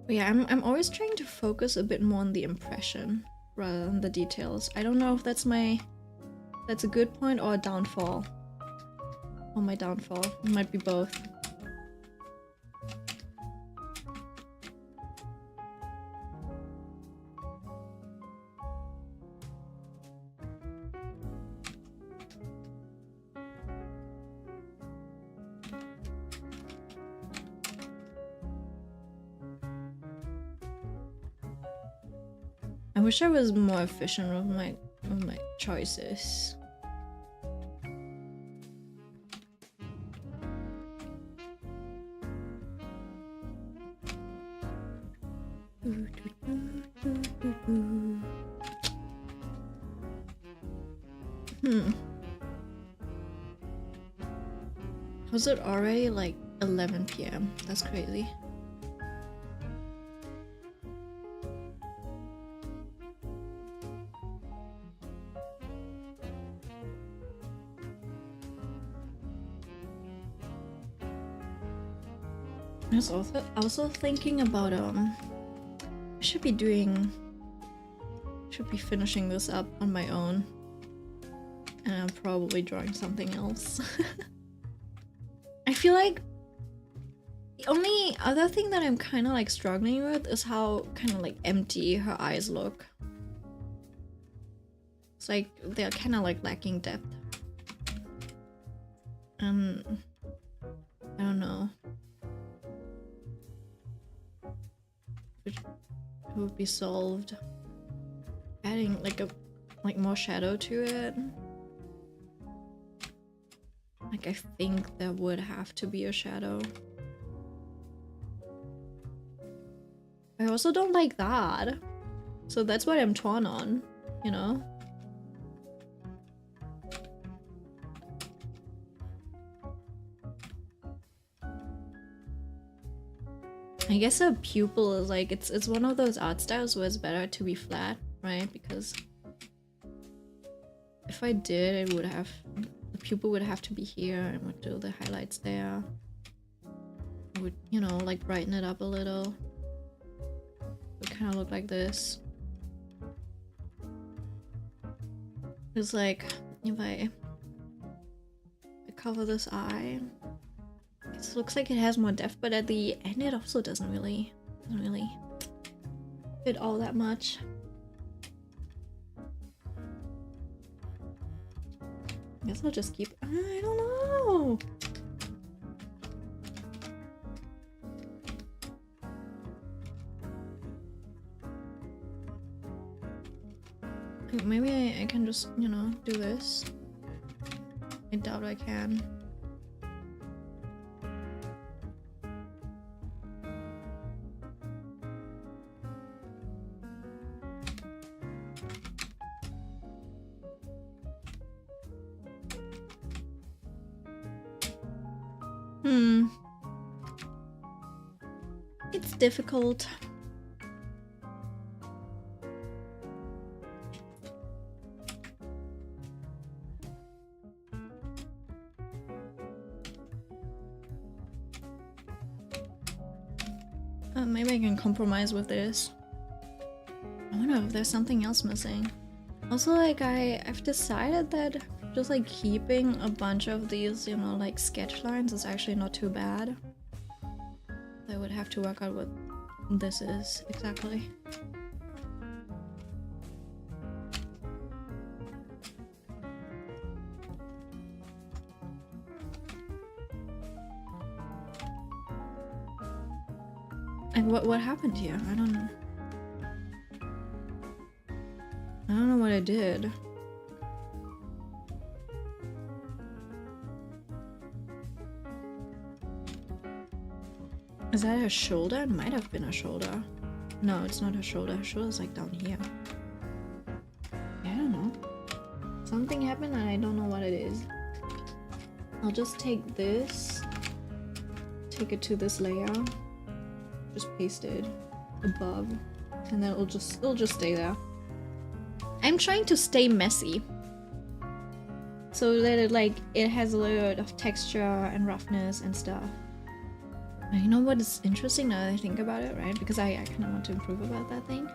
S1: But yeah, I'm always trying to focus a bit more on the impression rather than the details. I don't know if that's a good point or a downfall. Or my downfall. It might be both. I wish I was more efficient with my choices. Was it already like 11 PM? That's crazy. I was also thinking about I should be finishing this up on my own, and I'm probably drawing something else. I feel like the only other thing that I'm kind of like struggling with is how kind of like empty her eyes look. It's like they're kind of like lacking depth. I don't know. It would be solved adding like more shadow to it. Like I think there would have to be a shadow. I also don't like that. So that's what I'm torn on, you know? I guess a pupil is like, it's one of those art styles where it's better to be flat, right? Because if I did, the pupil would have to be here and would do the highlights there. I would, you know, like brighten it up a little. It would kind of look like this. It's like, if I cover this eye, it looks like it has more depth, but at the end it also doesn't really fit all that much. I guess I'll just keep, I don't know. Maybe I can just, you know, do this. I doubt I can. It's difficult. Maybe I can compromise with this. I wonder if there's something else missing. Also, like, I've decided that just like keeping a bunch of these, you know, like sketch lines is actually not too bad. I would have to work out what this is exactly. And what happened here? I don't know. I don't know what I did. Is that her shoulder? It might have been her shoulder. No, it's not her shoulder. Her shoulder's like down here. I don't know. Something happened and I don't know what it is. I'll just take this, take it to this layer, just paste it above, and then it'll just stay there. I'm trying to stay messy so that it has a little bit of texture and roughness and stuff. And you know what is interesting now that I think about it, right? Because I kind of want to improve about that thing.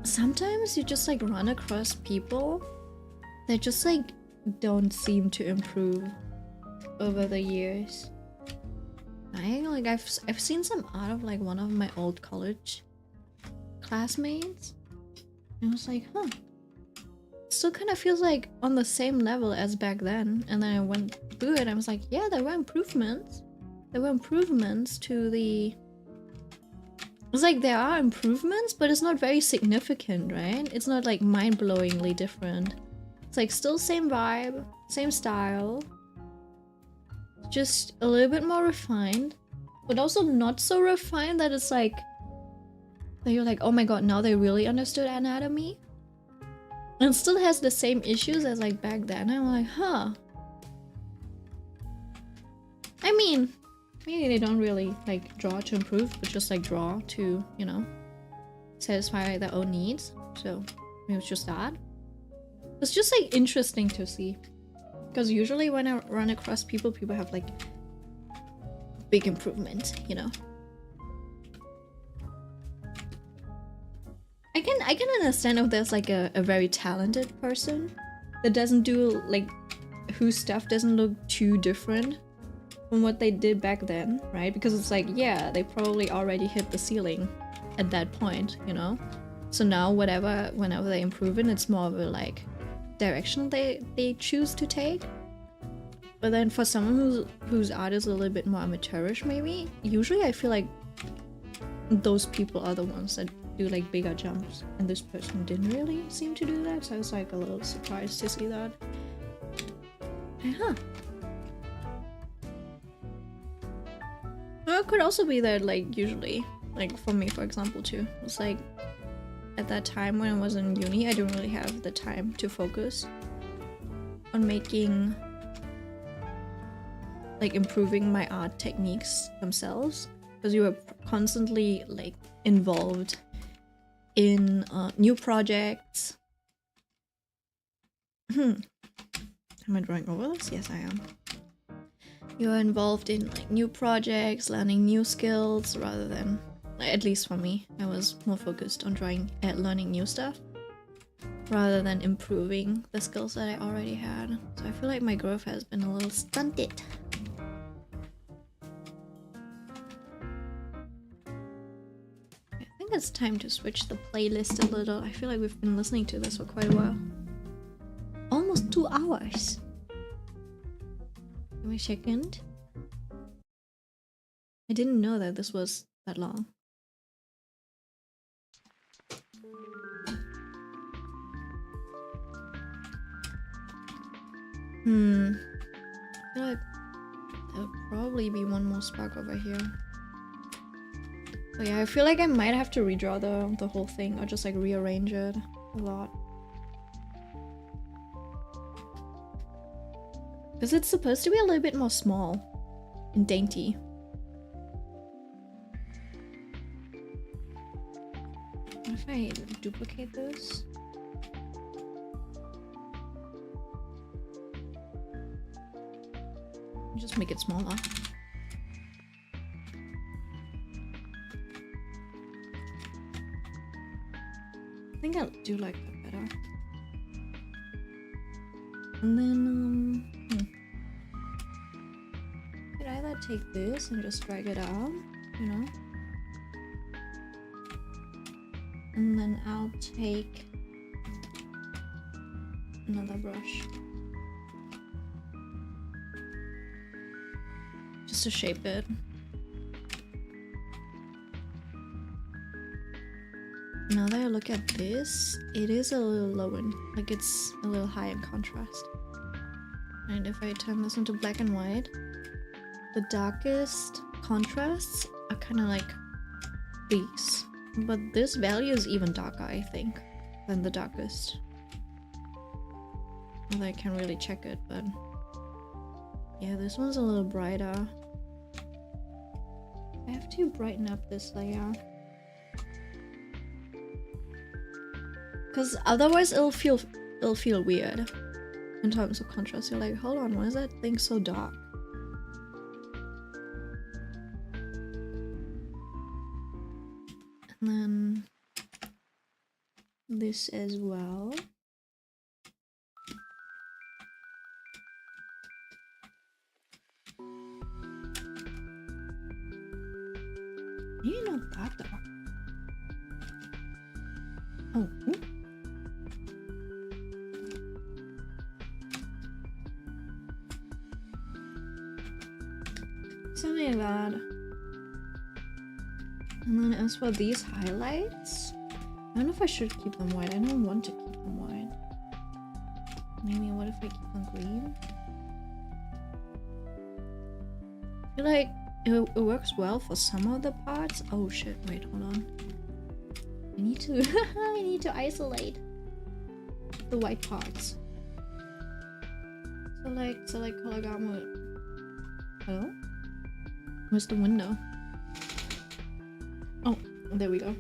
S1: Sometimes you just like run across people that just like don't seem to improve over the years. I've seen some art of like one of my old college classmates. And I was like, huh. Still kind of feels like on the same level as back then. And then I went through it and I was like, yeah, there were improvements. There were improvements to the... It's like there are improvements, but it's not very significant, right? It's not like mind-blowingly different. It's like still same vibe, same style. Just a little bit more refined. But also not so refined that it's like... that you're like, oh my god, now they really understood anatomy? And it still has the same issues as like back then. I'm like, huh. I mean, maybe they don't really like draw to improve, but just like draw to, you know, satisfy their own needs. So maybe it's just that. It's just like interesting to see. Because usually when I run across people have like big improvement, you know. I can understand if there's like a very talented person that doesn't do like whose stuff doesn't look too different from what they did back then, right? Because it's like, yeah, they probably already hit the ceiling at that point, you know? So now whenever they improve it, it's more of a like direction they choose to take. But then for someone whose art is a little bit more amateurish, maybe, usually I feel like those people are the ones that do like bigger jumps, and this person didn't really seem to do that, so I was like a little surprised to see that. Well, it could also be that like usually, like for me for example too, it's like at that time when I was in uni, I didn't really have the time to focus on making like improving my art techniques themselves, because you were constantly like involved in new projects. Am I drawing over this? Yes, I am. You are involved in like new projects, learning new skills, rather than, at least for me, I was more focused on trying at learning new stuff rather than improving the skills that I already had. So I feel like my growth has been a little stunted. I think it's time to switch the playlist a little. I feel like we've been listening to this for quite a while. Almost 2 hours. Give me a second. I didn't know that this was that long. I feel like there'll probably be one more spark over here. So yeah, I feel like I might have to redraw the whole thing, or just like rearrange it a lot. Because it's supposed to be a little bit more small and dainty. What if I duplicate this? Just make it smaller. I think I'll do like that better. And then, could either take this and just drag it out, you know? And then I'll take another brush. Just to shape it. Now that I look at this, it is a little low in, like it's a little high in contrast. And if I turn this into black and white, the darkest contrasts are kind of like these. But this value is even darker, I think, than the darkest. Although I can't really check it, but yeah, this one's a little brighter. I have to brighten up this layer. Because otherwise it'll feel weird in terms of contrast. You're like, hold on, why is that thing so dark? And then this as well. Maybe not that dark. Oh. Something like that. And then as for these highlights, I don't know if I should keep them white. I don't want to keep them white. Maybe what if I keep them green? I feel like it works well for some of the parts. Oh shit, wait, hold on. I need to I need to isolate the white parts. Select color gamut. Hello? Where's the window? Oh, there we go.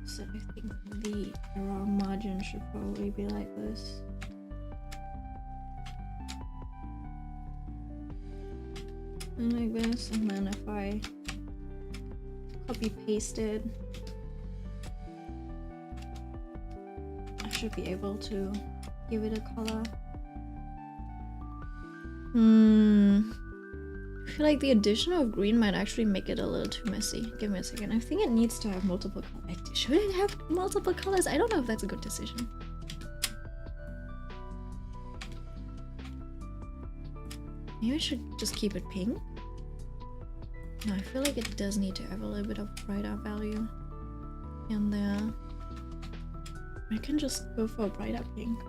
S1: So I think the raw margin should probably be like this. Like this, and then if I copy paste it, I should be able to give it a color. I feel like the addition of green might actually make it a little too messy. Give me a second. I think it needs to have multiple colors. Should it have multiple colors? I don't know if that's a good decision. Maybe I should just keep it pink. No, I feel like it does need to have a little bit of brighter value in there. I can just go for a brighter pink.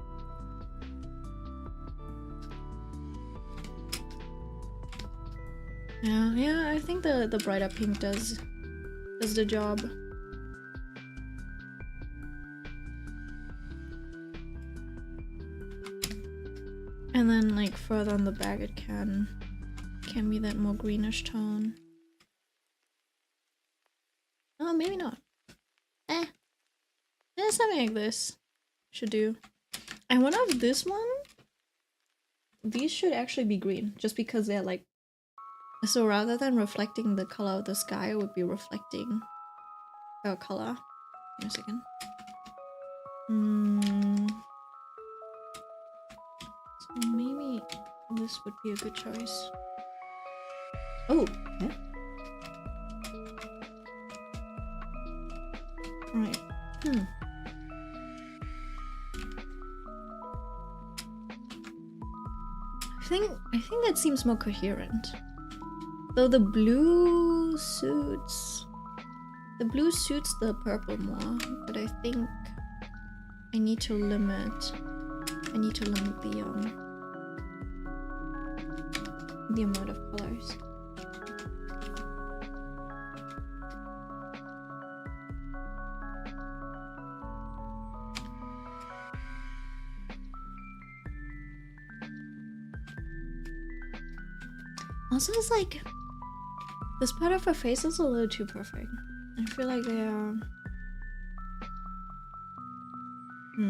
S1: Yeah, I think the brighter pink does the job. And then like further on the back it can be that more greenish tone. Oh, maybe not. Something like this should do. I wonder if this one, these should actually be green, just because they're like, so rather than reflecting the color of the sky, it would be reflecting our color. Give me a second. So maybe this would be a good choice. Oh, yeah. Alright. I think that seems more coherent. Though the blue suits the purple more, but I think I need to limit the amount of colors. Also, it's like this part of her face is a little too perfect. I feel like they are. I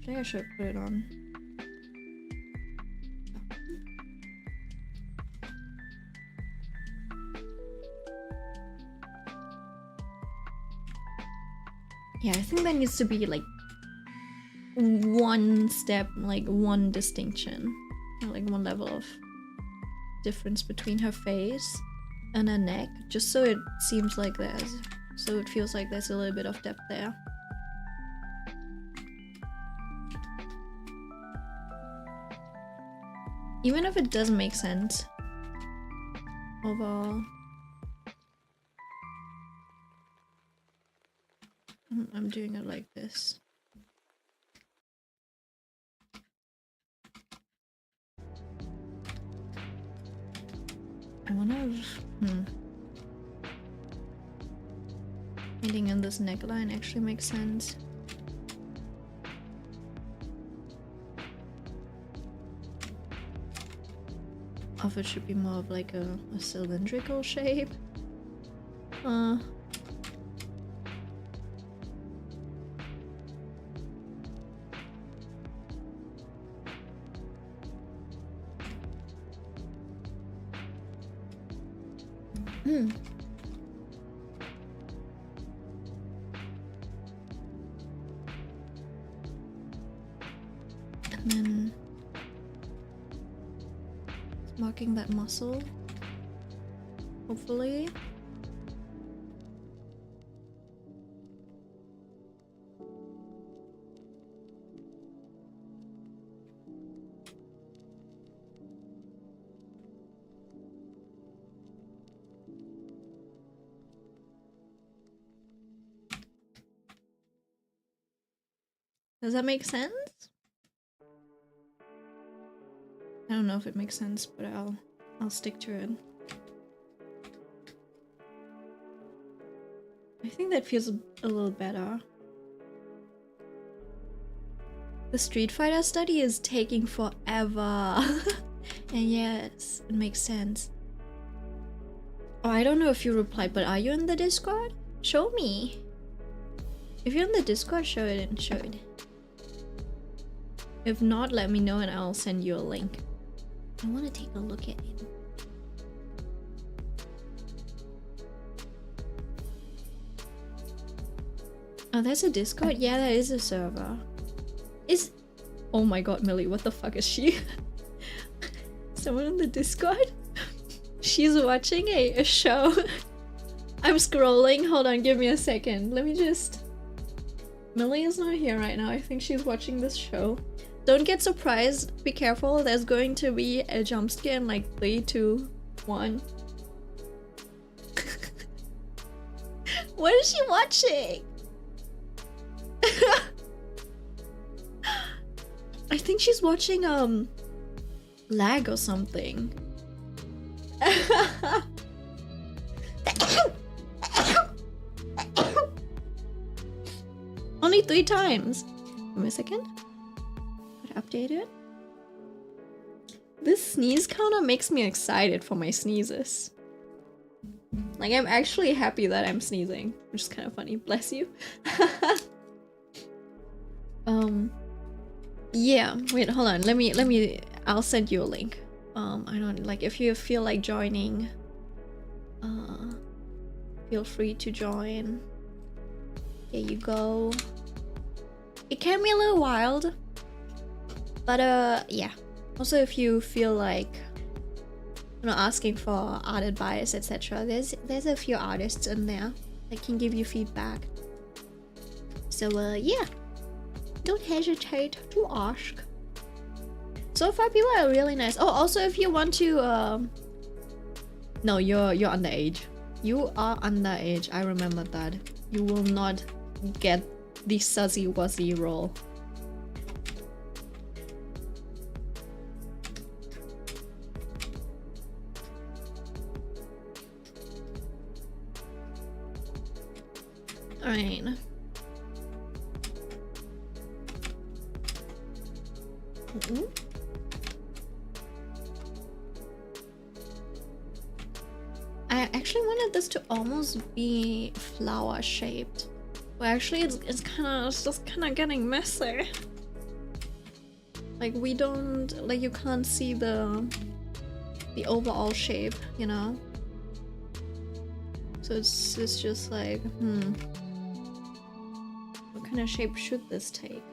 S1: think I should put it on. Yeah, I think there needs to be like one step, like one distinction, like one level of difference between her face and her neck, just so it seems like it feels like there's a little bit of depth there. Even if it doesn't make sense overall. I'm doing it like this. I wonder if painting in this neckline actually makes sense. Or if it should be more of like a cylindrical shape. And then marking that muscle, hopefully. Does that make sense? I don't know if it makes sense, but I'll stick to it. I think that feels a little better. The Street Fighter study is taking forever. And yes, it makes sense. Oh, I don't know if you replied, but are you in the Discord? Show me. If you're in the Discord, show it and show it. If not, let me know and I'll send you a link. I want to take a look at it. Oh, there's a Discord? Yeah, that is a server. Oh my god, Millie, what the fuck is she? Someone on the Discord? She's watching a show. I'm scrolling. Hold on, give me a second. Let me just... Millie is not here right now. I think she's watching this show. Don't get surprised. Be careful. There's going to be a jump scare in like 3, 2, 1. What is she watching? I think she's watching lag or something. Only 3 times. Give me a second. Gotta update it. This sneeze counter makes me excited for my sneezes. Like, I'm actually happy that I'm sneezing, which is kind of funny. Bless you. Yeah, wait, hold on. Let me, I'll send you a link. I don't, like, if you feel like joining, feel free to join. There you go. It can be a little wild, but yeah. Also, if you feel like, you know, asking for art advice, etc., there's a few artists in there that can give you feedback. So yeah, don't hesitate to ask. So far, people are really nice. Oh, also, if you want to, no, you're underage. You are underage. I remember that. You will not get the sussy wussy role. Alright. I actually wanted this to almost be flower shaped. But actually it's just kind of getting messy. Like, we don't, like, you can't see the overall shape, you know? So it's just like, what kind of shape should this take?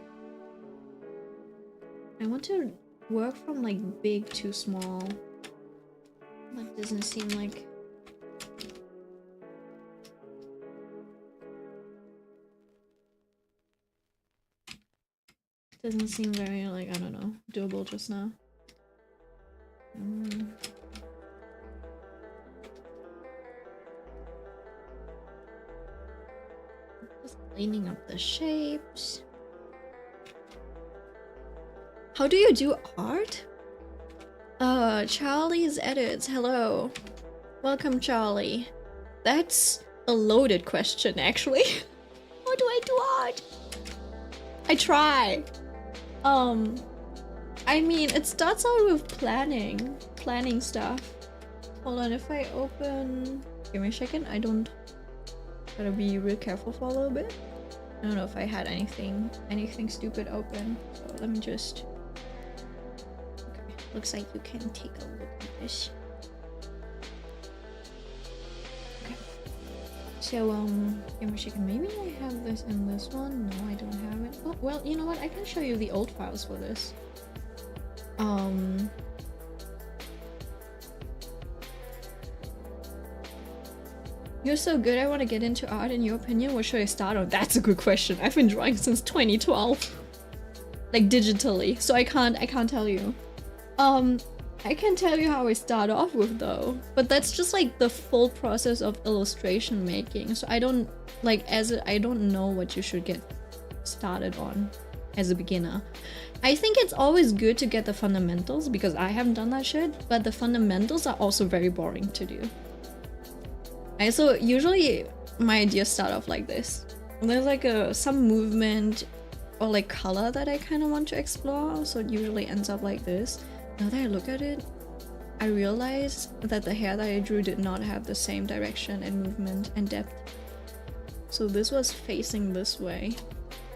S1: I want to work from like big to small. That doesn't seem like... Doesn't seem very, like, I don't know, doable just now. Just cleaning up the shapes. How do you do art? Charlie's Edits, hello. Welcome, Charlie. That's a loaded question, actually. How do I do art? I try. I mean, it starts out with planning stuff. Hold on, if I open... Give me a second, I don't... Gotta be real careful for a little bit. I don't know if I had anything stupid open, so let me just... Okay, looks like you can take a look at this. Okay. So, give me a second, maybe I have this in this one? No, I don't have it. Oh, well, you know what, I can show you the old files for this. You're so good, I want to get into art. In your opinion, what should I start on? That's a good question. I've been drawing since 2012. Like, digitally, so I can't tell you. I can tell you how I start off with, though. But that's just, like, the full process of illustration making. So I don't, like, I don't know what you should get started on as a beginner. I think it's always good to get the fundamentals, because I haven't done that shit, but the fundamentals are also very boring to do. And so usually my ideas start off like this. There's like some movement or like color that I kind of want to explore, so it usually ends up like this. Now that I look at it, I realize that the hair that I drew did not have the same direction and movement and depth. So this was facing this way.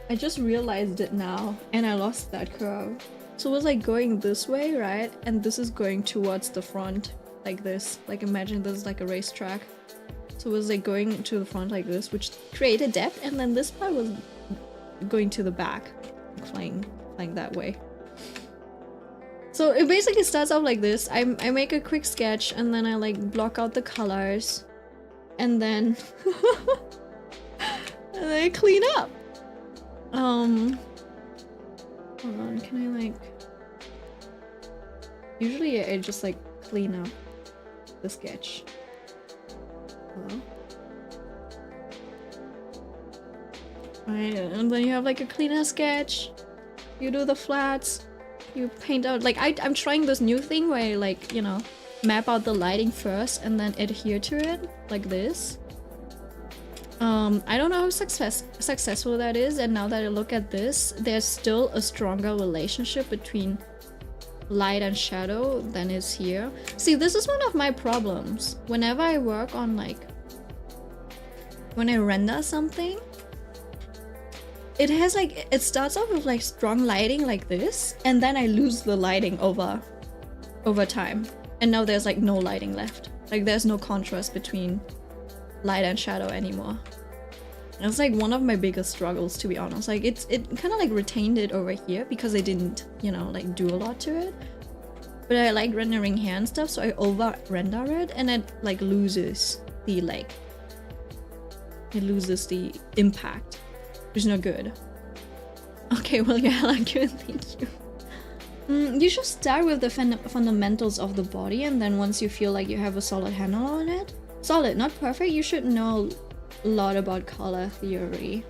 S1: I just realized it now, and I lost that curve. So it was like going this way, right? And this is going towards the front, like this. Like imagine this is like a racetrack. So it was like going to the front like this, which created depth, and then this part was going to the back, flying that way. So it basically starts off like this. I make a quick sketch, and then I like block out the colors, and then and then I clean up. Hold on, can I like... Usually I just like clean up the sketch. Hello? Right, and then you have like a cleaner sketch. You do the flats. You paint out, like I'm trying this new thing where I like, you know, map out the lighting first and then adhere to it, like this. I don't know how successful that is, and now that I look at this, there's still a stronger relationship between light and shadow than is here. See, this is one of my problems. Whenever I work on like... When I render something, it has like... It starts off with like strong lighting like this, and then I lose the lighting over time. And now there's like no lighting left. Like there's no contrast between light and shadow anymore. It's like one of my biggest struggles, to be honest. Like it kind of like retained it over here because I didn't, you know, like do a lot to it. But I like rendering hair and stuff, so I over render it, and it like loses the like... It loses the impact, which is not good. Okay, well yeah, like you, thank you. You should start with the fundamentals of the body, and then once you feel like you have a solid handle on it, solid, not perfect, you should know a lot about color theory.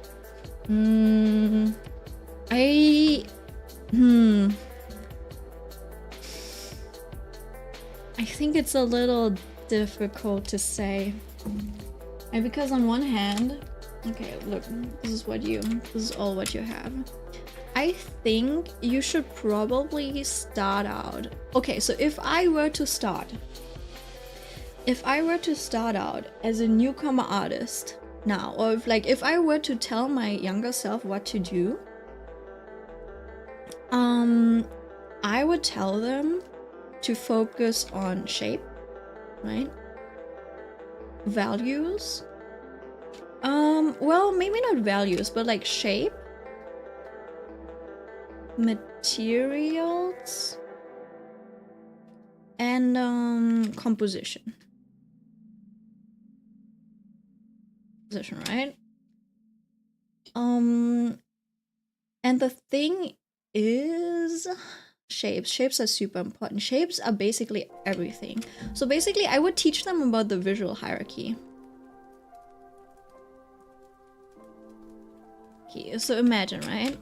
S1: I think it's a little difficult to say. Because on one hand, okay, look, this is all what you have. I think you should probably start out. Okay, so if I were to start out as a newcomer artist now, or if I were to tell my younger self what to do, I would tell them to focus on shape, right? Values. Well, maybe not values, but like shape, materials, and composition. Right? And the thing is, shapes are super important. Shapes are basically everything. So basically I would teach them about the visual hierarchy. Okay, so imagine, right?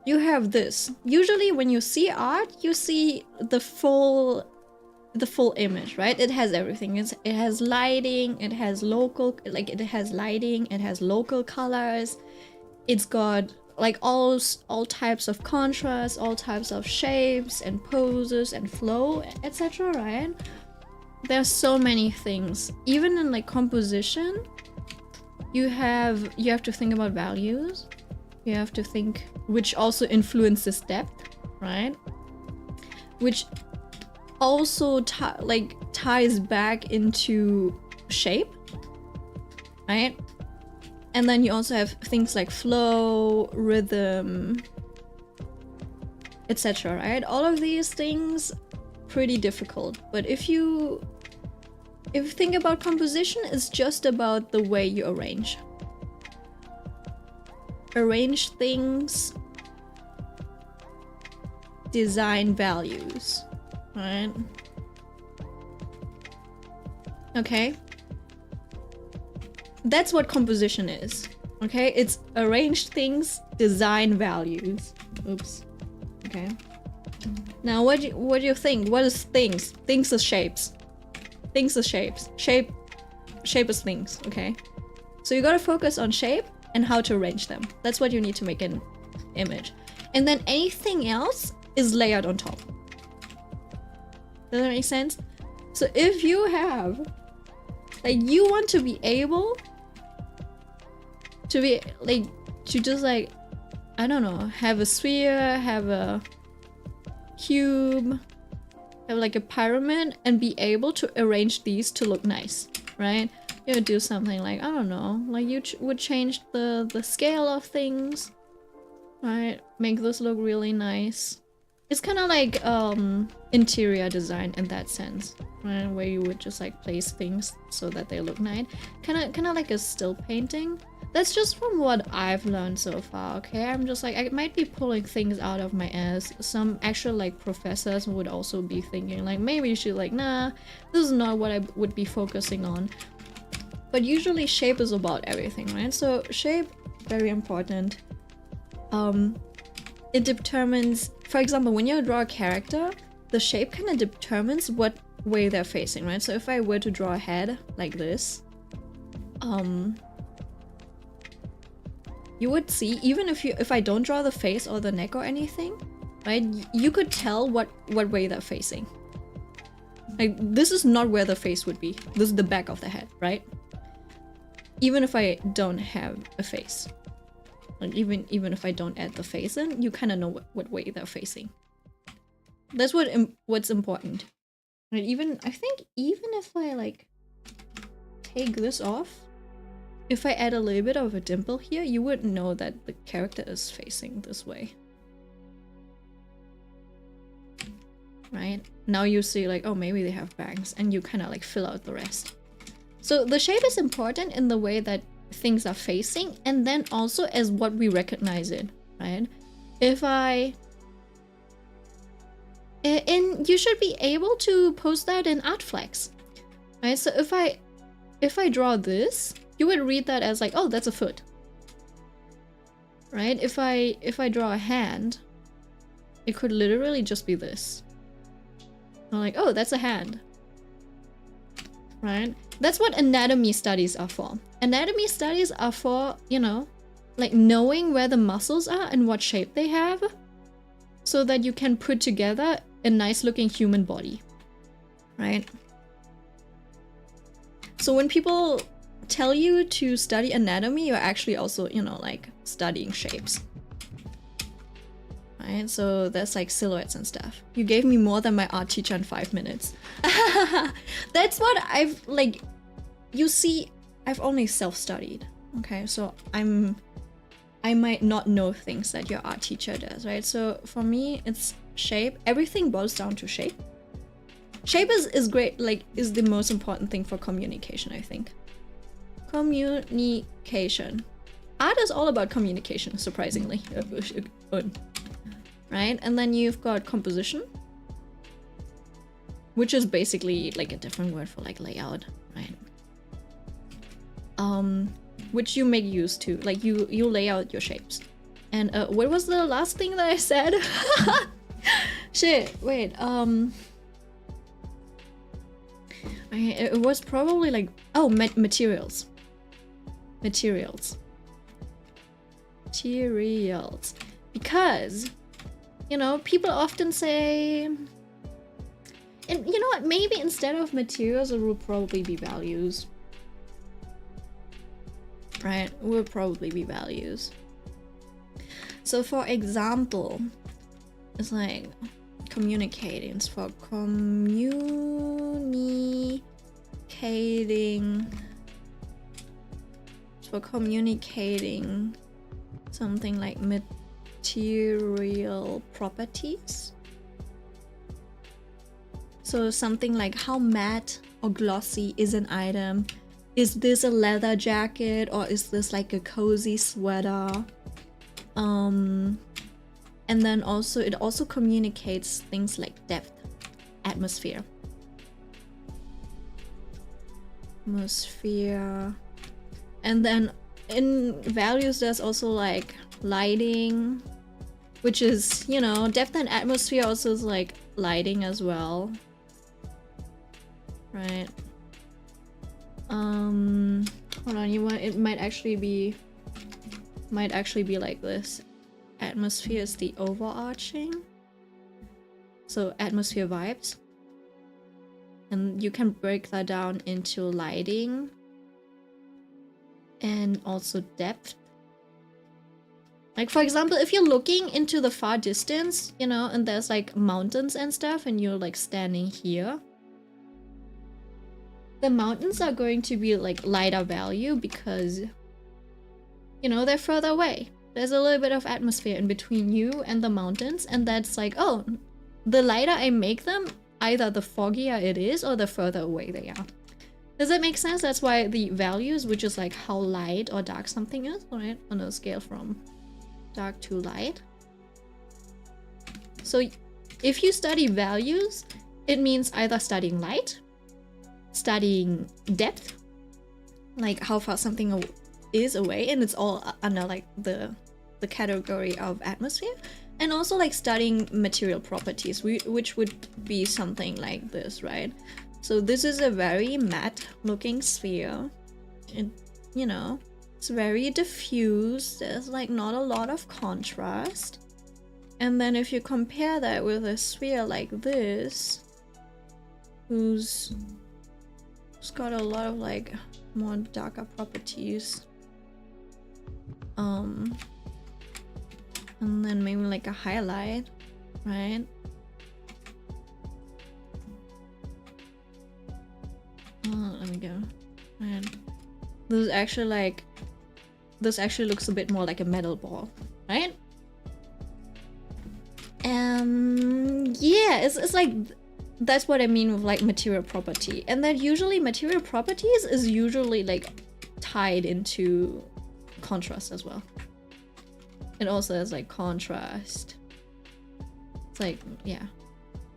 S1: You have this. Usually when you see art, you see the full image, right? It has everything. It has lighting, it has local, like it has lighting, it has local colors, it's got like all types of contrast, all types of shapes and poses and flow, etc., right? There's so many things. Even in like composition, you have to think about values. You have to think, which also influences depth, right? Which also ties back into shape, right? And then you also have things like flow, rhythm, etc., right? All of these things pretty difficult, but if you think about composition, it's just about the way you arrange things, design values, right? Okay, that's what composition is. Okay, it's arrange things, design values. Oops. Okay, now what do you think? What is things? Things are shapes. Things are shapes. Shape is things. Okay, so you gotta focus on shape and how to arrange them. That's what you need to make an image, and then anything else is layered on top. Does that make sense? So if you have, like, you want to be able to be like, to just like I don't know, have a sphere, have a cube, have like a pyramid, and be able to arrange these to look nice, right? You would do something like, I don't know, like you would change the scale of things, right? Make this look really nice. It's kind of like interior design in that sense, right? Where you would just like place things so that they look nice. Kind of like a still painting. That's just from what I've learned so far, okay? I'm just like, I might be pulling things out of my ass. Some actual like professors would also be thinking like, maybe you should like, nah, this is not what I would be focusing on. But usually shape is about everything, right? So shape, very important. It determines, for example, when you draw a character, the shape kind of determines what way they're facing, right? So if I were to draw a head like this, you would see, even if I don't draw the face or the neck or anything, right? You could tell what way they're facing. Like, this is not where the face would be. This is the back of the head, right? Even if I don't have a face. Like even if I don't add the face in, you kind of know what way they're facing. That's what's important. And I think even if I like take this off, if I add a little bit of a dimple here, you would know that the character is facing this way. Right? Now you see like, oh, maybe they have bangs, and you kind of like fill out the rest. So the shape is important in the way that things are facing, and then also as what we recognize it, right? And you should be able to post that in Artflex, right? So if I draw this, you would read that as like, oh, that's a foot, right? If I draw a hand, it could literally just be this. I'm like, oh, that's a hand, right? That's what anatomy studies are for. Anatomy studies are for, you know, like knowing where the muscles are and what shape they have, so that you can put together a nice looking human body, right? So when people tell you to study anatomy, you're actually also, you know, like studying shapes. Right? So there's like silhouettes and stuff. You gave me more than my art teacher in 5 minutes. That's what I've like, you see, I've only self-studied. Okay, so I might not know things that your art teacher does, right? So for me, it's shape. Everything boils down to shape. Shape is great, like, is the most important thing for communication, I think. Communication. Art is all about communication, surprisingly. Right? And then you've got composition, which is basically like a different word for like layout, right? Which you make use to, like you lay out your shapes. And what was the last thing that I said? Shit, wait, it was probably like, oh, materials. Because, you know, people often say, and you know what, maybe instead of materials, it will probably be values. Right, it will probably be values. So for example, it's like communicating. It's for communicating. It's for communicating something like material properties. So something like how matte or glossy is an item. Is this a leather jacket or is this like a cozy sweater? And then also it also communicates things like depth, atmosphere. And then in values there's also like lighting, which is, you know, depth and atmosphere also is like lighting as well. Right. Hold on, it might actually be like this. Atmosphere is the overarching. So atmosphere vibes. And you can break that down into lighting and also depth. Like, for example, if you're looking into the far distance, you know, and there's like mountains and stuff, and you're like standing here, the mountains are going to be like lighter value because, you know, they're further away. There's a little bit of atmosphere in between you and the mountains, and that's like, oh, the lighter I make them, either the foggier it is or the further away they are. Does that make sense? That's why the values, which is like how light or dark something is, right? On a scale from dark to light. So if you study values, it means either studying light, studying depth, like how far something is away, and it's all under like the category of atmosphere, and also like studying material properties, which would be something like this, right? So this is a very matte looking sphere. You know, it's very diffuse. There's like not a lot of contrast. And then if you compare that with a sphere like this, who's got a lot of like more darker properties, and then maybe like a highlight, right? Let me go. Man, this actually looks a bit more like a metal ball, right? Yeah, it's like, that's what I mean with like material property. And then usually material properties is usually like tied into contrast as well. It also has like contrast. It's like, yeah,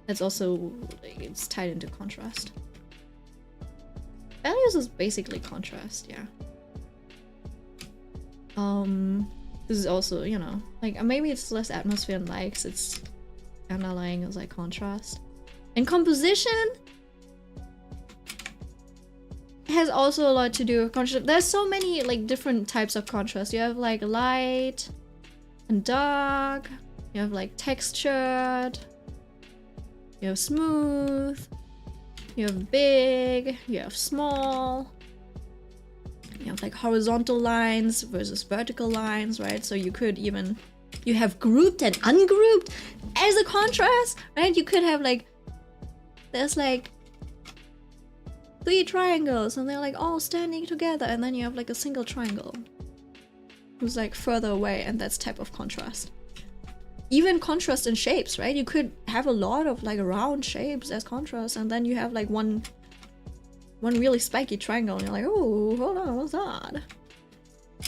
S1: it's also like, it's tied into contrast. Values is basically contrast, yeah. This is also, you know, like maybe it's less atmosphere and light, 'cause it's underlying as like contrast. And composition has also a lot to do with contrast. There's so many like different types of contrast. You have like light and dark, you have like textured, you have smooth, you have big, you have small, you have like horizontal lines versus vertical lines, right? So you could even, you have grouped and ungrouped as a contrast, right? You could have like, there's like 3 triangles and they're like all standing together, and then you have like a single triangle who's like further away, and that's type of contrast. Even contrast in shapes, right? You could have a lot of like round shapes as contrast, and then you have like one really spiky triangle, and you're like, oh, hold on, what's that?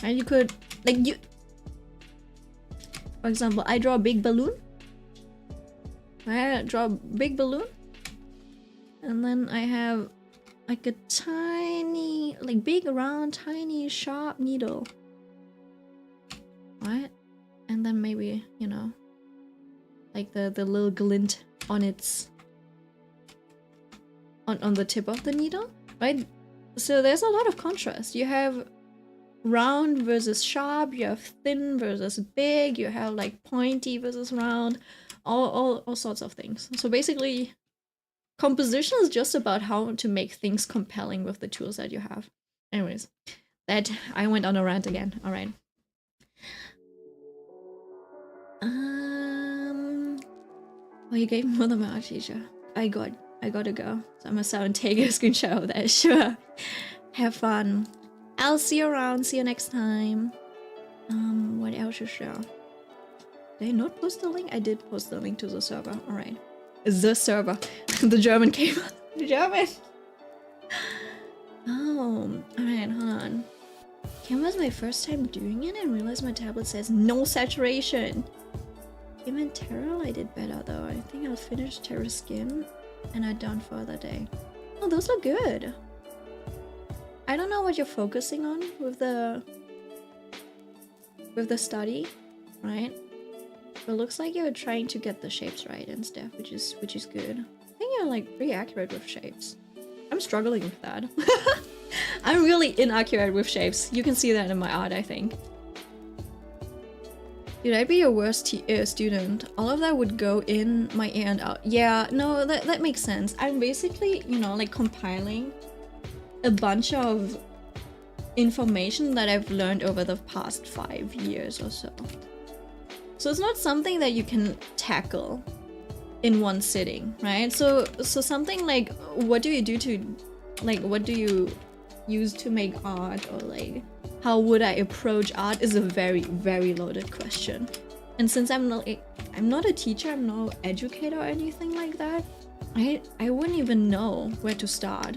S1: And you could, like, you, for example, I draw a big balloon. I draw a big balloon, and then I have like a tiny, like big, round, tiny, sharp needle, right? And then maybe, you know, like the little glint on its, on the tip of the needle, right? So there's a lot of contrast. You have round versus sharp, you have thin versus big, you have like pointy versus round, all sorts of things. So basically, composition is just about how to make things compelling with the tools that you have. Anyways, that, I went on a rant again. All right. Oh, you gave me more than my art teacher. I gotta go. So I must have and take a screenshot of that. Sure. Have fun. I'll see you around. See you next time. What else to show? Did I not post the link? I did post the link to the server. All right. The server. The German came. The German. Oh, all right. Hold on. Canva was my first time doing it and realized my tablet says no saturation. Kim and Terra, I did better though. I think I'll finish Terra Skin and I'm done for the day. Oh, those look good. I don't know what you're focusing on with the study, right? But it looks like you're trying to get the shapes right and stuff, which is good. I think you're like pretty accurate with shapes. I'm struggling with that. I'm really inaccurate with shapes. You can see that in my art, I think. Dude, I'd be your worst student. All of that would go in my ear and out. Yeah, no, that makes sense. I'm basically, you know, like compiling a bunch of information that I've learned over the past 5 years or so. So it's not something that you can tackle in one sitting, right? So something like, what do you do to, like, what do you use to make art, or like, how would I approach art is a very, very loaded question. And since I'm not a teacher, I'm no educator or anything like that, I wouldn't even know where to start.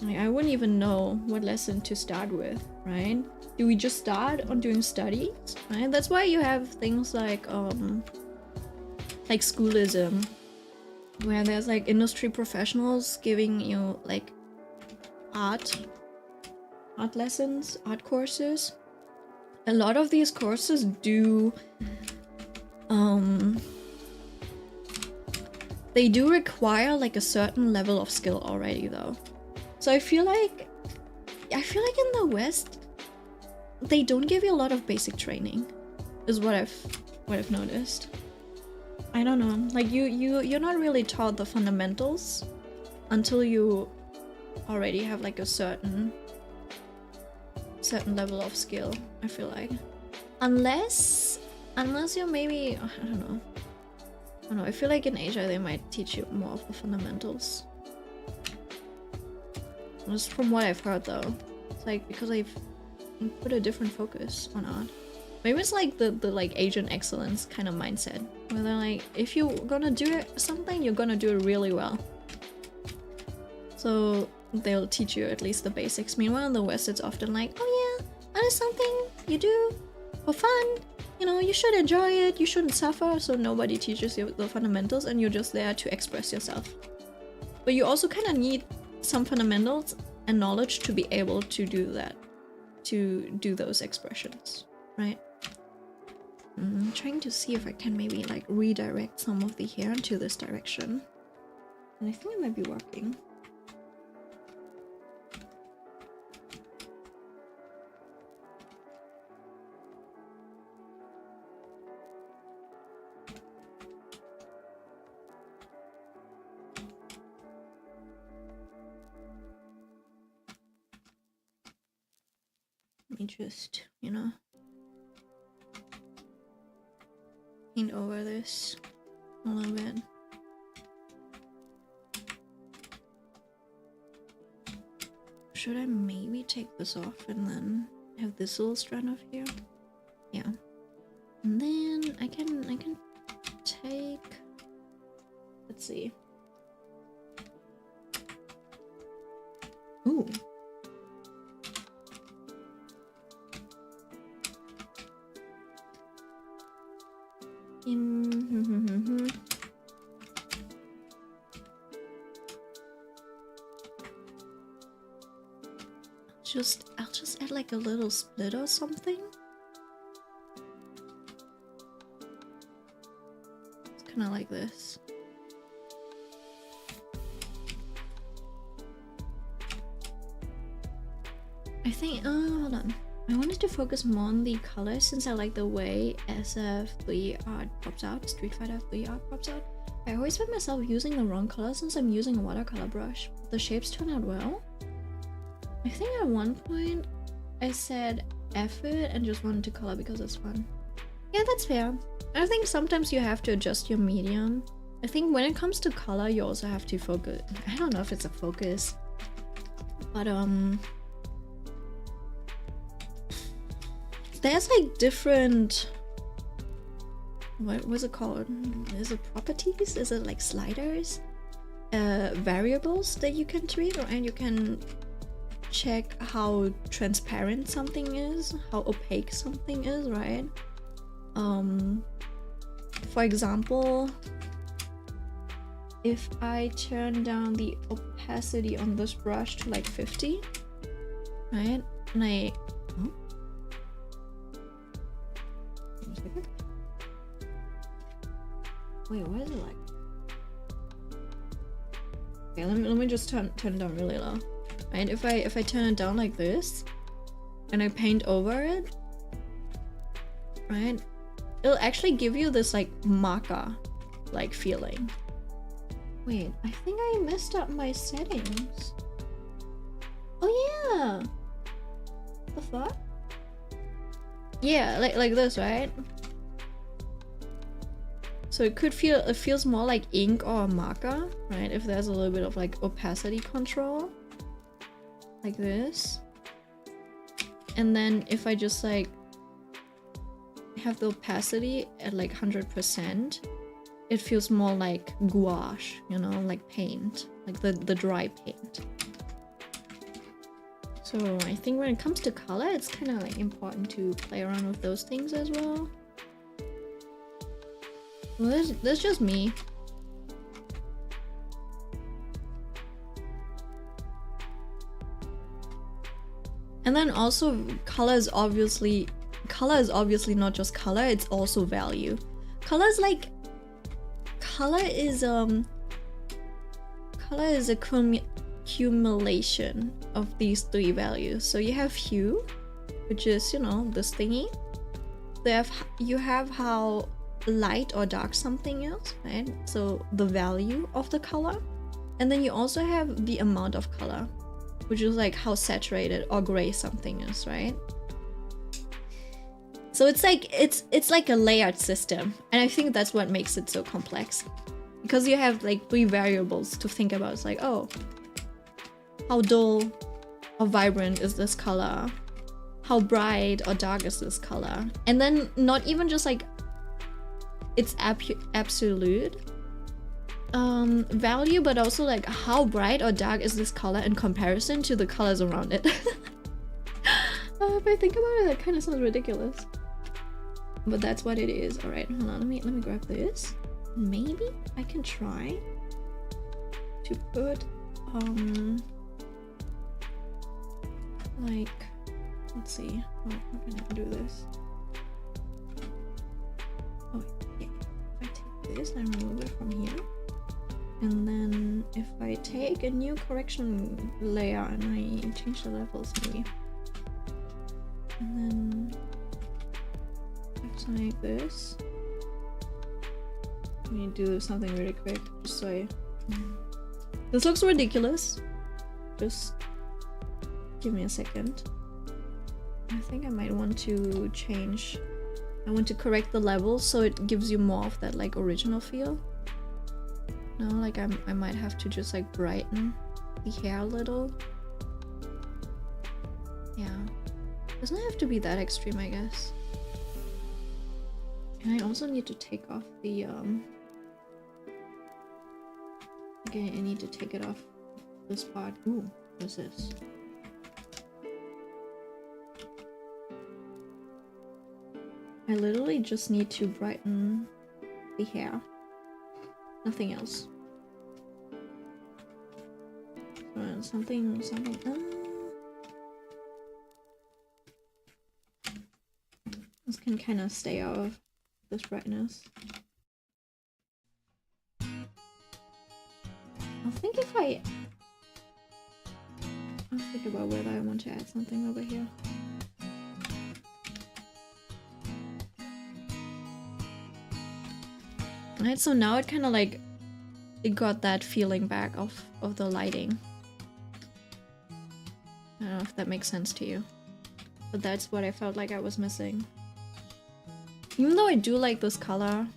S1: Like, I wouldn't even know what lesson to start with, right? Do we just start on doing studies, right? That's why you have things like schoolism, where there's like industry professionals giving you like art lessons, art courses. A lot of these courses do they do require like a certain level of skill already though. So I feel like in the West they don't give you a lot of basic training, is what I've noticed. I don't know, like you're not really taught the fundamentals until you already have like a certain level of skill, I feel like. Unless you're maybe, I don't know, I feel like in Asia they might teach you more of the fundamentals. Just from what I've heard though. It's like because I've put a different focus on art. Maybe it's like the like Asian excellence kind of mindset, where they're like, if you're gonna do something, you're gonna do it really well. So they'll teach you at least the basics. Meanwhile in the West it's often like, oh yeah, that is something you do for fun. You know, you should enjoy it, you shouldn't suffer, so nobody teaches you the fundamentals and you're just there to express yourself. But you also kind of need some fundamentals and knowledge to be able to do that, to do those expressions, right? I'm trying to see if I can maybe like redirect some of the hair into this direction. And I think it might be working. Let me just, you know, paint over this a little bit. Should I maybe take this off and then have this little strand of hair? Yeah. And then I can take, let's see. Ooh. I'll just add like a little split or something. It's kind of like this. I think, hold on. I wanted to focus more on the color since I like the way SF3 art pops out, Street Fighter 3 art pops out. I always find myself using the wrong color since I'm using a watercolor brush. The shapes turn out well. I think at one point I said F it and just wanted to color because it's fun. Yeah, that's fair. I think sometimes you have to adjust your medium. I think when it comes to color, you also have to focus. I don't know if it's a focus, but there's like different, what was it called? Is it properties? Is it like sliders? Variables that you can tweak, and you can check how transparent something is, how opaque something is, right? For example, if I turn down the opacity on this brush to like 50, right? And I wait, why is it like? Okay, let me just turn it down really low. Right? If I turn it down like this and I paint over it, right? It'll actually give you this like marker like feeling. Wait, I think I messed up my settings. Oh yeah. The fuck? Yeah, like this, right? So it feels more like ink or a marker, right? If there's a little bit of like opacity control, like this. And then if I just like have the opacity at like 100%, it feels more like gouache, you know, like paint, like the dry paint. So I think when it comes to color, it's kind of like important to play around with those things as well. Well, that's just me. And then also color is obviously not just color, it's also value. Color is a accumulation of these three values. So you have hue, which is, you know, this thingy. You have how light or dark something is, right? So the value of the color. And then you also have the amount of color, which is like how saturated or gray something is, right? So it's like a layered system, and I think that's what makes it so complex, because you have like three variables to think about. It's like, oh, how dull or vibrant is this color? How bright or dark is this color? And then not even just like its absolute value, but also like how bright or dark is this color in comparison to the colors around it. If I think about it, that kind of sounds ridiculous, but that's what it is. All right, hold on, let me grab this. Maybe I can try to put like, let's see, how can I do this? Oh yeah, I take this and remove it from here. And then if I take a new correction layer and I change the levels maybe. And then if I like this. Let me do something really quick just so I... This looks ridiculous. Just give me a second. I think I might want to change. I want to correct the levels so it gives you more of that like original feel. No, like I might have to just like brighten the hair a little. Yeah, doesn't have to be that extreme, I guess. And I also need to take off the okay, I need to take it off this part. Ooh, what's this? I literally just need to brighten the hair. Nothing else. Something. This can kind of stay out of this brightness. I'll think about whether I want to add something over here. Alright, so now it kind of like, it got that feeling back of the lighting. I don't know if that makes sense to you, but that's what I felt like I was missing. Even though I do like this color.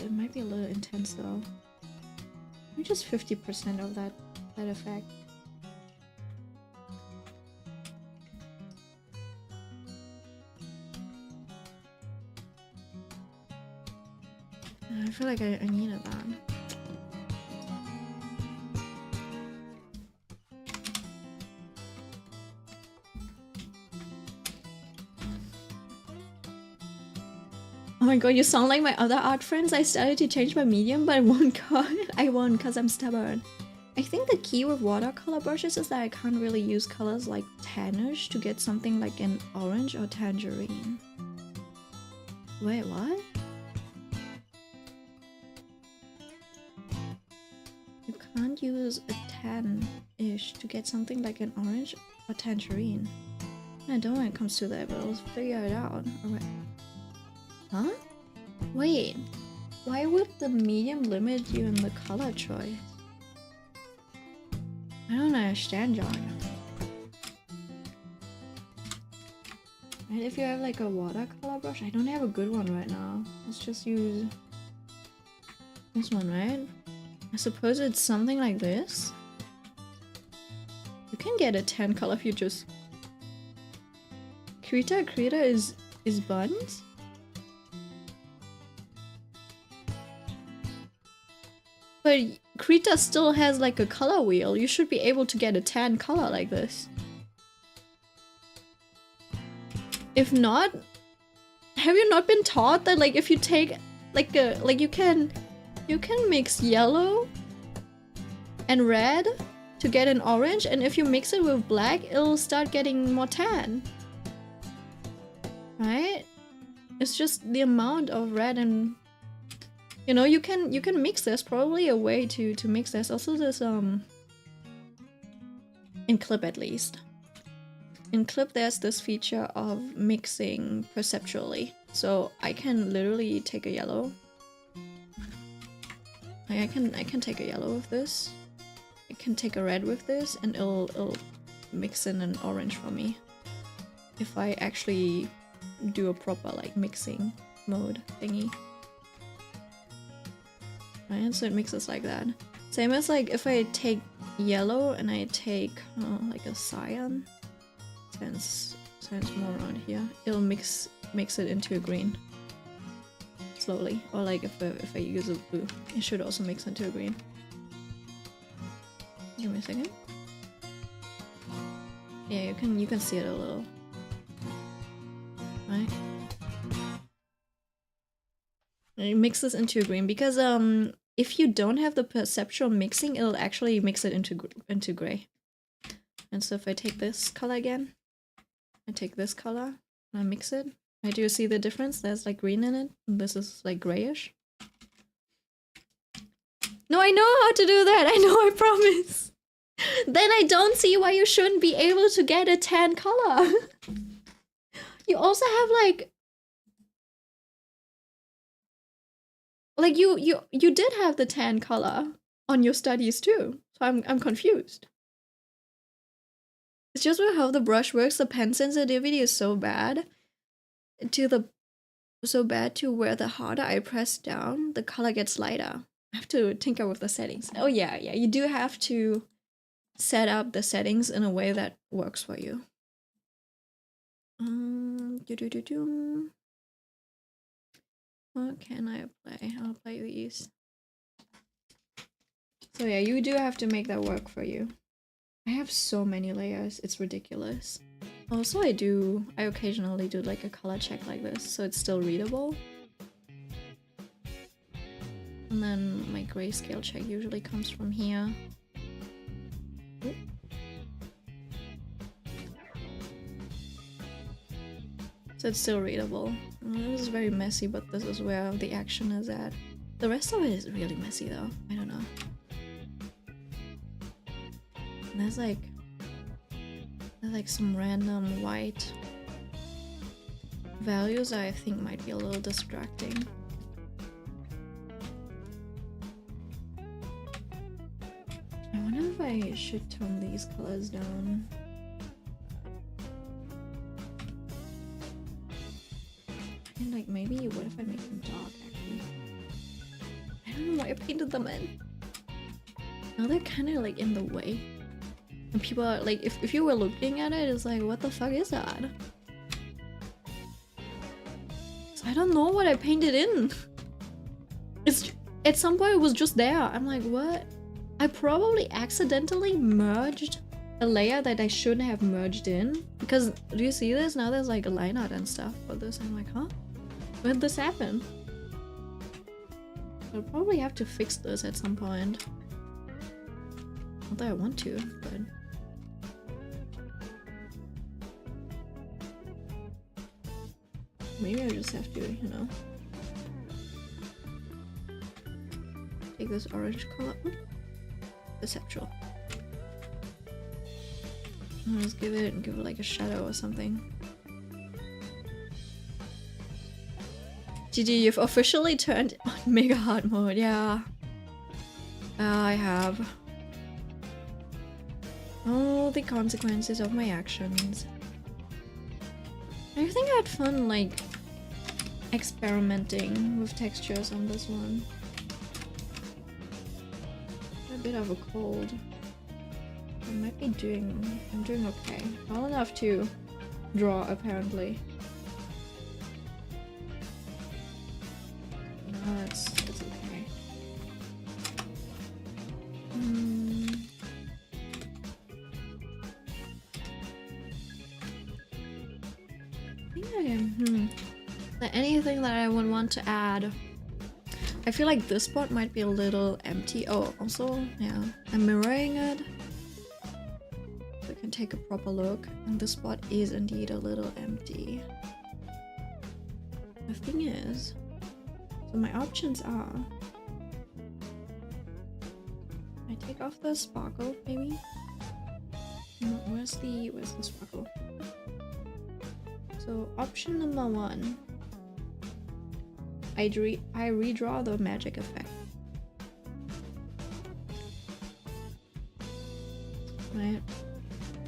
S1: It might be a little intense though. Maybe just 50% of that effect. I feel like I needed that. Oh my god, you sound like my other art friends. I started to change my medium, but I won't because I'm stubborn. I think the key with watercolor brushes is that I can't really use colors like tannish to get something like an orange or tangerine. Wait, what? You can't use a tan-ish to get something like an orange or tangerine. I don't know when it comes to that, but I'll figure it out. Alright. Huh? Wait, why would the medium limit you in the color choice? I don't understand, John. Right, if you have like a watercolor brush, I don't have a good one right now. Let's just use this one, right? I suppose it's something like this. You can get a tan color if you just... Krita is buns? But Krita still has like a color wheel. You should be able to get a tan color like this. If not, have you not been taught that like if you take like you can mix yellow and red to get an orange, and if you mix it with black, it'll start getting more tan. Right? It's just the amount of red and you know, you can mix this. Probably a way to mix this. Also this in Clip at least. In Clip there's this feature of mixing perceptually. So I can literally take a yellow. I can take a yellow with this. I can take a red with this and it'll mix in an orange for me. If I actually do a proper like mixing mode thingy. Right, so it mixes like that. Same as like if I take yellow and I take like a cyan, since more around here, it'll mix it into a green slowly. Or like if I use a blue, it should also mix into a green. Give me a second. Yeah, you can see it a little. Right? It mixes into a green because if you don't have the perceptual mixing, it'll actually mix it into gray. And so if I take this color again, I take this color and I mix it. I do see the difference. There's like green in it, and this is like grayish. No, I know how to do that. I know, I promise. Then I don't see why you shouldn't be able to get a tan color. You also have like you did have the tan color on your studies too. So I'm confused. It's just with how the brush works, the pen sensitivity is so bad to where the harder I press down, the color gets lighter. I have to tinker with the settings. Oh yeah, you do have to set up the settings in a way that works for you. What can I apply? I'll apply these. So yeah, you do have to make that work for you. I have so many layers, it's ridiculous. Also, I occasionally do like a color check like this, so it's still readable. And then my grayscale check usually comes from here. Ooh. So it's still readable. This is very messy, but this is where the action is at. The rest of it is really messy though. I don't know. And there's like some random white values I think might be a little distracting. I wonder if I should tone these colors down. And like maybe what if I make them dark actually? I don't know why I painted them in. Now they're kind of like in the way. And people are like, if you were looking at it, it's like, what the fuck is that? So I don't know what I painted in. It's at some point it was just there. I'm like, what? I probably accidentally merged a layer that I shouldn't have merged in. Because do you see this? Now there's like a line art and stuff for this. I'm like, huh? When did this happen? I'll probably have to fix this at some point. Not that I want to, but... maybe I just have to, you know... take this orange color. Perceptual. I'll just give it like a shadow or something. GG, you've officially turned on mega hard mode, yeah. I have. Oh, the consequences of my actions. I think I had fun, like, experimenting with textures on this one. A bit of a cold. I'm doing okay. Well enough to draw, apparently. No, it's okay. I think I am, anything that I would want to add? I feel like this spot might be a little empty. Oh, also, yeah, I'm mirroring it. So I can take a proper look. And this spot is indeed a little empty. The thing is, so my options are, I take off the sparkle, maybe? No, where's the sparkle? So option number 1, I redraw the magic effect. Right?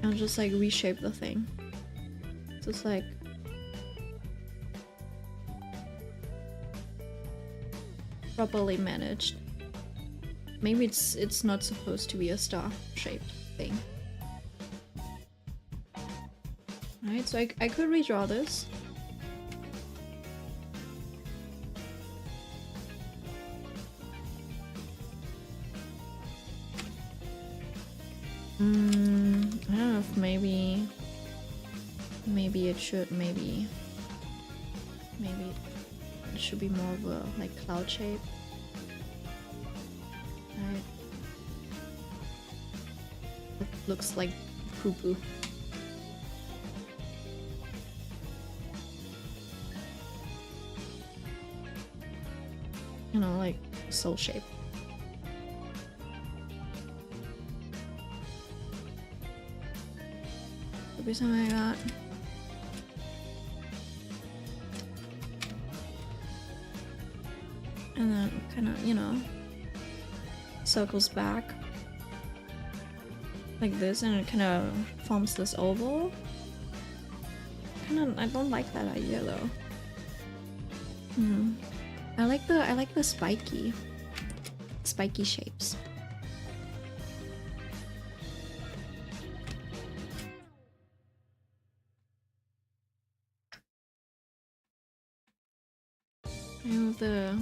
S1: I'll just like reshape the thing. So it's like properly managed. Maybe it's not supposed to be a star-shaped thing. Alright, so I could redraw this. I don't know if maybe it should, maybe it should be more of a like cloud shape. Right. Looks like poo-poo. You know, like soul shape. Could be something like that. And then kind of, you know, circles back like this, and it kind of forms this oval. I don't like that idea though. I like the spiky shapes. And the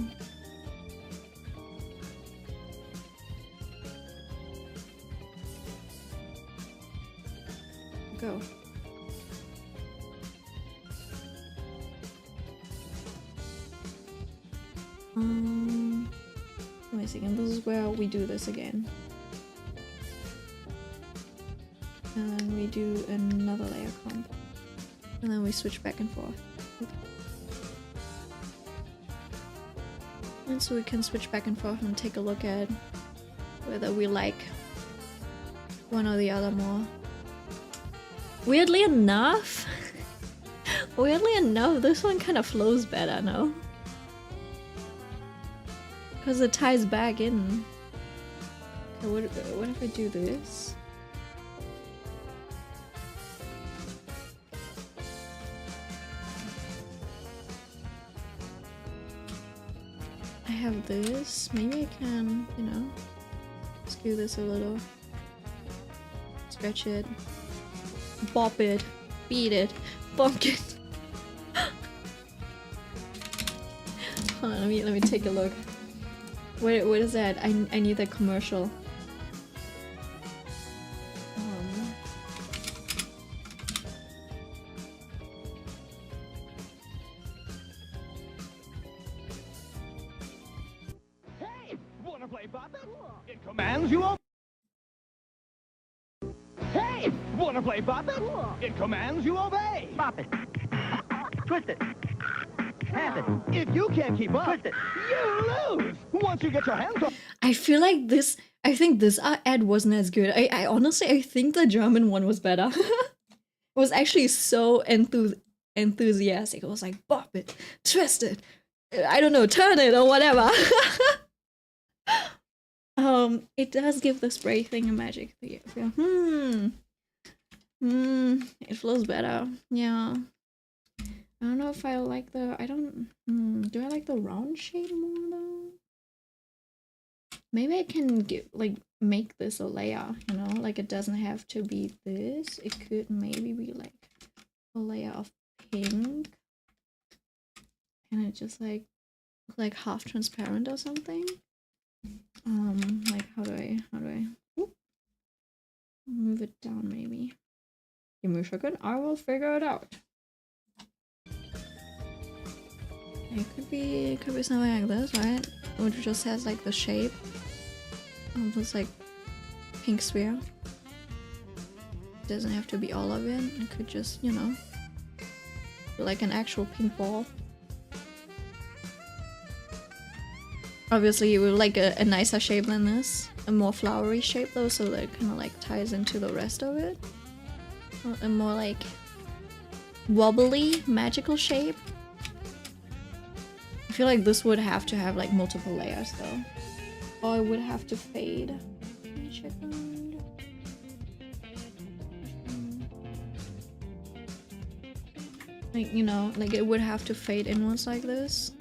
S1: go. Wait a second, this is where we do this again. And then we do another layer comp. And then we switch back and forth. And so we can switch back and forth and take a look at whether we like one or the other more. Weirdly enough, this one kind of flows better, no? Because it ties back in. Okay, what if I do this? I have this. Maybe I can, you know, skew this a little. Stretch it. Bop it. Beat it. Bonk it. Hold on, let me take a look. What is that? I need that commercial.
S2: Hey, wanna play Bop It? It commands you. Hey, wanna play Bop It? It commands you obey.
S3: Bop it. Twist it. Tap it.
S2: If you can't keep up,
S3: Twist it.
S2: you lose. Once you get your hands on.
S1: I feel like this. I think this ad wasn't as good. I honestly, I think the German one was better. It was actually so enthusiastic. It was like, bop it, twist it, I don't know, turn it or whatever. It does give the spray thing a magic feel. It flows better. Yeah. I don't know if I like the, I don't, do I like the round shape more though? Maybe I can get, like, make this a layer, you know? Like, it doesn't have to be this. It could maybe be, like, a layer of pink. And it just, like half transparent or something. Like, how do I Oop. Move it down, maybe. Give me a second, I will figure it out. It could be something like this, right? Which just has like the shape of this like pink sphere. Doesn't have to be all of it. It could just, you know, be like an actual pink ball. Obviously, it would like a nicer shape than this, a more flowery shape though, so that it kind of like ties into the rest of it. A more like wobbly, magical shape. I feel like this would have to have like multiple layers though. Or it would have to fade. Let me check around. Like, you know, like it would have to fade inwards like this.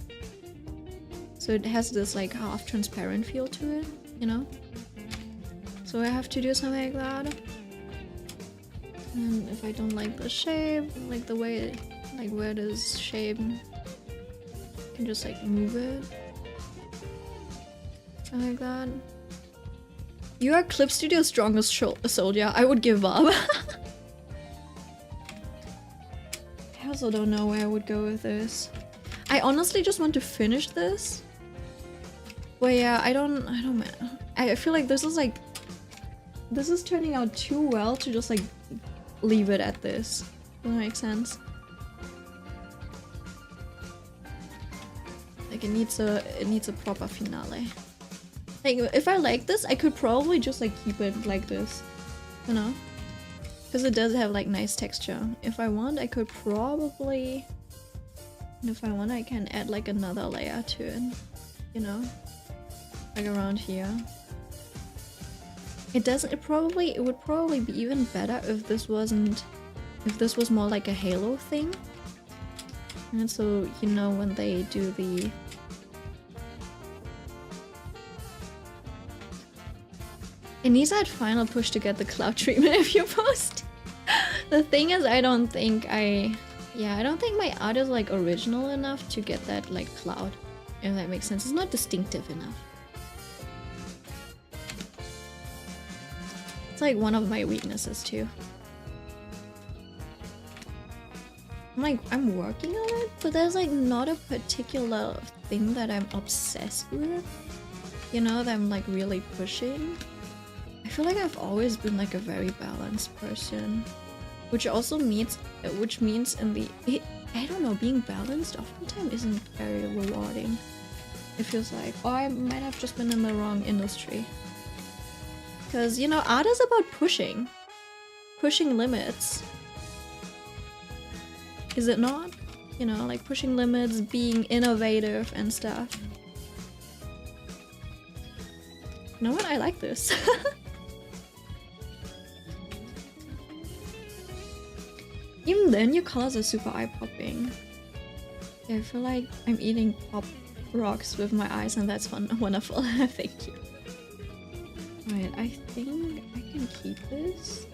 S1: So it has this like half transparent feel to it, you know? So I have to do something like that. And if I don't like the shape, like the way it, like where it is shaped, can just like move it. Something like that. You are Clip Studio's strongest soldier. I would give up. I also don't know where I would go with this. I honestly just want to finish this. Well, yeah, I don't I feel like this is turning out too well to just like leave it at this. Does that make sense? Like it needs a proper finale. Like if I like this, I could probably just like keep it like this, you know? Because it does have like nice texture. If I want, I could probably, and if I want, I can add like another layer to it, you know? Like around here. It would probably be even better if this was more like a halo thing. And so, you know, when they do the it needs that final push to get the cloud treatment if you post. The thing is, I don't think my art is like original enough to get that like cloud. If that makes sense. It's not distinctive enough. It's like one of my weaknesses too. I'm working on it, but there's like not a particular thing that I'm obsessed with. You know, that I'm like really pushing. I feel like I've always been like a very balanced person. Which also means in the I don't know, being balanced oftentimes isn't very rewarding. It feels like, oh, I might have just been in the wrong industry. Because, you know, art is about pushing limits. Is it not? You know, like pushing limits, being innovative and stuff. You know what? I like this. Even then, your colors are super eye-popping. Yeah, I feel like I'm eating pop rocks with my eyes, and that's fun. Wonderful. Thank you. Right, I think I can keep this.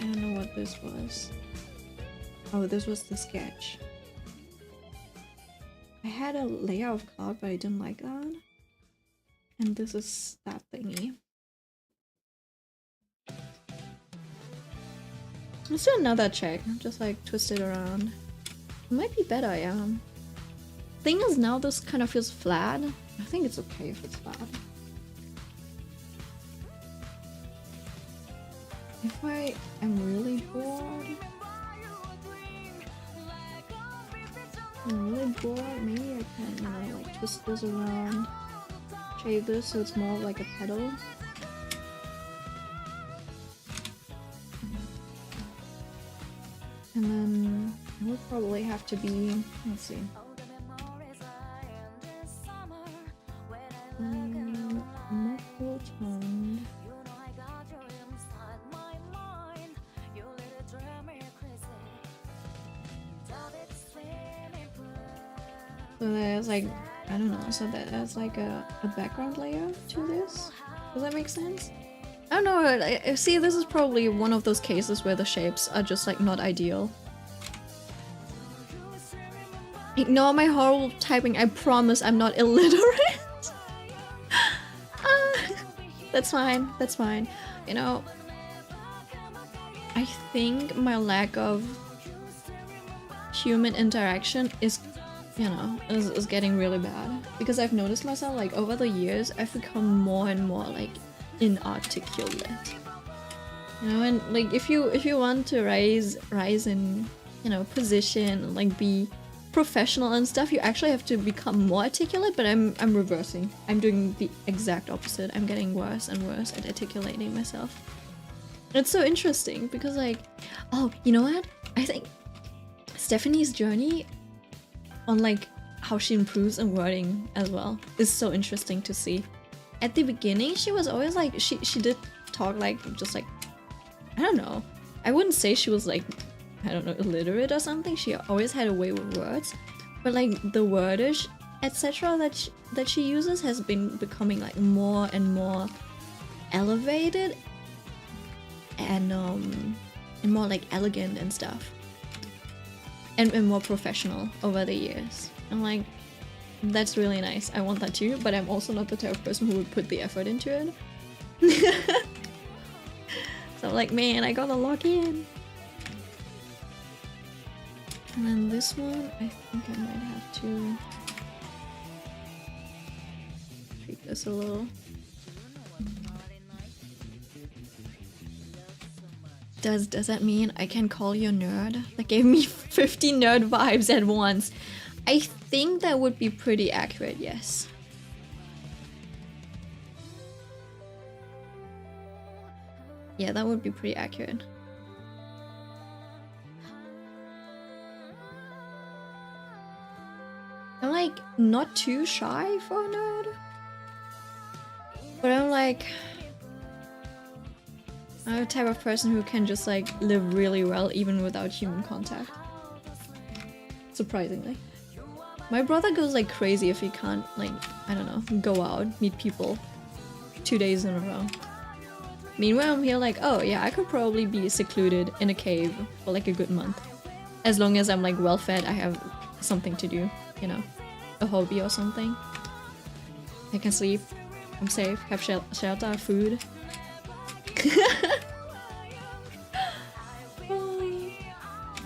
S1: I don't know what this was. Oh, this was the sketch. I had a layer of cloud, but I didn't like that. And this is that thingy. Let's do another check. Just like twist it around. It might be better, yeah. Thing is, now this kind of feels flat. I think it's okay if it's flat. If I am really bored, maybe I can, you know, like twist this around, shape this so it's more like a petal. And then it would probably have to be, let's see. More cool toned. So there's like, I don't know, so there's like a background layer to this. Does that make sense? I don't know, see, this is probably one of those cases where the shapes are just like not ideal. Ignore my horrible typing, I promise I'm not illiterate. That's fine, that's fine. You know, I think my lack of human interaction is, you know, is getting really bad. Because I've noticed myself, like, over the years, I've become more and more, like, inarticulate. You know, and, like, if you want to rise in, you know, position, like, be professional and stuff, you actually have to become more articulate, but I'm reversing. I'm doing the exact opposite. I'm getting worse and worse at articulating myself. It's so interesting because, like, oh, you know what? I think Stephanie's journey on, like, how she improves in wording as well is so interesting to see. At the beginning, she was always like, she did talk like, just like, I don't know. I wouldn't say she was like, I don't know, illiterate or something. She always had a way with words, but like the wordage, etc. that she uses has been becoming like more and more elevated and more like elegant and stuff, and more professional over the years. And like, that's really nice. I want that too, but I'm also not the type of person who would put the effort into it. So I'm like, man, I gotta log in. And then this one, I think I might have to tweak this a little. Does that mean I can call you a nerd? That gave me 50 nerd vibes at once. I think that would be pretty accurate, yes. Yeah, that would be pretty accurate. I'm like not too shy for a nerd, but I'm like, I'm the type of person who can just like live really well even without human contact. Surprisingly. My brother goes like crazy if he can't, like, I don't know, go out, meet people 2 days in a row. Meanwhile, I'm here like, oh yeah, I could probably be secluded in a cave for like a good month. As long as I'm like well fed, I have something to do, you know, a hobby or something. I can sleep, I'm safe, have shelter, food.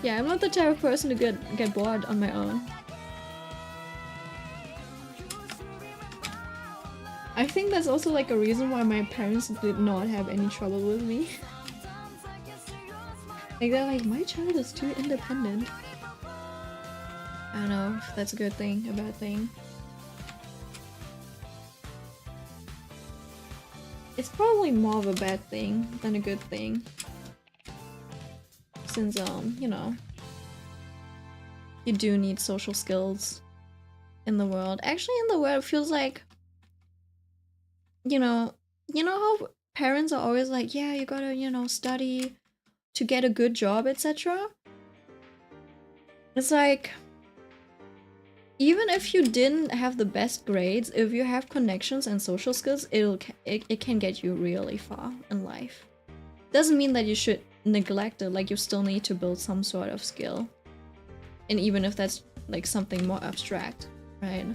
S1: Yeah, I'm not the type of person to get bored on my own. I think that's also like a reason why my parents did not have any trouble with me. Like, they're like, my child is too independent. I don't know if that's a good thing, a bad thing. It's probably more of a bad thing than a good thing. Since, you know, you do need social skills in the world. Actually, in the world, it feels like, you know how parents are always like, yeah, you gotta, you know, study to get a good job, etc. It's like, even if you didn't have the best grades, if you have connections and social skills, it can get you really far in life. Doesn't mean that you should neglect it, like you still need to build some sort of skill. And even if that's like something more abstract, right?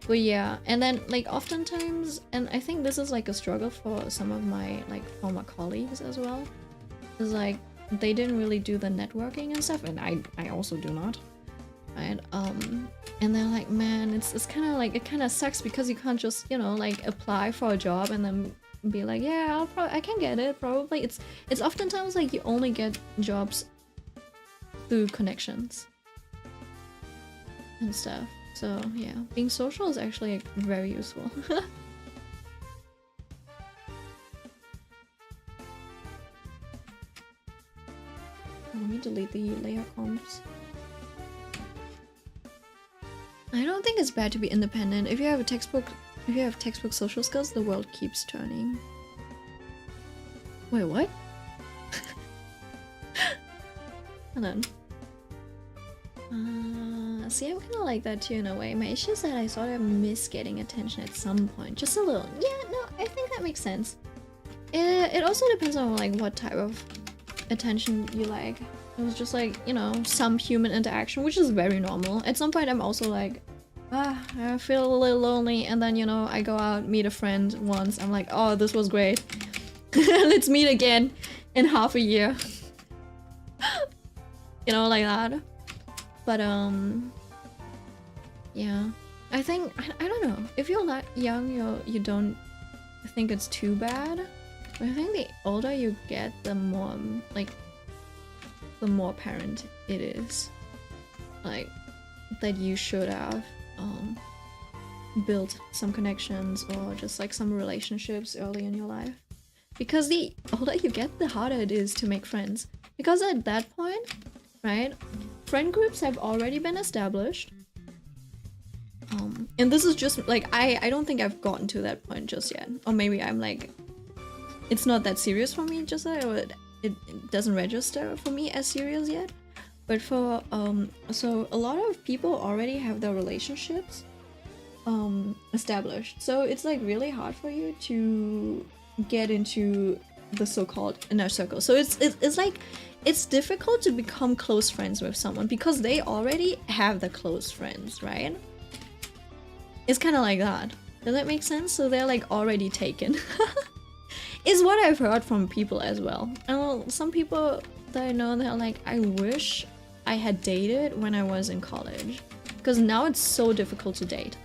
S1: But yeah, and then like oftentimes, and I think this is like a struggle for some of my like former colleagues as well, is like they didn't really do the networking and stuff, and I also do not, right? And they're like, man, it's kind of like, it kind of sucks because you can't just, you know, like apply for a job and then be like, yeah, I can get it probably. It's oftentimes like you only get jobs through connections and stuff. So yeah, being social is actually like, very useful. Let me delete the layer comps. I don't think it's bad to be independent. If you have textbook social skills, the world keeps turning. Wait, what? Hold on. See, I'm kind of like that too in a way. My issue is that I sort of miss getting attention at some point, just a little. Yeah, no, I think that makes sense. It also depends on like what type of attention you like. It was just like, you know, some human interaction, which is very normal. At some point, I'm also like, I feel a little lonely, and then, you know, I go out, meet a friend once. I'm like, oh, this was great. Let's meet again in half a year. You know, like that. But yeah, I think I don't know. If you're that young, you don't think it's too bad. But I think the older you get, the more like the more apparent it is, like that you should have built some connections or just like some relationships early in your life. Because the older you get, the harder it is to make friends. Because at that point, right, friend groups have already been established. And this is just like, I don't think I've gotten to that point just yet. Or maybe I'm like, it's not that serious for me just yet, or it doesn't register for me as serious yet. But for, so a lot of people already have their relationships established. So it's like really hard for you to get into the so-called inner circle. So it's like, it's difficult to become close friends with someone because they already have the close friends, right? It's kind of like that. Does that make sense? So they're like already taken. Is what I've heard from people as well. And well, some people that I know, they're like, I wish I had dated when I was in college. Because now it's so difficult to date.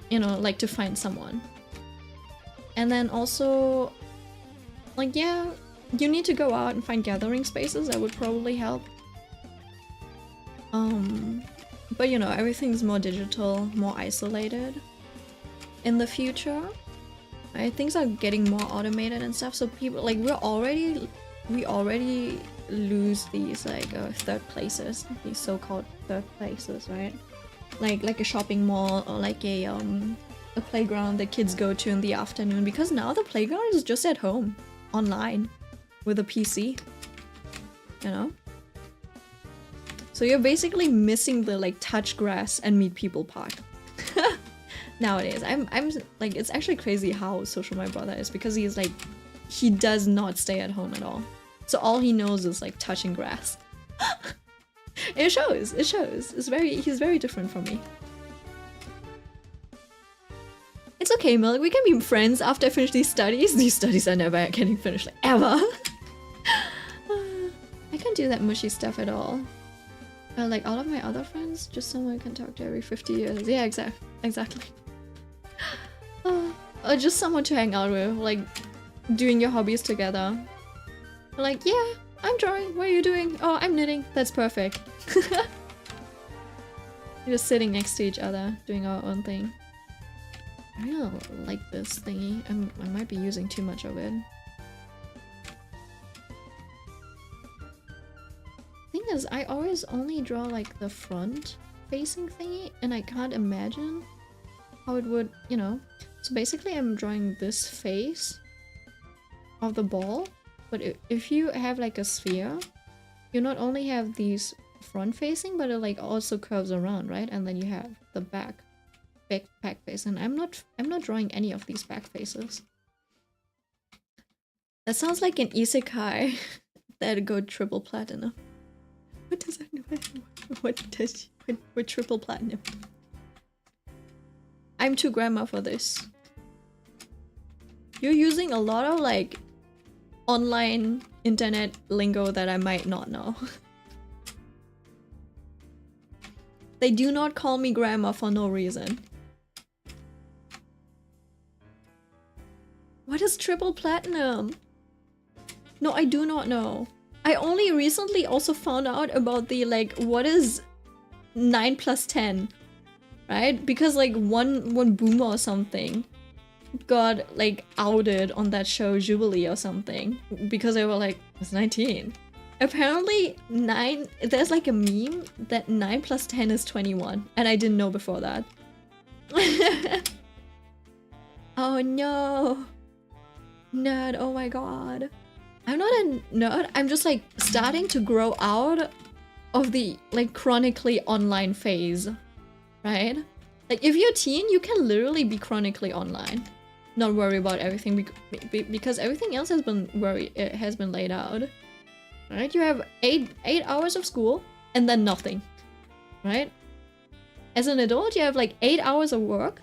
S1: You know, like to find someone. And then also, like, yeah, you need to go out and find gathering spaces. That would probably help. But you know, everything's more digital, more isolated. In the future, right, things are getting more automated and stuff. So people, like, we already lose these like third places, these so-called third places, right? Like a shopping mall or like a playground that kids go to in the afternoon, because now the playground is just at home, online, with a PC, you know? So you're basically missing the like touch grass and meet people part. Nowadays, I'm like, it's actually crazy how social my brother is, because he's like, he does not stay at home at all. So all he knows is like touching grass. It shows. He's very different from me. It's okay, Milk, we can be friends after I finish these studies. These studies are never getting finished, like, ever. I can't do that mushy stuff at all. Like all of my other friends, just someone I can talk to every 50 years. Yeah, exactly. Or just someone to hang out with, like doing your hobbies together. Like, yeah, I'm drawing. What are you doing? Oh, I'm knitting. That's perfect. We're just sitting next to each other, doing our own thing. I really like this thingy. I might be using too much of it. Thing is, I always only draw like the front facing thingy, and I can't imagine how it would, you know. So basically I'm drawing this face of the ball, but if you have like a sphere, you not only have these front facing, but it like also curves around, right? And then you have the back face, and I'm not drawing any of these back faces. That sounds like an isekai that go triple platinum. What does that mean? What triple platinum? I'm too grandma for this. You're using a lot of like online internet lingo that I might not know. They do not call me grandma for no reason. What is triple platinum? No, I do not know. I only recently also found out about the like, what is 9 plus 10, right? Because like one boomer or something got like outed on that show Jubilee or something because they were like, it's 19. Apparently 9, there's like a meme that 9 plus 10 is 21, and I didn't know before that. Oh no. Nerd, oh my god. I'm not a nerd, I'm just like starting to grow out of the like chronically online phase, right? Like if you're a teen, you can literally be chronically online, not worry about everything because everything else has been laid out, right? You have eight hours of school and then nothing, right? As an adult, you have like 8 hours of work.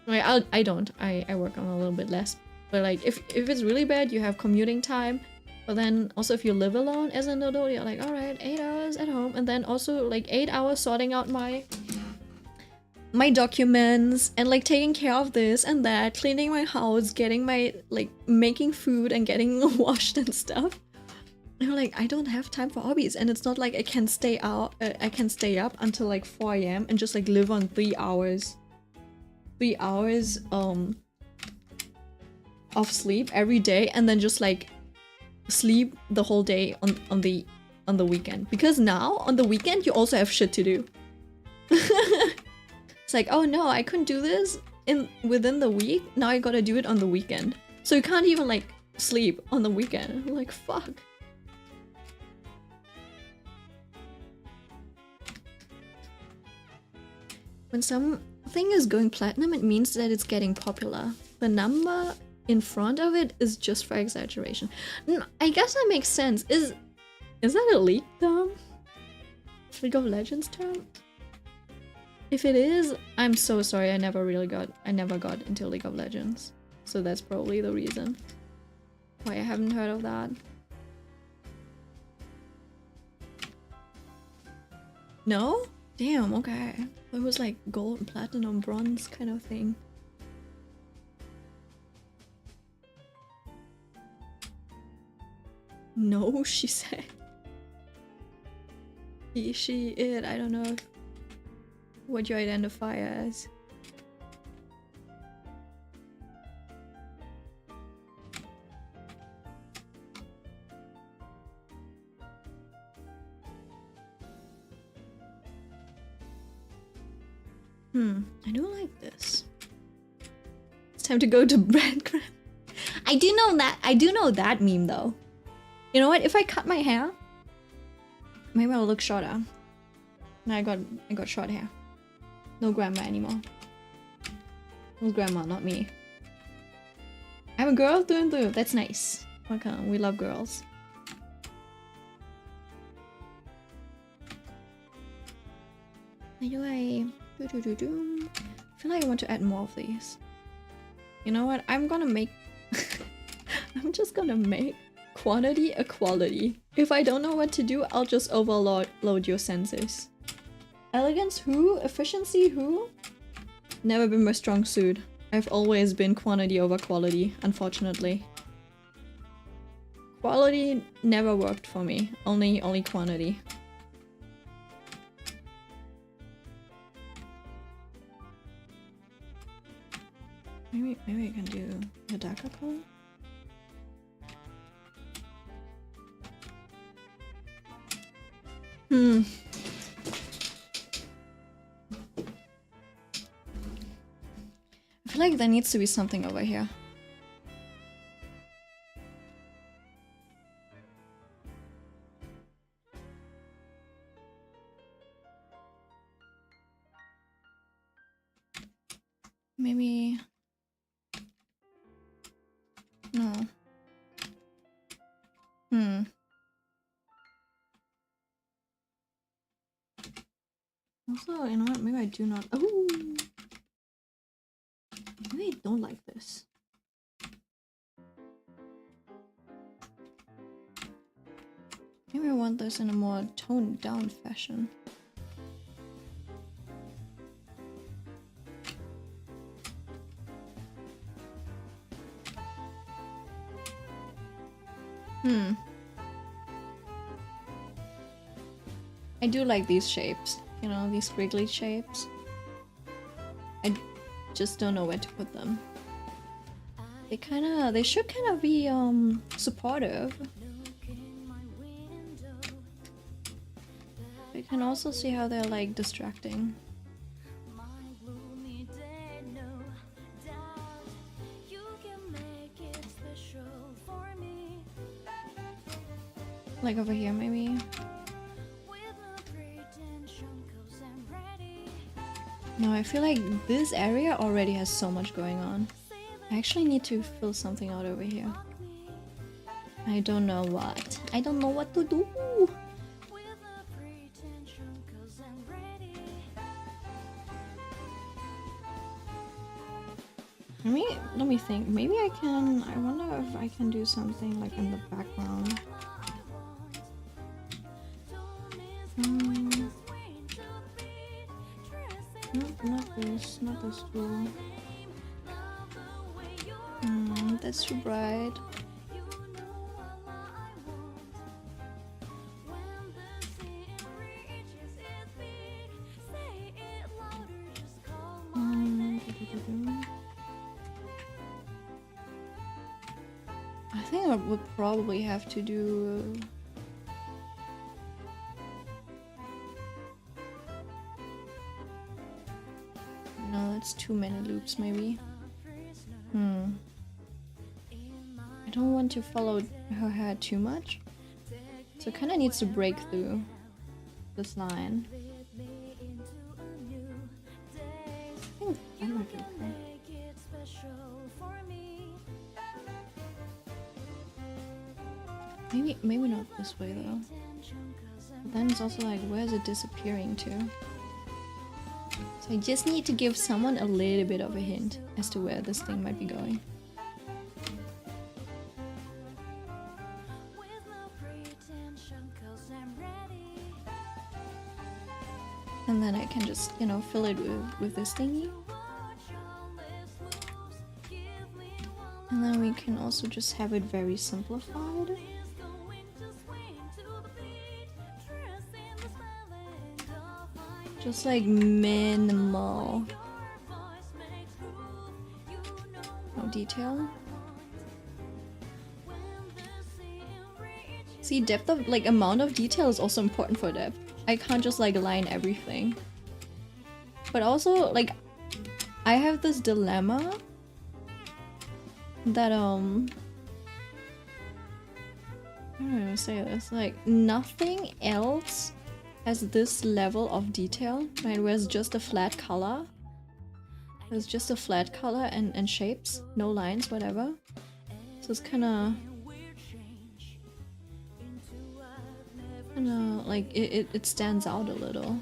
S1: Right, I don't. I work on a little bit less, but like if it's really bad, you have commuting time. But then also if you live alone as an adult, you're like, all right, 8 hours at home, and then also like 8 hours sorting out my documents and like taking care of this and that, cleaning my house, getting my like making food and getting washed and stuff. And I'm like, I don't have time for hobbies, and it's not like I can stay up until like 4 a.m. and just like live on 3 hours. 3 hours of sleep every day and then just like sleep the whole day on the weekend, because now on the weekend you also have shit to do. It's like, oh no, I couldn't do this within the week, now I gotta do it on the weekend, so you can't even like sleep on the weekend. I'm like, fuck. When something is going platinum, it means that it's getting popular. The number in front of it is just for exaggeration. I guess that makes sense. Is that a leak term? League of Legends term? If it is, I'm so sorry. I never got into League of Legends. So that's probably the reason why I haven't heard of that. No? Damn, okay. It was like gold, platinum, bronze kind of thing. No, she said. She, it, I don't know what you identify as. I do like this. It's time to go to breadcrumb. I do know that meme though. You know what? If I cut my hair, maybe I'll look shorter. No, I got short hair. No grandma anymore. It was grandma, not me. I'm a girl through and through. That's nice. Okay, we love girls. Anyway, I feel like I want to add more of these. You know what? I'm just gonna make quantity a quality. If I don't know what to do, I'll just overload your senses. Elegance who? Efficiency who? Never been my strong suit. I've always been quantity over quality, unfortunately. Quality never worked for me. Only quantity. Maybe I can do a darker color. I feel like there needs to be something over here. Maybe... No. Also, you know what? Maybe I do not. Oh, maybe I don't like this. Maybe I want this in a more toned down fashion. I do like these shapes, you know, these squiggly shapes. I just don't know where to put them. They should kind of be supportive. You can also see how they're like distracting. Like over here maybe. No, I feel like this area already has so much going on. I actually need to fill something out over here. I don't know what. I don't know what to do. Let me think. Maybe I can. I wonder if I can do something like in the background. Not this tool. That's too bright. I think I would probably have to do. No, that's too many loops, maybe. I don't want to follow her hair too much, so it kind of needs to break through this line. I think that might be okay. Maybe not this way though. But then it's also like, where's it disappearing to? So I just need to give someone a little bit of a hint as to where this thing might be going. And then I can just, you know, fill it with this thingy. And then we can also just have it very simplified. Just like minimal. No detail. See, depth of, like, amount of detail is also important for depth. I can't just like line everything. But also, like, I have this dilemma that how do I say this? Like, nothing else has this level of detail, right? Where it's just a flat color. It's just a flat color and shapes, no lines, whatever. So it's kinda like it stands out a little.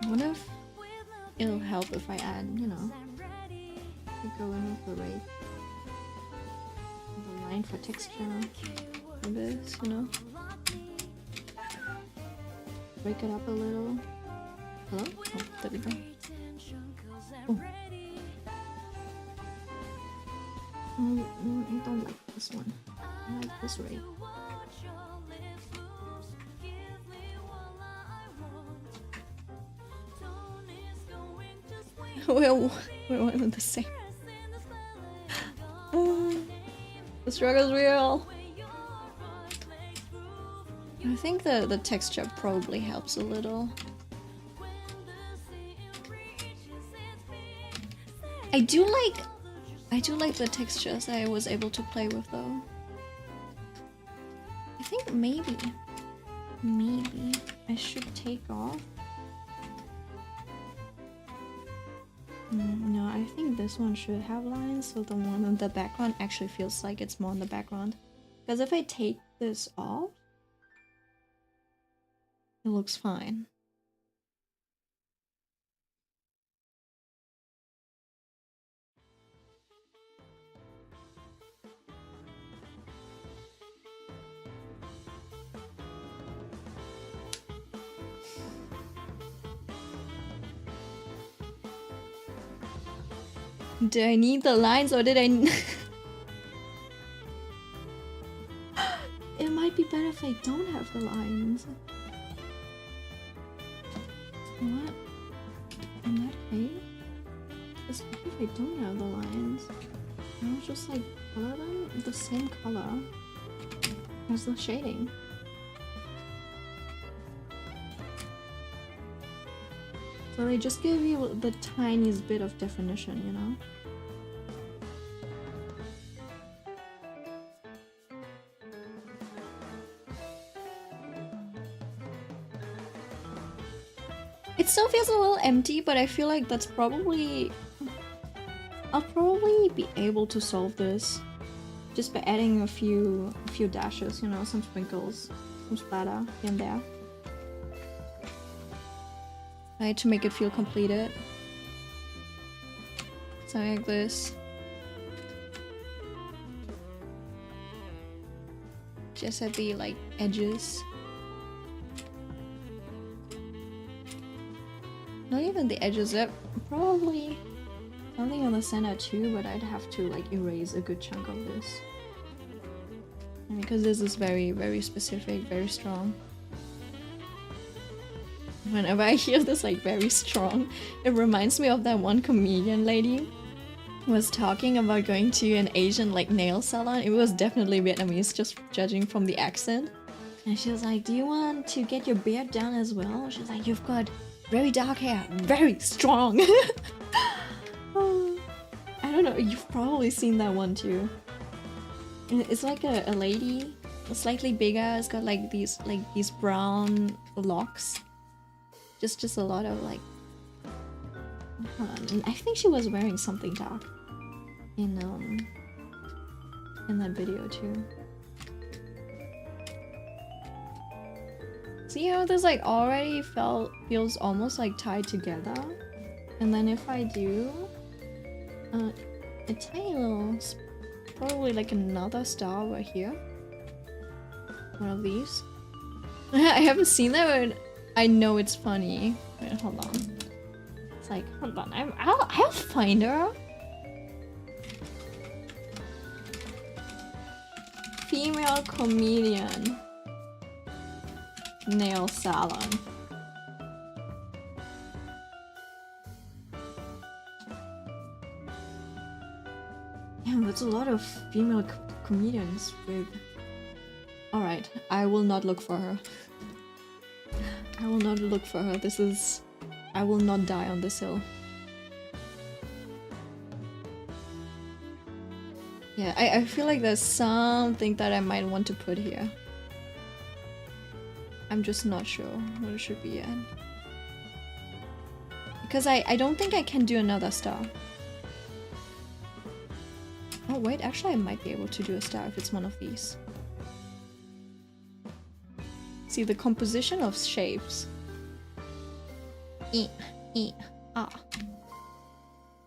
S1: I wonder if it'll help if I add, you know, go in with the rate, the line for texture, for this, you know, break it up a little. Hello? Oh, there we go. Oh. I don't like this one. I like this rate. We're one and the same. The struggle's real. I think the texture probably helps a little. I do like the textures I was able to play with though. I think maybe I should take off. No, I think this one should have lines, so the one in the background actually feels like it's more in the background. Because if I take this off, it looks fine. Do I need the lines or did I... It might be better if I don't have the lines. What? In that case? It's better if I don't have the lines. I'll just like color them the same color as the shading. So they just give you the tiniest bit of definition, you know? It still feels a little empty, but I feel like that's probably... I'll probably be able to solve this just by adding a few dashes, you know, some sprinkles, some splatter here and there. Right, to make it feel completed. Something like this. Just at the, like, edges. Not even the edges, up. Probably something on the center too, but I'd have to like erase a good chunk of this. And because this is very, very specific, very strong. Whenever I hear this like very strong, it reminds me of that one comedian lady who was talking about going to an Asian like nail salon. It was definitely Vietnamese, just judging from the accent. And she was like, do you want to get your beard done as well? She's like, you've got very dark hair, very strong. I don't know, you've probably seen that one too. It's like a lady, slightly bigger. It's got like these brown locks. Just a lot of like. Hold on, and I think she was wearing something dark in that video too. See how this like already feels almost like tied together, and then if I do a tiny little, probably like another star over here, one of these. I haven't seen that, but I know it's funny. Wait, hold on. It's like, hold on, I'll find her. Female comedian. Nail salon. Damn, that's a lot of female comedians. Alright, I will not look for her. I will not look for her. This is... I will not die on this hill. Yeah, I feel like there's something that I might want to put here. I'm just not sure what it should be yet. Because I don't think I can do another star. Oh wait, actually I might be able to do a star if it's one of these. See, the composition of shapes.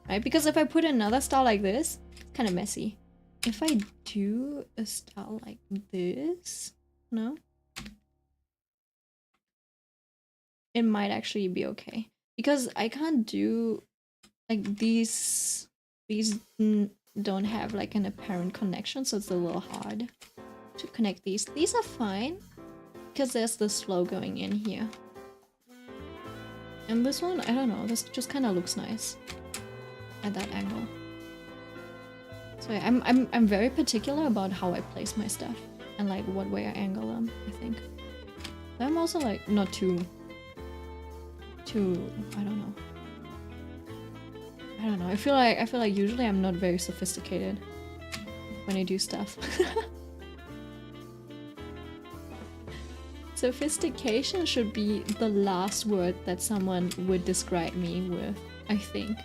S1: Right, because if I put another star like this, it's kind of messy. If I do a star like this, no? It might actually be okay. Because I can't do, like, these don't have like an apparent connection, so it's a little hard to connect these. These are fine, because there's this flow going in here. And this one, I don't know, this just kind of looks nice at that angle. So yeah, I'm very particular about how I place my stuff and like what way I angle them, I think. But I'm also like not too I don't know. I feel like usually I'm not very sophisticated when I do stuff. Sophistication should be the last word that someone would describe me with, I think.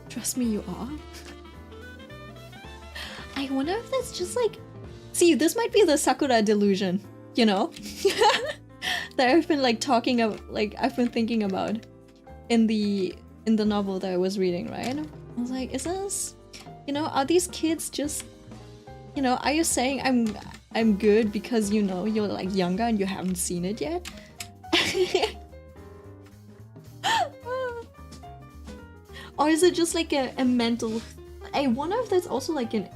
S1: Trust me, you are. I wonder if that's just like... See, this might be the Sakura delusion, you know? That I've been like talking about, like I've been thinking about in the novel that I was reading, right? I was like, is this... You know, are these kids just... You know, are you saying I'm good because, you know, you're like younger and you haven't seen it yet? Or is it just like a mental... I wonder if that's also like an...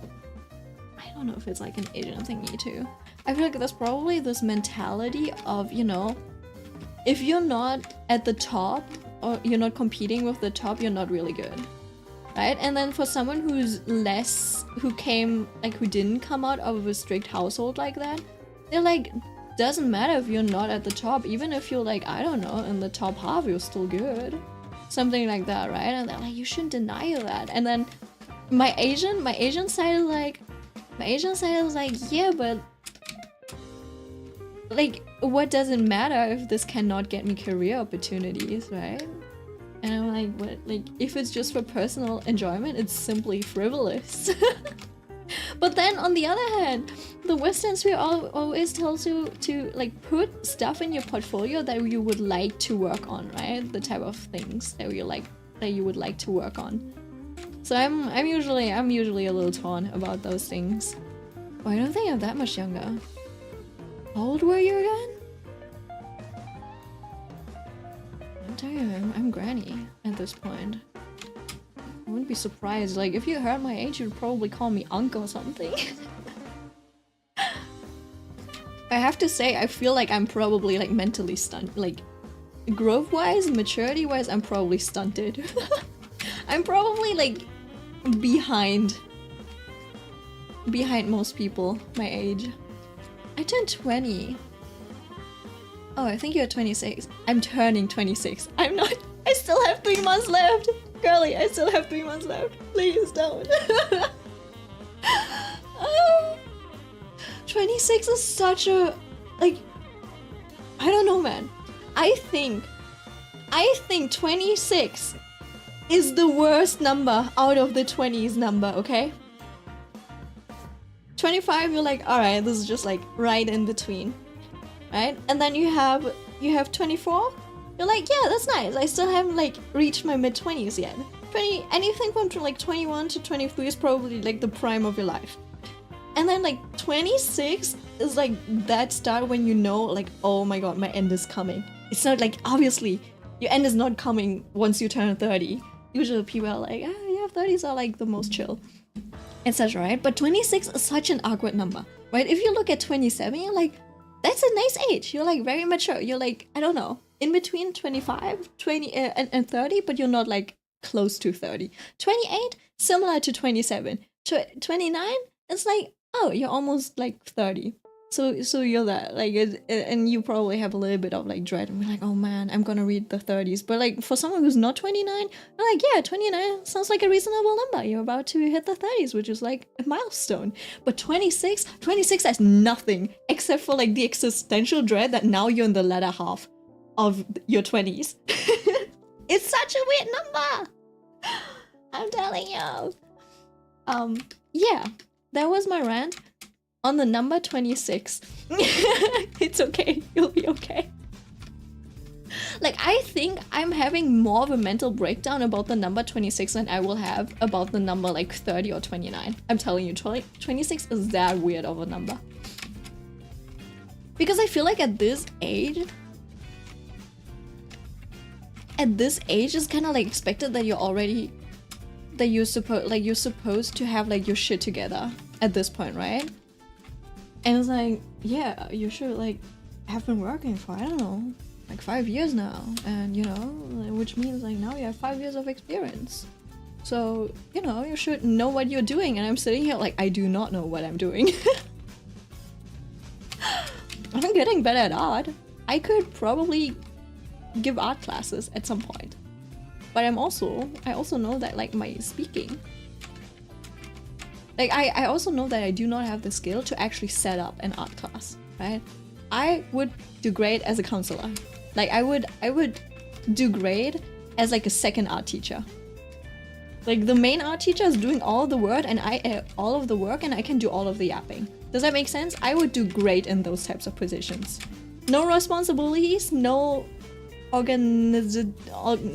S1: I don't know if it's like an Asian thingy too. I feel like there's probably this mentality of, you know, if you're not at the top or you're not competing with the top, you're not really good. Right? And then for someone who's who didn't come out of a strict household like that, they're like, doesn't matter if you're not at the top, even if you're like, I don't know, in the top half, you're still good. Something like that, right? And they're like, you shouldn't deny that. And then my Asian side is like, yeah, but like, what does it matter if this cannot get me career opportunities, right? And I'm like, what? Like, if it's just for personal enjoyment, it's simply frivolous. But then on the other hand, the Western sphere always tells you to like put stuff in your portfolio that you would like to work on, right? The type of things that you would like to work on. So I'm usually a little torn about those things. Oh, I don't think I'm that much younger. How old were you again? I'm telling you, I'm granny at this point. I wouldn't be surprised. Like, if you heard my age, you'd probably call me uncle or something. I have to say, I feel like I'm probably like mentally stunted. Like, growth-wise, maturity-wise, I'm probably stunted. I'm probably like behind most people my age. I turned 20. Oh, I think you're 26. I'm turning 26. I'm not. I still have 3 months left. Girlie, I still have 3 months left. Please don't. 26 is such a, like, I don't know, man. I think 26 is the worst number out of the 20s number, okay? 25, you're like, alright, this is just like right in between, right? And then you have 24, you're like, yeah, that's nice. I still haven't like reached my mid-20s yet. Anything from like 21 to 23 is probably like the prime of your life. And then like 26 is like that start when you know like, oh my god, my end is coming. It's not like, obviously, your end is not coming once you turn 30. Usually people are like, ah, yeah, 30s are like the most chill, etc., right? But 26 is such an awkward number, right? If you look at 27, you're like, that's a nice age. You're like very mature. You're like, I don't know, in between 25, 20, and 30, but you're not like close to 30. 28, similar to 27. 29, it's like, oh, you're almost like 30. So you're that, like, and you probably have a little bit of like dread and be like, oh man, I'm gonna read the 30s. But like for someone who's not 29, I'm like, yeah, 29 sounds like a reasonable number. You're about to hit the 30s, which is like a milestone. But 26 has nothing except for like the existential dread that now you're in the latter half of your 20s. It's such a weird number. I'm telling you. Yeah, that was my rant on the number 26. It's okay, you'll be okay. Like, I think I'm having more of a mental breakdown about the number 26 than I will have about the number like 30 or 29. I'm telling you, 26 is that weird of a number. Because I feel like at this age, it's kind of like expected that you're supposed to have like your shit together at this point, right? And it's like, yeah, you should like have been working for, I don't know, like 5 years now, and you know, which means like now you have 5 years of experience. So, you know, you should know what you're doing. And I'm sitting here like, I do not know what I'm doing. I'm getting better at art. I could probably give art classes at some point. But I also know that like my speaking, like I also know that I do not have the skill to actually set up an art class, right? I would do great as a counselor. Like I would do great as like a second art teacher. Like the main art teacher is doing all the work and all of the work, and I can do all of the yapping. Does that make sense? I would do great in those types of positions. No responsibilities, no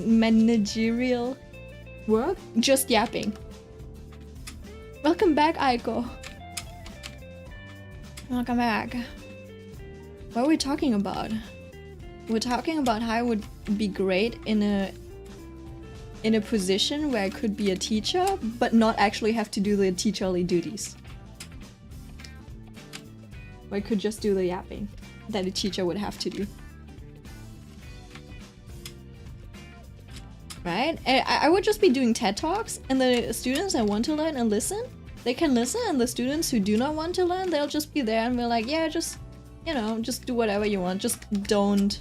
S1: managerial work, just yapping. Welcome back, Aiko. Welcome back. What are we talking about? We're talking about how I would be great in a position where I could be a teacher, but not actually have to do the teacherly duties. Where I could just do the yapping that a teacher would have to do. Right? I would just be doing TED Talks, and the students that want to learn and listen, they can listen, and the students who do not want to learn, they'll just be there and be like, yeah, just, you know, just do whatever you want. Just don't,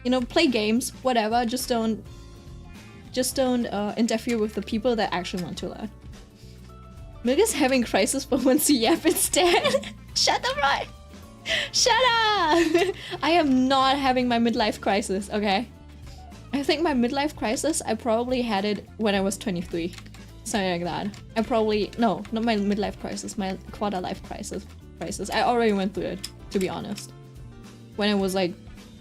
S1: you know, play games, whatever. Just don't interfere with the people that actually want to learn. Milk is having crisis but wants to yap instead. Shut the right. Shut up! I am not having my midlife crisis, okay? I think my midlife crisis, I probably had it when I was 23. Something like that. I probably, no, not my midlife crisis, my quarter life crisis. I already went through it, to be honest. When I was like,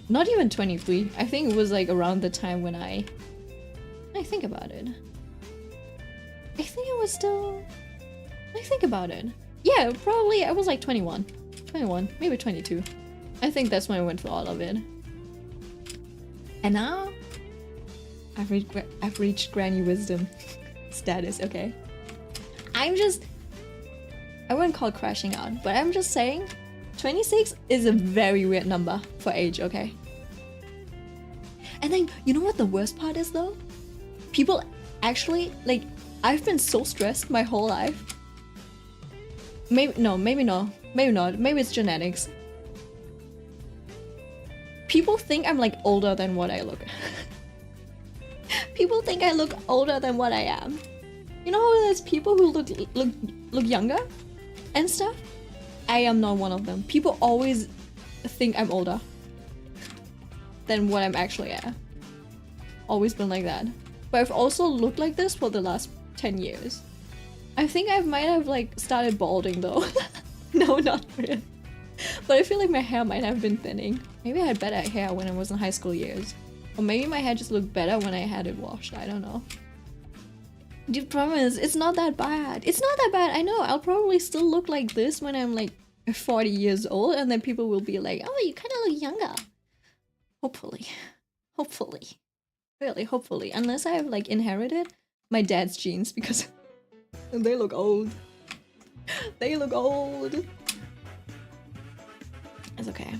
S1: not even 23. I think it was like around the time when I think about it. I think it was still, I think about it. Yeah, probably I was like 21, maybe 22. I think that's when I went through all of it. And now, I've reached granny wisdom status, okay? I wouldn't call it crashing out, but I'm just saying, 26 is a very weird number for age, okay? And then, you know what the worst part is though? People actually, like, I've been so stressed my whole life. Maybe not. Maybe it's genetics. People think I'm like older than what I look. People think I look older than what I am. You know how there's people who look younger and stuff? I am not one of them. People always think I'm older than what I'm actually at. Always been like that. But I've also looked like this for the last 10 years. I think I might have like started balding though. No, not really. But I feel like my hair might have been thinning. Maybe I had better hair when I was in high school years. Or maybe my hair just looked better when I had it washed. I don't know. Dude, promise, it's not that bad. It's not that bad. I know, I'll probably still look like this when I'm like 40 years old, and then people will be like, oh, you kind of look younger. Hopefully. Hopefully. Really, hopefully. Unless I have like inherited my dad's genes, because they look old. They look old. It's okay.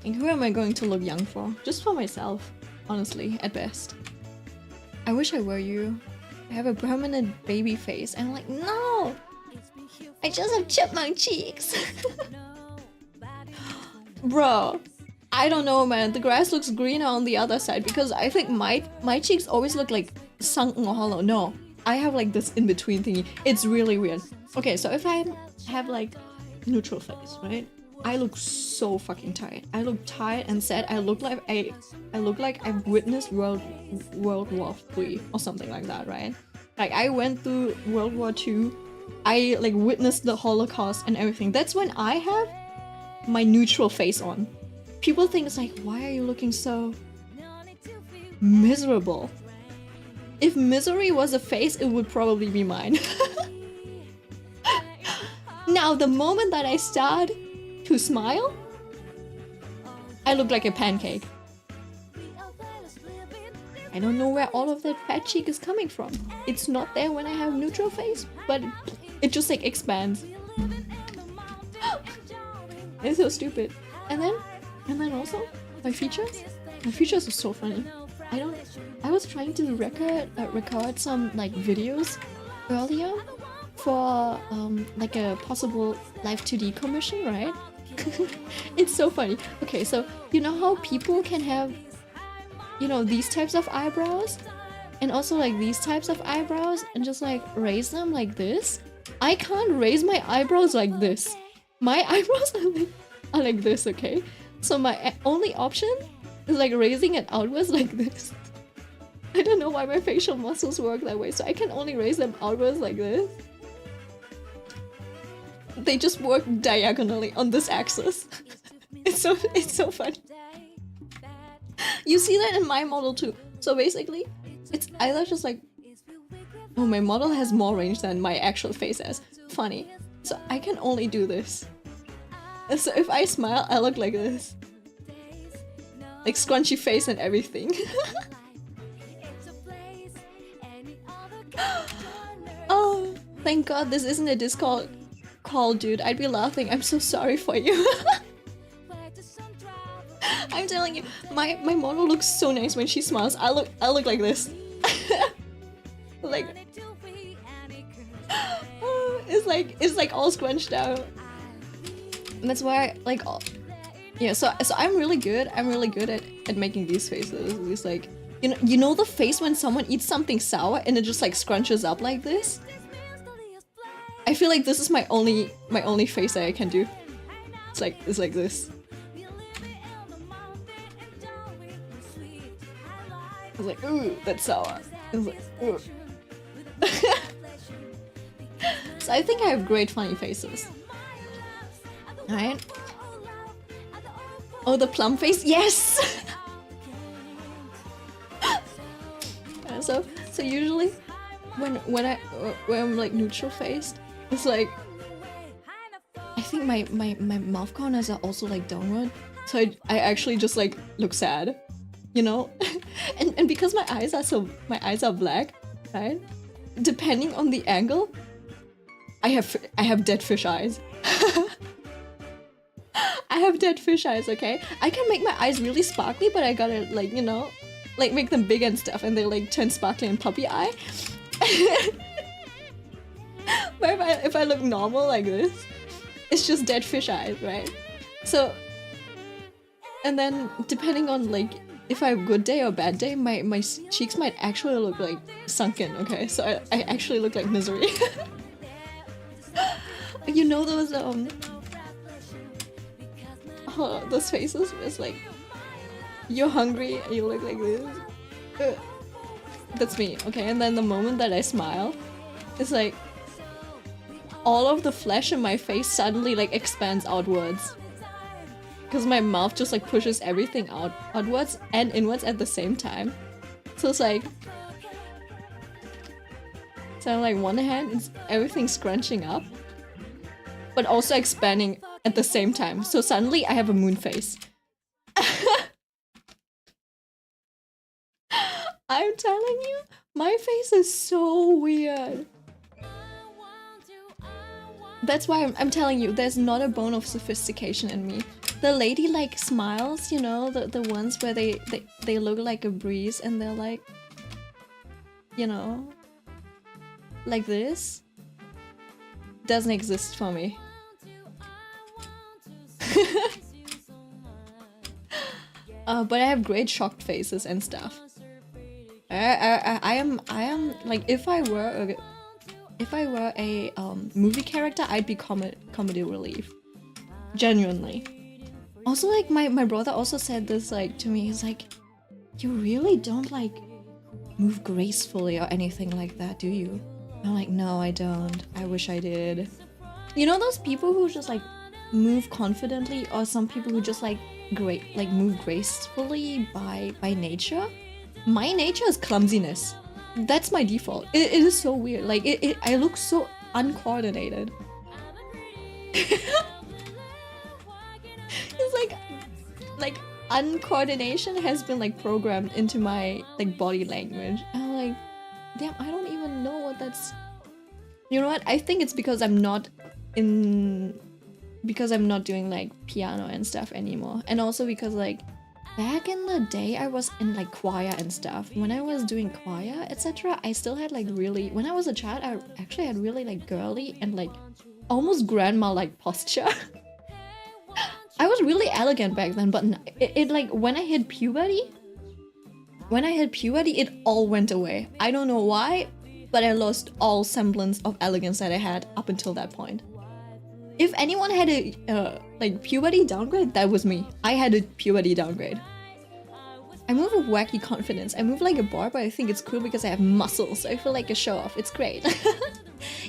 S1: And who am I going to look young for? Just for myself, honestly, at best. I wish I were you. I have a permanent baby face. And I'm like, no! I just have chipmunk cheeks. Bro, I don't know, man. The grass looks greener on the other side because I think my cheeks always look like sunken or hollow. No, I have like this in-between thingy. It's really weird. Okay, so if I have like neutral face, right? I look so fucking tired. I look tired and sad. I look like I've witnessed World War III or something like that, right? Like I went through World War II. I like witnessed the Holocaust and everything. That's when I have my neutral face on. People think it's like, why are you looking so miserable? If misery was a face, it would probably be mine. Now, the moment that I start to smile, I look like a pancake. I don't know where all of that fat cheek is coming from. It's not there when I have neutral face, but it just like expands. It's so stupid. And then also my features. My features are so funny. I was trying to record some like videos earlier for like a possible live 2D commission, right? It's so funny. Okay, so you know how people can have, you know, these types of eyebrows and also like these types of eyebrows and just like raise them like this? I can't raise my eyebrows like this. My eyebrows are like this, okay? So my only option is like raising it outwards like this. I don't know why my facial muscles work that way, so I can only raise them outwards like this. They just work diagonally on this axis. It's so funny. You see that in my model too. So basically, it's either just like, oh, my model has more range than my actual face has. Funny. So I can only do this. So if I smile, I look like this. Like scrunchy face and everything. Oh, thank God this isn't a Discord call, dude. I'd be laughing. I'm so sorry for you. I'm telling you, my model looks so nice when she smiles. I look like this. Like it's like all scrunched out. And that's why like all, yeah, so I'm really good at making these faces. It's like, you know the face when someone eats something sour and it just like scrunches up like this? I feel like this is my only face that I can do. It's like this. I was like, ooh, that's sour. I was like, ooh. So I think I have great funny faces. Alright. Oh, the plum face? Yes! So usually when I'm like neutral faced, it's like I think my mouth corners are also like downward. So I actually just like look sad. You know? and because my eyes are black, right? Depending on the angle, I have dead fish eyes. I have dead fish eyes, okay? I can make my eyes really sparkly, but I gotta, like, you know, like make them big and stuff, and they like turn sparkly and puppy eye. But if I look normal like this, it's just dead fish eyes, right? So, and then depending on like if I have a good day or bad day, my cheeks might actually look like sunken, okay? So I actually look like misery. You know those those faces where it's like you're hungry and you look like this. That's me, okay? And then the moment that I smile, it's like all of the flesh in my face suddenly like expands outwards. Because my mouth just like pushes everything outwards and inwards at the same time. So it's like, so like one hand it's everything scrunching up, but also expanding at the same time. So suddenly I have a moon face. I'm telling you, my face is so weird. That's why I'm telling you, there's not a bone of sophistication in me. The ladylike smiles, you know, the ones where they look like a breeze and they're like, you know, like this, doesn't exist for me. But I have great shocked faces and stuff. I am like if I were a movie character, I'd be comedy relief. Genuinely. Also, like my brother also said this like to me. He's like, you really don't like move gracefully or anything like that, do you? I'm like, no, I don't. I wish I did. You know those people who just like move confidently, or some people who just like move gracefully by nature? My nature is clumsiness. That's my default. It is so weird. Like I look so uncoordinated. It's like uncoordination has been like programmed into my like body language. And I'm like, damn, I don't even know what that's. You know what? I think it's because I'm not doing like piano and stuff anymore, and also because like back in the day I was in like choir and stuff. When I was doing choir, etc., I still had like really. When I was a child, I actually had really like girly and like almost grandma like posture. I was really elegant back then, but it like when I hit puberty, it all went away. I don't know why, but I lost all semblance of elegance that I had up until that point. If anyone had a like puberty downgrade, that was me. I had a puberty downgrade. I move with wacky confidence. I move like a bar, but I think it's cool because I have muscles. So I feel like a show off. It's great.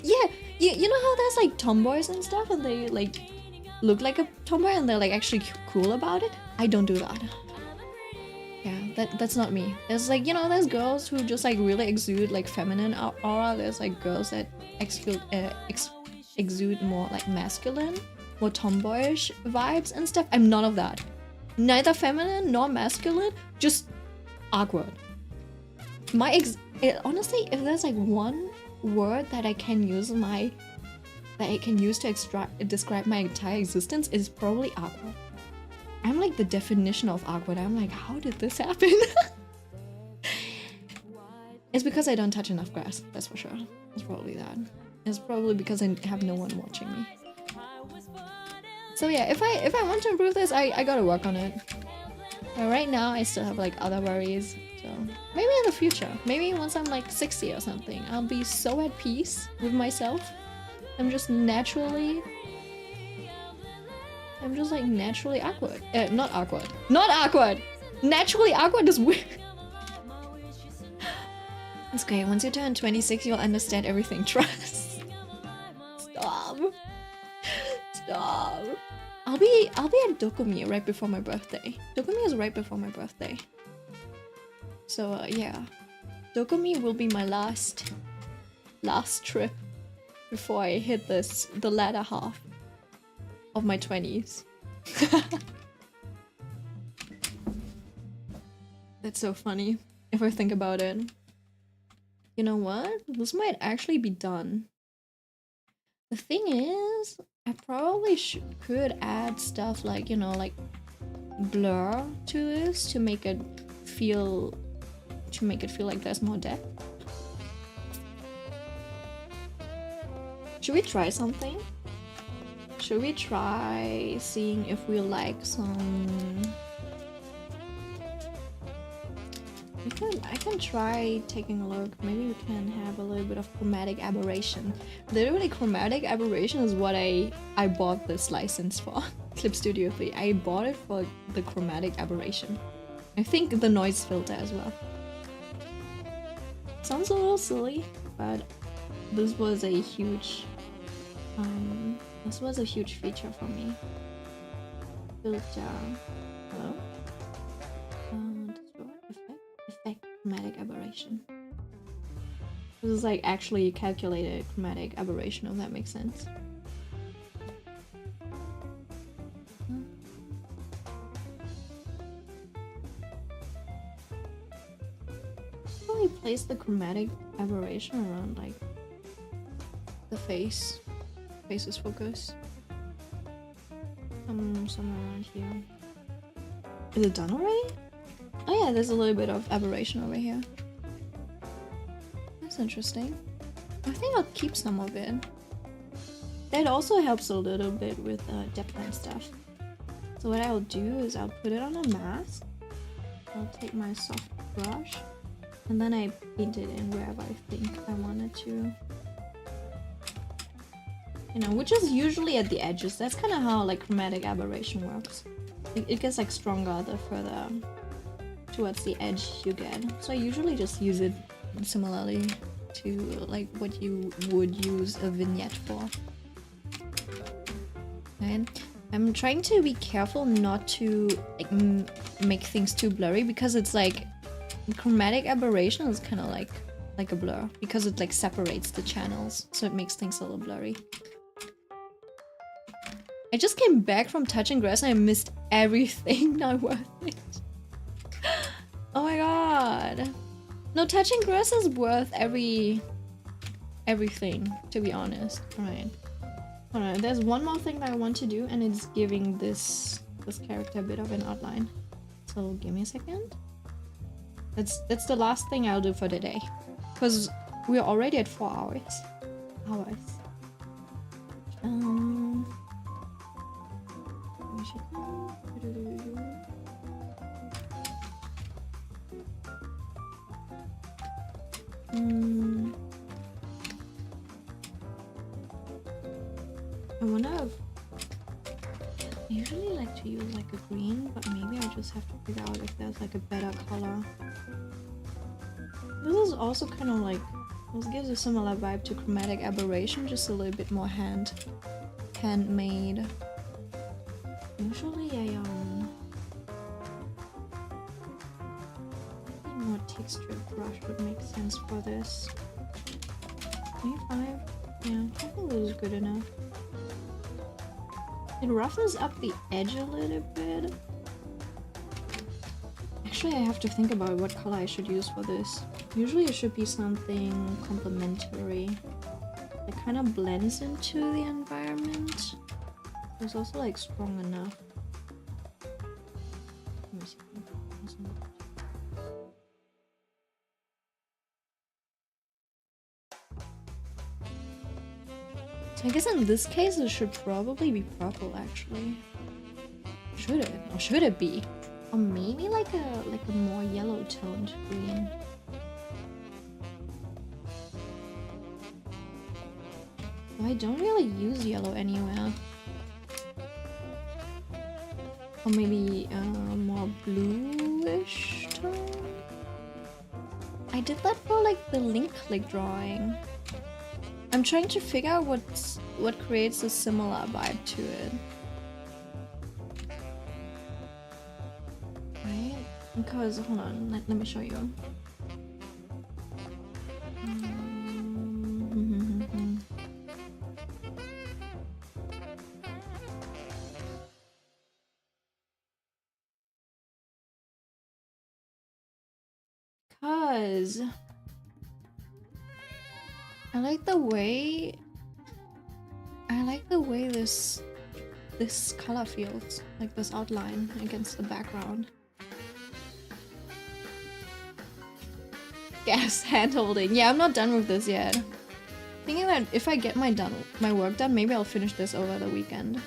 S1: Yeah, you know how there's like tomboys and stuff, and they like look like a tomboy and they're like actually cool about it? I don't do that. Yeah, that's not me. There's like, you know, there's girls who just like really exude like feminine aura. There's like girls that exude more like masculine, more tomboyish vibes and stuff. I'm none of that. Neither feminine nor masculine, just awkward. Honestly, if there's like one word that I can use to describe my entire existence, is probably awkward. I'm like the definition of awkward. I'm like, how did this happen? It's because I don't touch enough grass, that's for sure. It's probably that. It's probably because I have no one watching me. So yeah, if I want to improve this, I gotta work on it. But right now, I still have like other worries. So maybe in the future, maybe once I'm like 60 or something, I'll be so at peace with myself I'm just naturally... I'm just like naturally awkward. Not awkward. Not awkward! Naturally awkward is weird. It's okay, once you turn 26, you'll understand everything. Trust. Stop. Stop. I'll be at Dokumi right before my birthday. Dokumi is right before my birthday. So yeah. Dokumi will be my last trip before I hit the latter half of my 20s. That's so funny if I think about it. You know what? This might actually be done. The thing is, I probably could add stuff like, you know, like blur to this to make it feel like there's more depth. Should we try something? Should we try seeing if we like some... I can try taking a look. Maybe we can have a little bit of chromatic aberration. Literally, chromatic aberration is what I bought this license for. Clip Studio 3. I bought it for the chromatic aberration. I think the noise filter as well. Sounds a little silly, but this was a huge feature for me. Filter. Hello? Effect chromatic aberration. This is like actually calculated chromatic aberration, if that makes sense. Probably place the chromatic aberration around like the face. Face is focus. Somewhere around here. Is it done already? Oh yeah, there's a little bit of aberration over here. That's interesting. I think I'll keep some of it. That also helps a little bit with depth and stuff. So what I'll do is I'll put it on a mask. I'll take my soft brush and then I paint it in wherever I think I wanted to. You know, which is usually at the edges. That's kind of how like chromatic aberration works. It gets like stronger the further towards the edge you get. So I usually just use it similarly to like what you would use a vignette for. And I'm trying to be careful not to like make things too blurry, because it's like chromatic aberration is kind of like a blur because it like separates the channels, so it makes things a little blurry. I just came back from touching grass and I missed everything. Not worth it. Oh my god. No, touching grass is worth everything, to be honest. Alright. Alright, there's one more thing that I want to do, and it's giving this character a bit of an outline. So give me a second. That's the last thing I'll do for today. Because we're already at 4 hours. I wonder if... I usually like to use like a green, but maybe I just have to figure out if there's like a better color. This is also kind of like... This gives a similar vibe to chromatic aberration, just a little bit more handmade. Usually a more textured brush would make sense for this. 25? Yeah, I think this is good enough. It roughens up the edge a little bit. Actually, I have to think about what color I should use for this. Usually it should be something complementary that kind of blends into the environment. It's also like strong enough. Let me see. So I guess in this case it should probably be purple actually. Should it? Or should it be? Or maybe like a more yellow toned green. I don't really use yellow anywhere. Or maybe more bluish tone? I did that for like the link click drawing. I'm trying to figure out what creates a similar vibe to it. Right? Because, hold on, let me show you. Because I like the way this color feels, like this outline against the background. Yes, hand holding. Yeah, I'm not done with this yet. Thinking that if I get my work done, maybe I'll finish this over the weekend.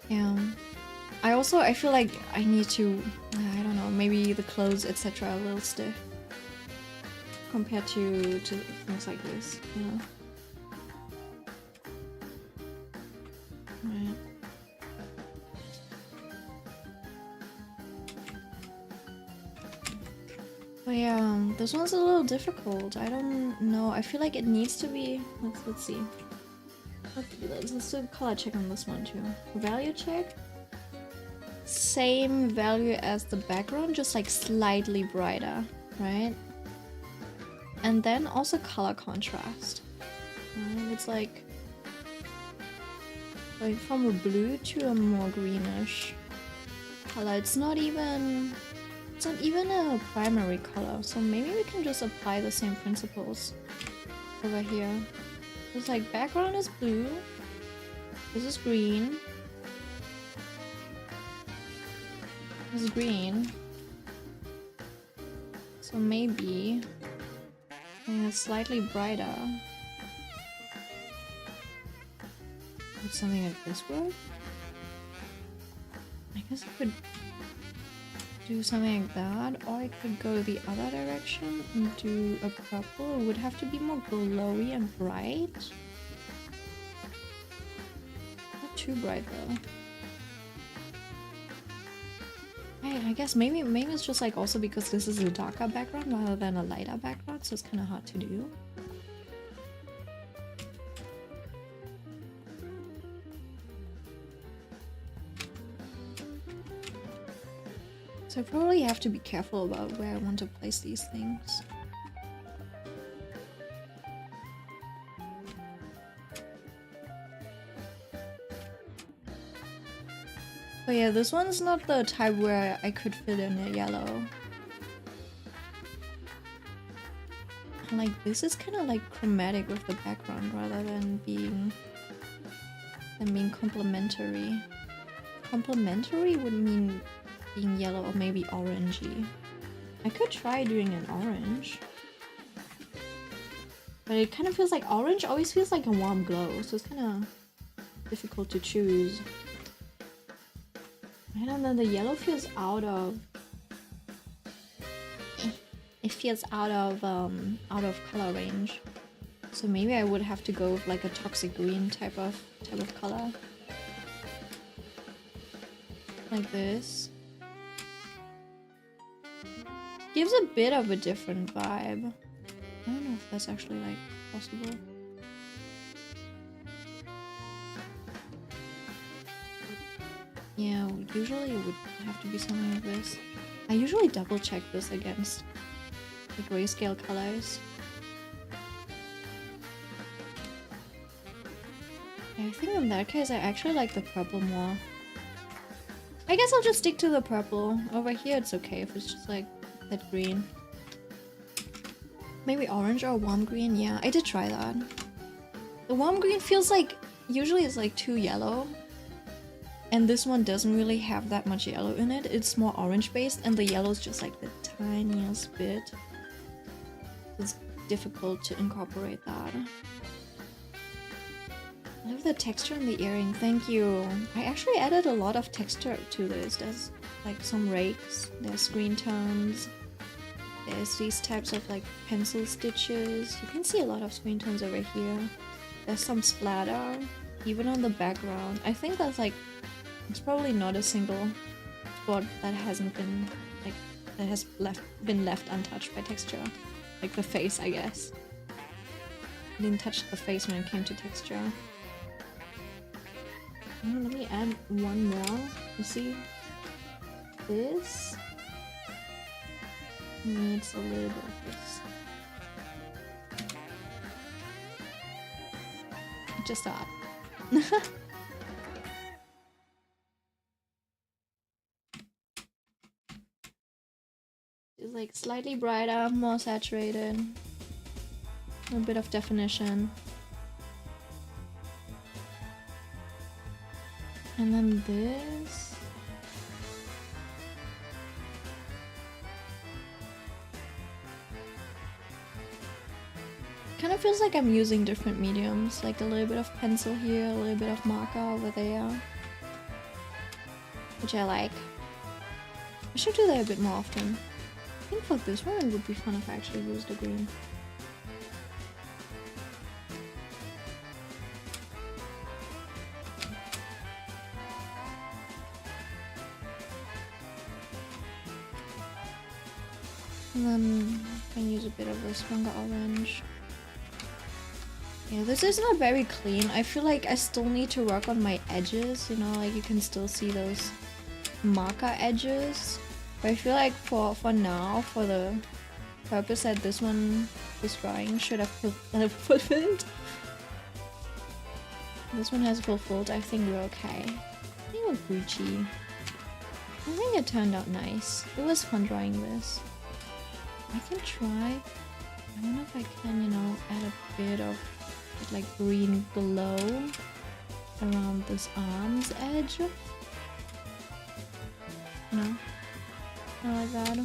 S1: Yeah. I feel like I need to, I don't know, maybe the clothes, etc. a little stiff compared to things like this, you know. Right. But yeah, this one's a little difficult. I don't know. I feel like it needs to be. Let's see. Let's do a color check on this one too. Value check. Same value as the background, just like slightly brighter, right? And then also color contrast. It's like going from a blue to a more greenish color. It's not even a primary color, so maybe we can just apply the same principles over here. It's like background is blue, this is green, this is green, so maybe it's slightly brighter. Would something like this work? I guess I could do something like that, or I could go the other direction and do a purple. It would have to be more glowy and bright. Not too bright though. I guess maybe it's just like also because this is a darker background rather than a lighter background, so it's kind of hard to do. So I probably have to be careful about where I want to place these things. But yeah, this one's not the type where I could fit in a yellow. And like this is kind of like chromatic with the background rather than being complementary. Complementary would mean being yellow or maybe orangey. I could try doing an orange. But it kind of feels like orange always feels like a warm glow, so it's kind of difficult to choose. Right, and then the yellow feels out of... It feels out of color range. So maybe I would have to go with like a toxic green type of color. Like this. Gives a bit of a different vibe. I don't know if that's actually like possible. Yeah, usually it would have to be something like this. I usually double check this against the grayscale colors. Yeah, I think in that case I actually like the purple more. I guess I'll just stick to the purple. Over here it's okay if it's just like that green. Maybe orange or warm green. Yeah, I did try that. The warm green feels like, usually it's like too yellow. And this one doesn't really have that much yellow in it. It's more orange based and the yellow is just like the tiniest bit. It's difficult to incorporate that. I love the texture in the earring, thank you. I actually added a lot of texture to this. There's like some rakes, there's screen tones. There's these types of like pencil stitches. You can see a lot of screen tones over here. There's some splatter, even on the background. I think that's like, it's probably not a single spot that hasn't been like, that has been left untouched by texture. Like the face, I guess. I didn't touch the face when it came to texture. Oh, let me add one more. You see? This needs a little bit of this. Just that. It's like slightly brighter, more saturated. A bit of definition. And then this. Kind of feels like I'm using different mediums, like a little bit of pencil here, a little bit of marker over there, which I like. I should do that a bit more often. I think for this one it would be fun if I actually used the green. And then I can use a bit of this stronger orange. Yeah, this is not very clean. I feel like I still need to work on my edges, you know, like you can still see those marker edges. But I feel like for now, for the purpose that this drawing should have fulfilled. This one has fulfilled, I think we're okay. I think we're Gucci. I think it turned out nice. It was fun drawing this. I can try. I wonder if I can, you know, add a bit of like green glow around this arm's edge. No, not like that.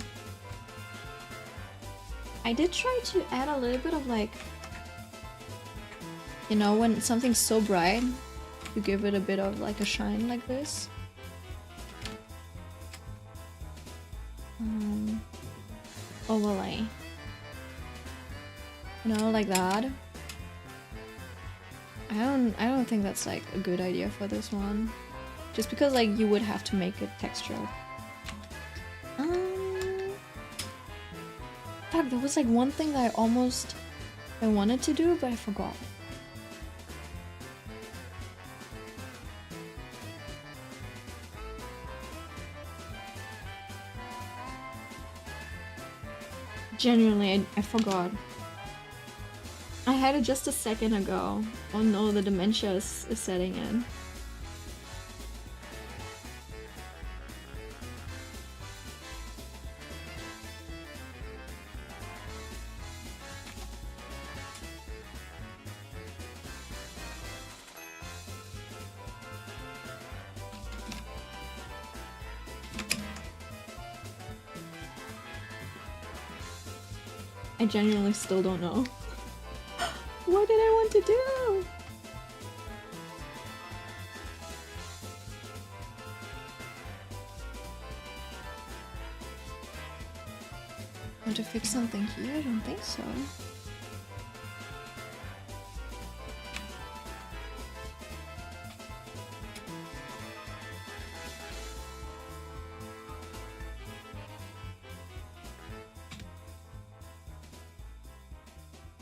S1: I did try to add a little bit of like, you know, when something's so bright, you give it a bit of like a shine like this. Overlay. You know, like that. I don't think that's like a good idea for this one. Just because like you would have to make it textured. Fuck, there was like one thing that I wanted to do, but I forgot. Genuinely, I forgot. I had it just a second ago. Oh no, the dementia is setting in. I genuinely still don't know. What did I want to do? Want to fix something here? I don't think so.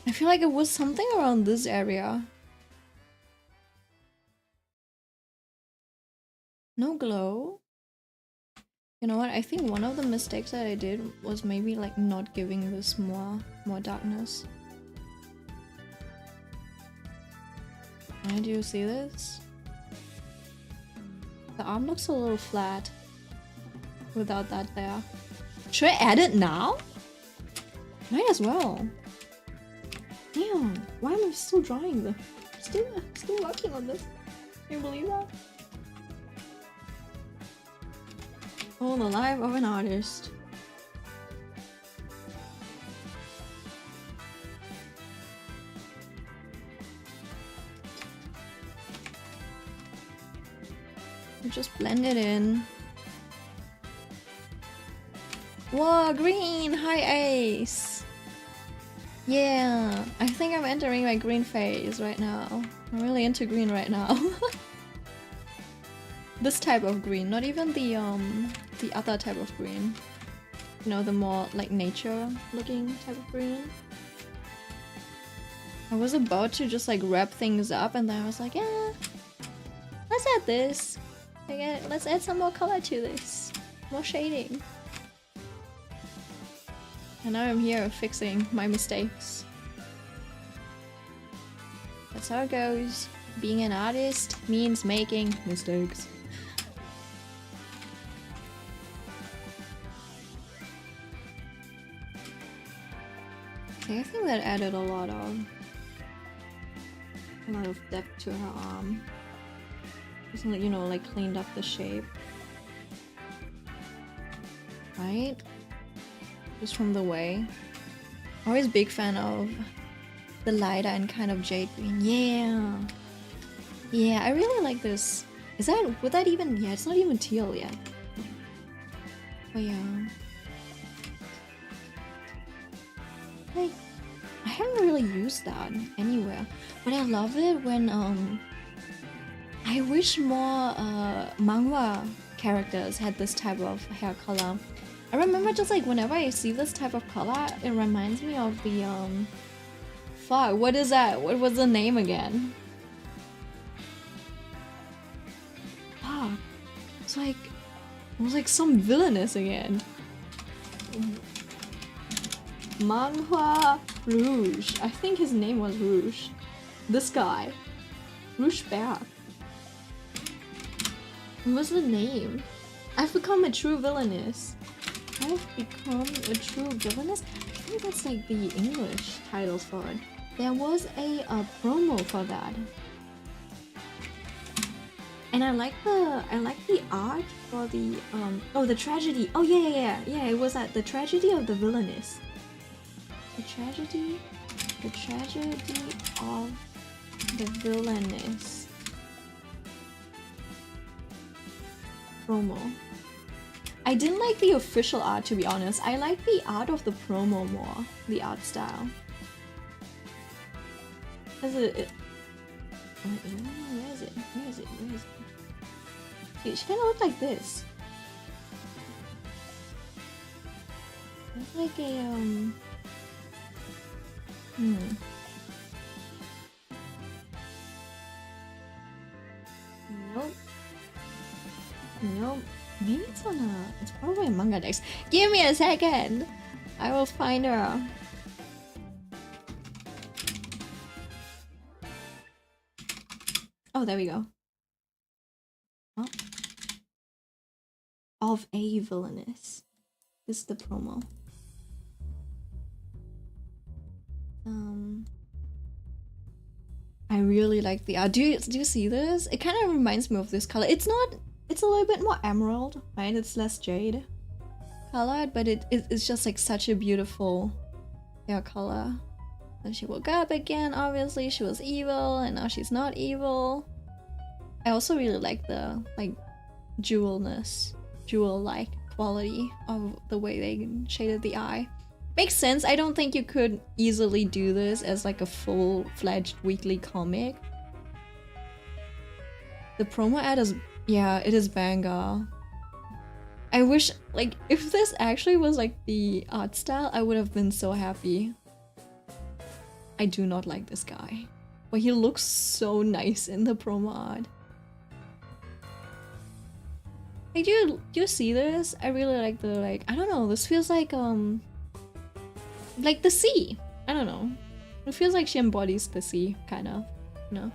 S1: I feel like it was something around this area. No glow. You know what? I think one of the mistakes that I did was maybe like not giving this more darkness. Do you see this? The arm looks a little flat without that there. Should I add it now? Might as well. Damn, why am I still drawing this? Still working on this. Can you believe that? Oh, the life of an artist. You just blend it in. Whoa, green! Hi, Ace! Yeah, I think I'm entering my green phase right now. I'm really into green right now. This type of green, not even the other type of green. You know, the more like nature looking type of green. I was about to just like wrap things up and then I was like, yeah, let's add this. Let's add some more color to this. More shading. And now I'm here fixing my mistakes. That's how it goes. Being an artist means making mistakes. Okay, I think that added a lot of depth to her arm. Just, you know, like cleaned up the shape. Right? Just from the way. Always big fan of the lighter and kind of jade green. Yeah. Yeah, I really like this. Would that even, yeah, it's not even teal yet. But yeah. Like, I haven't really used that anywhere. But I love it when, I wish more, manhwa characters had this type of hair color. I remember just like whenever I see this type of color, it reminds me of the fuck, what is that? What was the name again? Fuck. It was like some villainous again. Manhwa Rouge. I think his name was Rouge. This guy. Rouge Bear. What was the name? I've become a true villainess. I've become a true villainess? I think that's like the English title for it. There was a promo for that. And I like the art for the the tragedy. Oh yeah, it was the tragedy of the villainess. The tragedy of the villainess promo. I didn't like the official art, to be honest. I like the art of the promo more, the art style. Where is it? Dude, she kind of looked like this. It's like a Nope. Maybe it's it's probably a manga dex. Give me a second! I will find her. Oh, there we go. Oh. Of a villainess. This is the promo. I really like the art. Do you see this? It kind of reminds me of this color. It's a little bit more emerald, right? It's less jade colored, but it's just like such a beautiful hair color. Then she woke up again, obviously she was evil, and now she's not evil. I also really like the jewel-like quality of the way they shaded the eye. Makes sense. I don't think you could easily do this as like a full-fledged weekly comic. The promo ad is, yeah, it is banger. I wish, like, if this actually was like the art style, I would have been so happy. I do not like this guy, but he looks so nice in the promo art. Like, do you see this? I really like the, I don't know, this feels like the sea. I don't know. It feels like she embodies the sea, kind of, you know?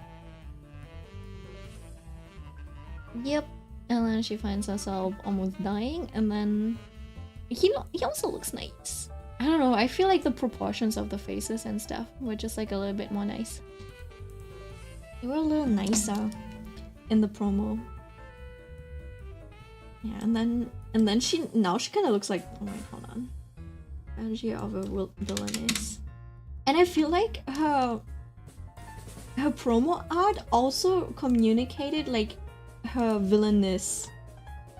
S1: Yep. And then she finds herself almost dying, and then he also looks nice. I don't know, I feel like the proportions of the faces and stuff were just like a little bit more nice. They were a little nicer in the promo. Yeah, and then she kind of looks like, oh wait, hold on. Energy of a villainess. And I feel like her promo art also communicated like her villainous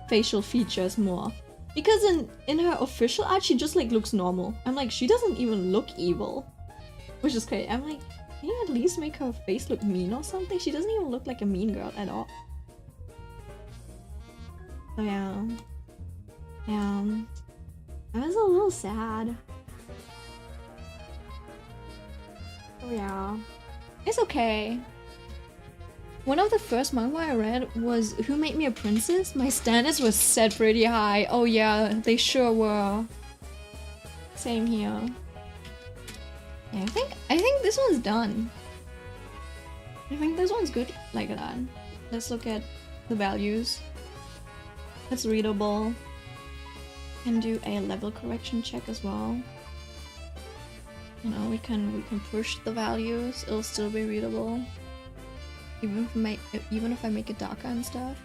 S1: facial features more. Because in her official art, she just like looks normal. I'm like, she doesn't even look evil, which is crazy. I'm like, can you at least make her face look mean or something? She doesn't even look like a mean girl at all. So yeah, I was a little sad. Oh yeah, it's okay. One of the first manga I read was Who Made Me a Princess? My standards were set pretty high. Oh yeah, they sure were. Same here. Yeah, I think this one's done. I think this one's good like that. Let's look at the values. It's readable. Can do a level correction check as well. You know, we can push the values. It'll still be readable. Even if I make it darker and stuff.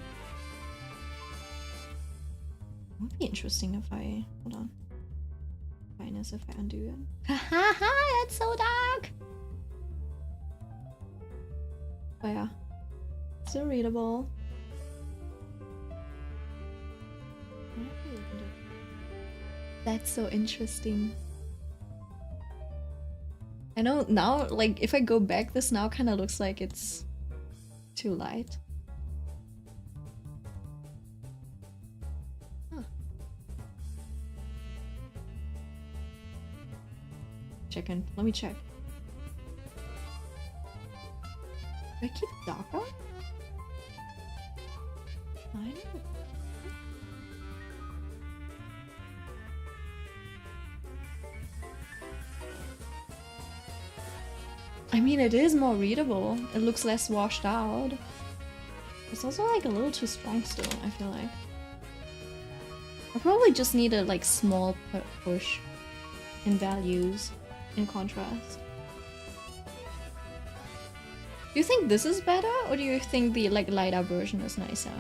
S1: It would be interesting if I hold on. Brightness if I undo it. Haha, that's so dark. Oh yeah, still readable. That's so interesting. I know now, like if I go back, this now kind of looks like it's too light. Huh. Chicken. Let me check. Do I keep it darker? I don't know. I mean, it is more readable. It looks less washed out. It's also like a little too strong still, I feel like. I probably just need a like small push in values in contrast. Do you think this is better, or do you think the like lighter version is nicer?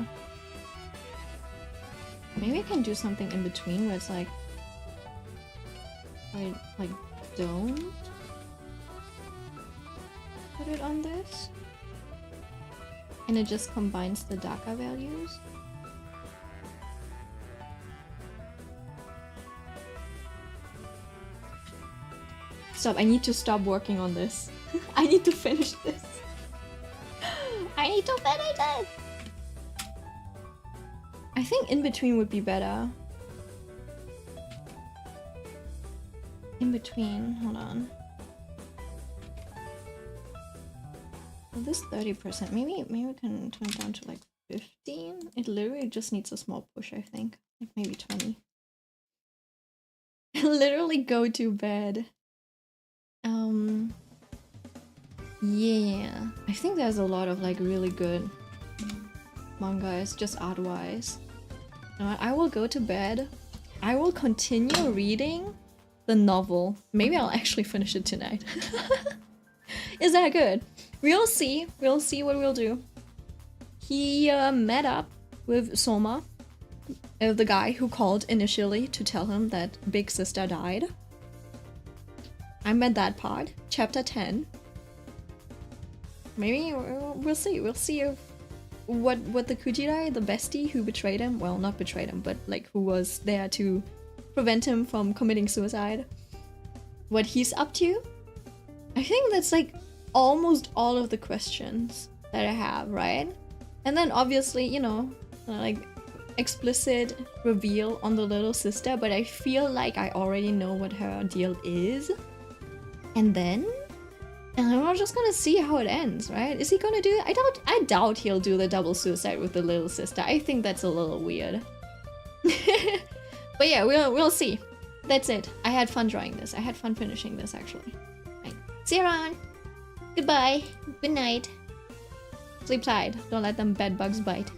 S1: Maybe I can do something in between where it's like I like don't put it on this, and it just combines the darker values. Stop, I need to stop working on this. I need to finish this. I need to finish it! I think in between would be better. In between, hold on. Well, this 30%, maybe we can turn it down to like 15. It literally just needs a small push, I think. Like maybe 20. Literally go to bed. Yeah. I think there's a lot of like really good mangas, just art-wise. You know what? I will go to bed. I will continue reading the novel. Maybe I'll actually finish it tonight. Is that good? We'll see. We'll see what we'll do. He met up with Soma, the guy who called initially to tell him that Big Sister died. I'm at that part, chapter 10. Maybe we'll see. We'll see if what the Kujidai, the bestie who betrayed him, well, not betrayed him, but like who was there to prevent him from committing suicide, what he's up to. I think that's like almost all of the questions that I have, right? And then obviously, you know, like explicit reveal on the little sister, but I feel like I already know what her deal is. And then we're just gonna see how it ends, right? Is he gonna do it? I doubt he'll do the double suicide with the little sister. I think that's a little weird. But yeah, we'll see. That's it. I had fun drawing this. I had fun finishing this actually. Right. See you around. Goodbye. Good night. Sleep tight. Don't let them bed bugs bite.